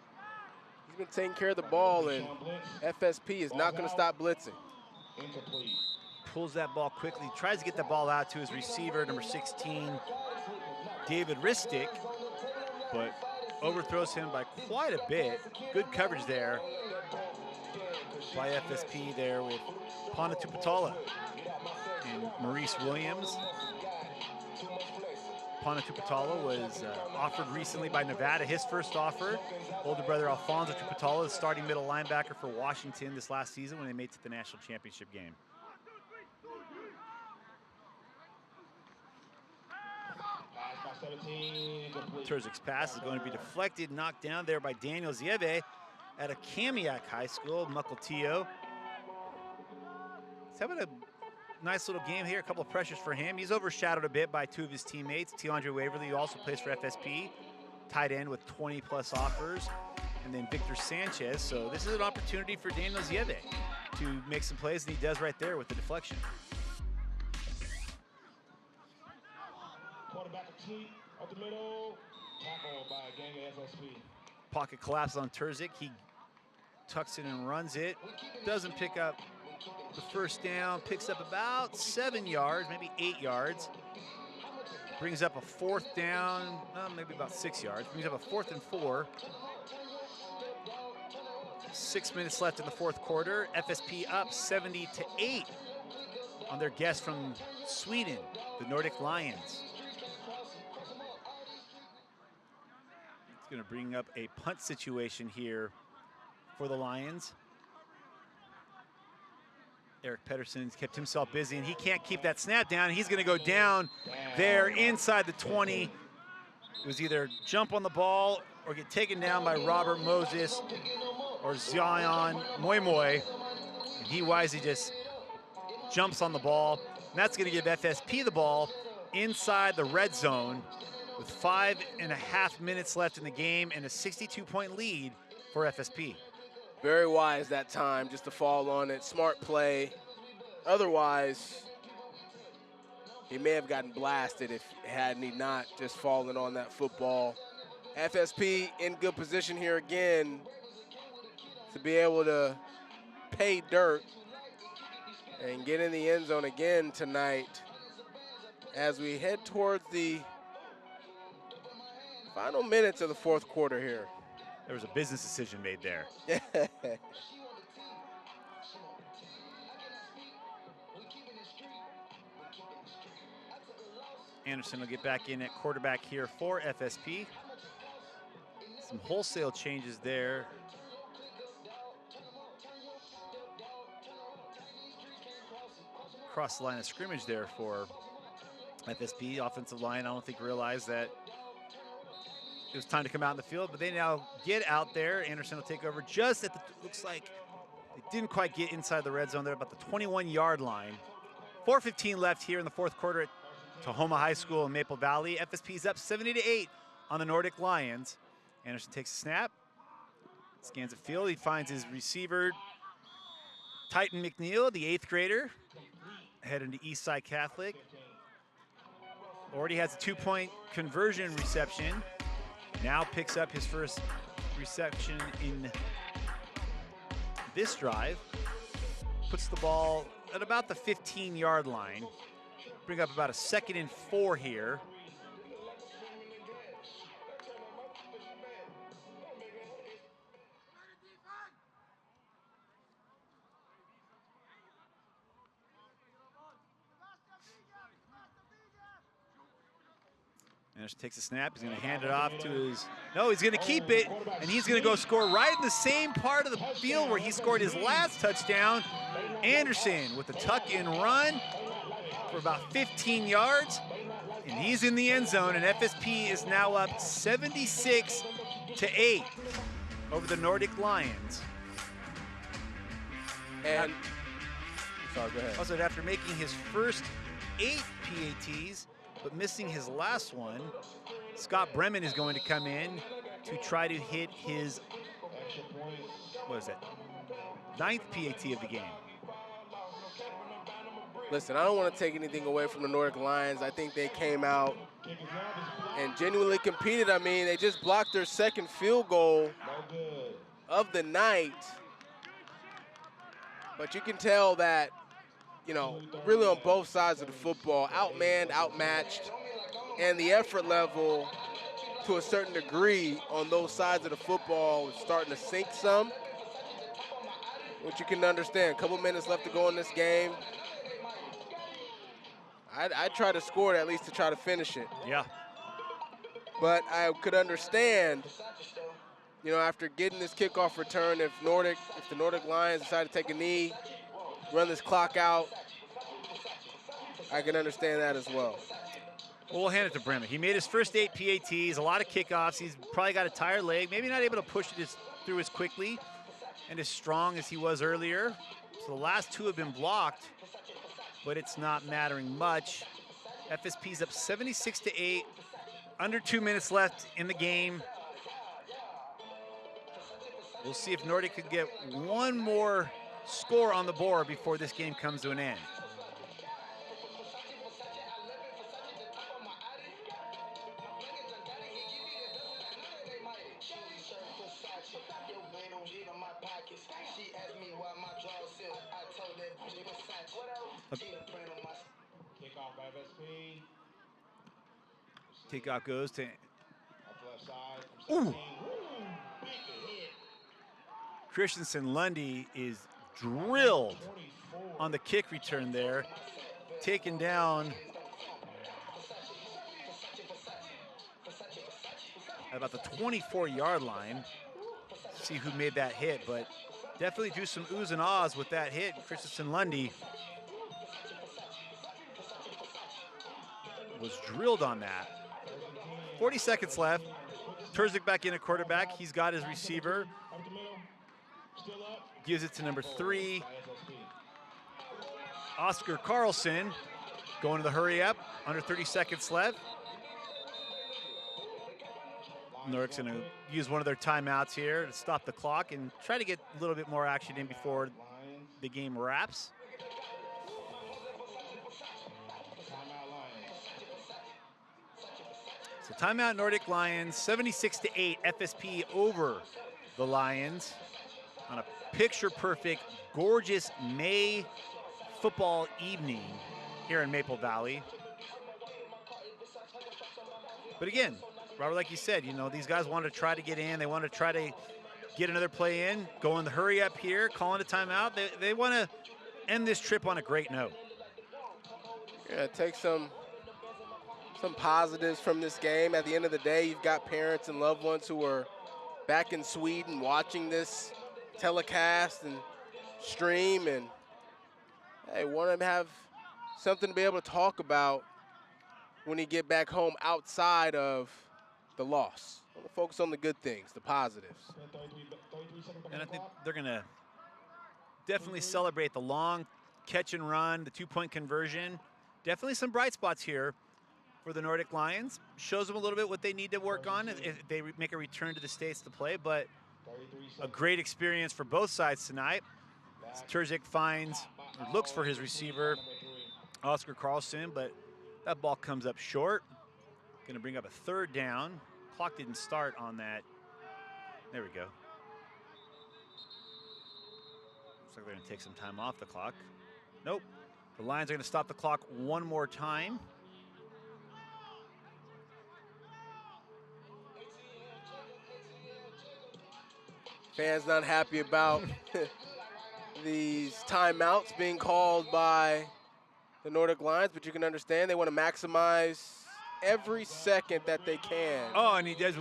he's been taking care of the ball, and FSP is not going to stop blitzing. Incomplete. Pulls that ball quickly, tries to get the ball out to his receiver, number 16, David Ristic, but overthrows him by quite a bit. Good coverage there by FSP there with Ponatupatola and Maurice Williams. Ponatupatola was offered recently by Nevada, his first offer. Older brother Alfonso Tupatola is starting middle linebacker for Washington this last season when they made it to the national championship game. Pass by 17, incomplete. Terzic's pass is going to be deflected, knocked down there by Daniel Zieve at a Kamiak High School, Mukilteo. He's having a nice little game here, a couple of pressures for him. He's overshadowed a bit by two of his teammates. Teandre Waverly, who also plays for FSP, tight end with 20-plus offers, and then Victor Sanchez. So this is an opportunity for Daniel Zieve to make some plays, and he does right there with the deflection. Quarterback complete up the middle. Tackled by a gang of FSP. Pocket collapse on Terzic. He tucks it and runs it. Doesn't pick up the first down, picks up about 7 yards, maybe 8 yards. Brings up a fourth down, maybe about 6 yards. Brings up a 4th and 4. 6 minutes left in the fourth quarter. FSP up 70-8 on their guest from Sweden, the Nordic Lions. It's going to bring up a punt situation here for the Lions. Eric Pedersen's kept himself busy, and he can't keep that snap down. He's going to go down there inside the 20. It was either jump on the ball or get taken down by Robert Moses or Zion Moimoy. And he wisely just jumps on the ball. And that's going to give FSP the ball inside the red zone with 5.5 minutes left in the game and a 62-point lead for FSP. Very wise that time just to fall on it. Smart play. Otherwise, he may have gotten blasted if hadn't he not just fallen on that football. FSP in good position here again to be able to pay dirt and get in the end zone again tonight as we head towards the final minutes of the fourth quarter here. There was a business decision made there. Anderson will get back in at quarterback here for FSP. Some wholesale changes there. Across the line of scrimmage there for FSP. Offensive line, I don't think realized that it was time to come out in the field, but they now get out there. Anderson will take over just at the, looks like they didn't quite get inside the red zone. They're about the 21-yard line. 4:15 left here in the fourth quarter at Tahoma High School in Maple Valley. FSP's up 70-8 on the Nordic Lions. Anderson takes a snap, scans the field. He finds his receiver, Titan McNeil, the 8th grader, heading to Eastside Catholic. Already has a 2-point conversion reception. Now picks up his first reception in this drive. Puts the ball at about the 15-yard line. Bring up about a 2nd and 4 here. Anderson takes a snap. He's going to hand it off to his. No, he's going to keep it, and he's going to go score right in the same part of the field where he scored his last touchdown. Anderson with the tuck-in run for about 15 yards, and he's in the end zone, and FSP is now up 76-8 over the Nordic Lions. And sorry, go ahead. Also, after making his first 8 PATs, but missing his last one, Scott Bremen is going to come in to try to hit his, what is it, 9th PAT of the game. Listen, I don't want to take anything away from the Nordic Lions. I think they came out and genuinely competed. I mean, they just blocked their second field goal of the night. But you can tell that, you know, really on both sides of the football, outmanned, outmatched, and the effort level to a certain degree on those sides of the football is starting to sink some, which you can understand. A couple minutes left to go in this game. I'd try to score it at least to try to finish it. Yeah. But I could understand, you know, after getting this kickoff return, if the Nordic Lions decide to take a knee, run this clock out, I can understand that as well. Well, we'll hand it to Bremen. He made his first 8 PATs, a lot of kickoffs. He's probably got a tired leg, maybe not able to push it through as quickly and as strong as he was earlier. So the last 2 have been blocked, but it's not mattering much. FSP's up 76-8, under 2 minutes left in the game. We'll see if Nordic could get one more score on the board before this game comes to an end. Kickoff by FSP. Kickoff goes to. Left side. Ooh. Christensen Lundy is drilled on the kick return there, taken down at about the 24-yard line. See who made that hit, but definitely drew some oohs and ahs with that hit. Christensen Lundy was drilled on that. 40 seconds left. Terzic back in at quarterback. He's got his receiver. Gives it to number 3. Oscar Carlson going to the hurry up. Under 30 seconds left. Nordic's going to use one of their timeouts here to stop the clock and try to get a little bit more action in before the game wraps. So timeout Nordic Lions, 76-8, FSP over the Lions on a picture-perfect, gorgeous May football evening here in Maple Valley. But again, Robert, like you said, you know, these guys want to try to get in. They want to try to get another play in, go in the hurry up here, calling a timeout. They want to end this trip on a great note. Yeah, take some positives from this game. At the end of the day, you've got parents and loved ones who are back in Sweden watching this telecast and stream, and hey, want them to have something to be able to talk about when you get back home outside of the loss. I want to focus on the good things, the positives. And I think they're going to definitely celebrate the long catch and run, the 2-point conversion. Definitely some bright spots here for the Nordic Lions. Shows them a little bit what they need to work on if they make a return to the States to play, but a great experience for both sides tonight. Terzic looks for his receiver, Oscar Carlson, but that ball comes up short. Going to bring up a 3rd down. Clock didn't start on that. There we go. Looks like they're going to take some time off the clock. Nope. The Lions are going to stop the clock one more time. Fans not happy about these timeouts being called by the Nordic Lions, but you can understand they want to maximize every second that they can. Oh, and he does,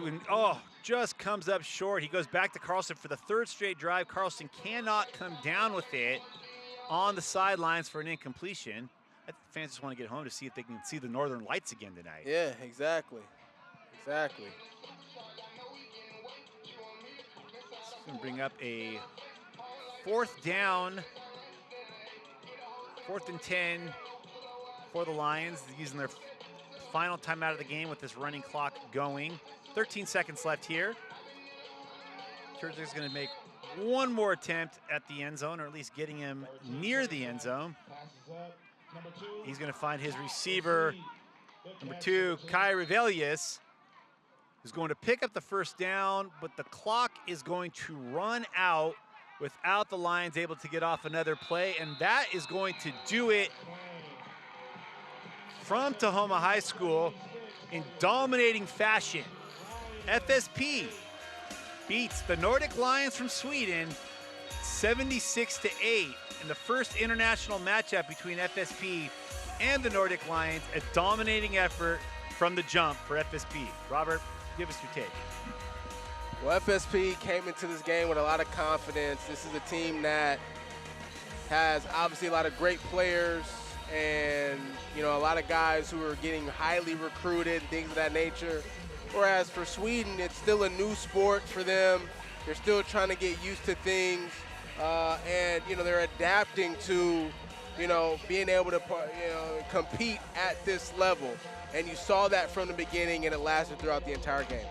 just comes up short. He goes back to Carlson for the third straight drive. Carlson cannot come down with it on the sidelines for an incompletion. I think fans just want to get home to see if they can see the Northern Lights again tonight. Yeah, exactly. Exactly. It's going to bring up a 4th down, 4th and 10 for the Lions, using their final timeout of the game with this running clock going. 13 seconds left here. Turgid's going to make one more attempt at the end zone, or at least getting him near the end zone. He's going to find his receiver, number 2, Kai Revelius, who's going to pick up the first down, but the clock is going to run out without the Lions able to get off another play, and that is going to do it from Tahoma High School in dominating fashion. FSP beats the Nordic Lions from Sweden 76-8 in the first international matchup between FSP and the Nordic Lions. A dominating effort from the jump for FSP. Robert, give us your take. Well, FSP came into this game with a lot of confidence. This is a team that has obviously a lot of great players and, you know, a lot of guys who are getting highly recruited, things of that nature. Whereas for Sweden, it's still a new sport for them. They're still trying to get used to things. And, you know, they're adapting to, you know, being able to, compete at this level. And you saw that from the beginning, and it lasted throughout the entire game.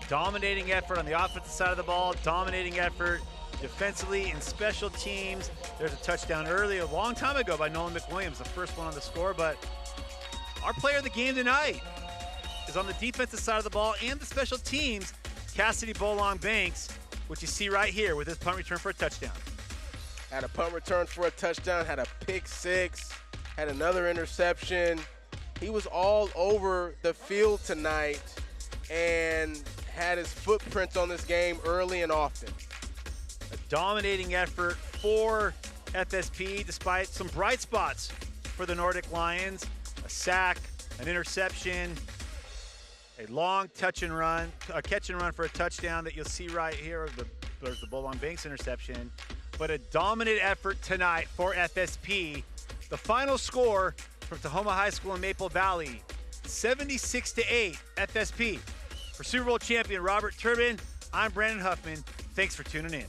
Dominating effort on the offensive side of the ball, dominating effort defensively and special teams. There's a touchdown early, a long time ago by Nolan McWilliams, the first one on the score, but our player of the game tonight is on the defensive side of the ball and the special teams, Cassidy Bolong Banks, which you see right here with his punt return for a touchdown. Had a punt return for a touchdown, had a pick 6, had another interception. He was all over the field tonight and had his footprints on this game early and often. A dominating effort for FSP despite some bright spots for the Nordic Lions. A sack, an interception, a long catch and run for a touchdown that you'll see right here. There's the Bolong Banks interception. But a dominant effort tonight for FSP. The final score from Tahoma High School in Maple Valley, 76-8 FSP. For Super Bowl champion Robert Turbin, I'm Brandon Huffman. Thanks for tuning in.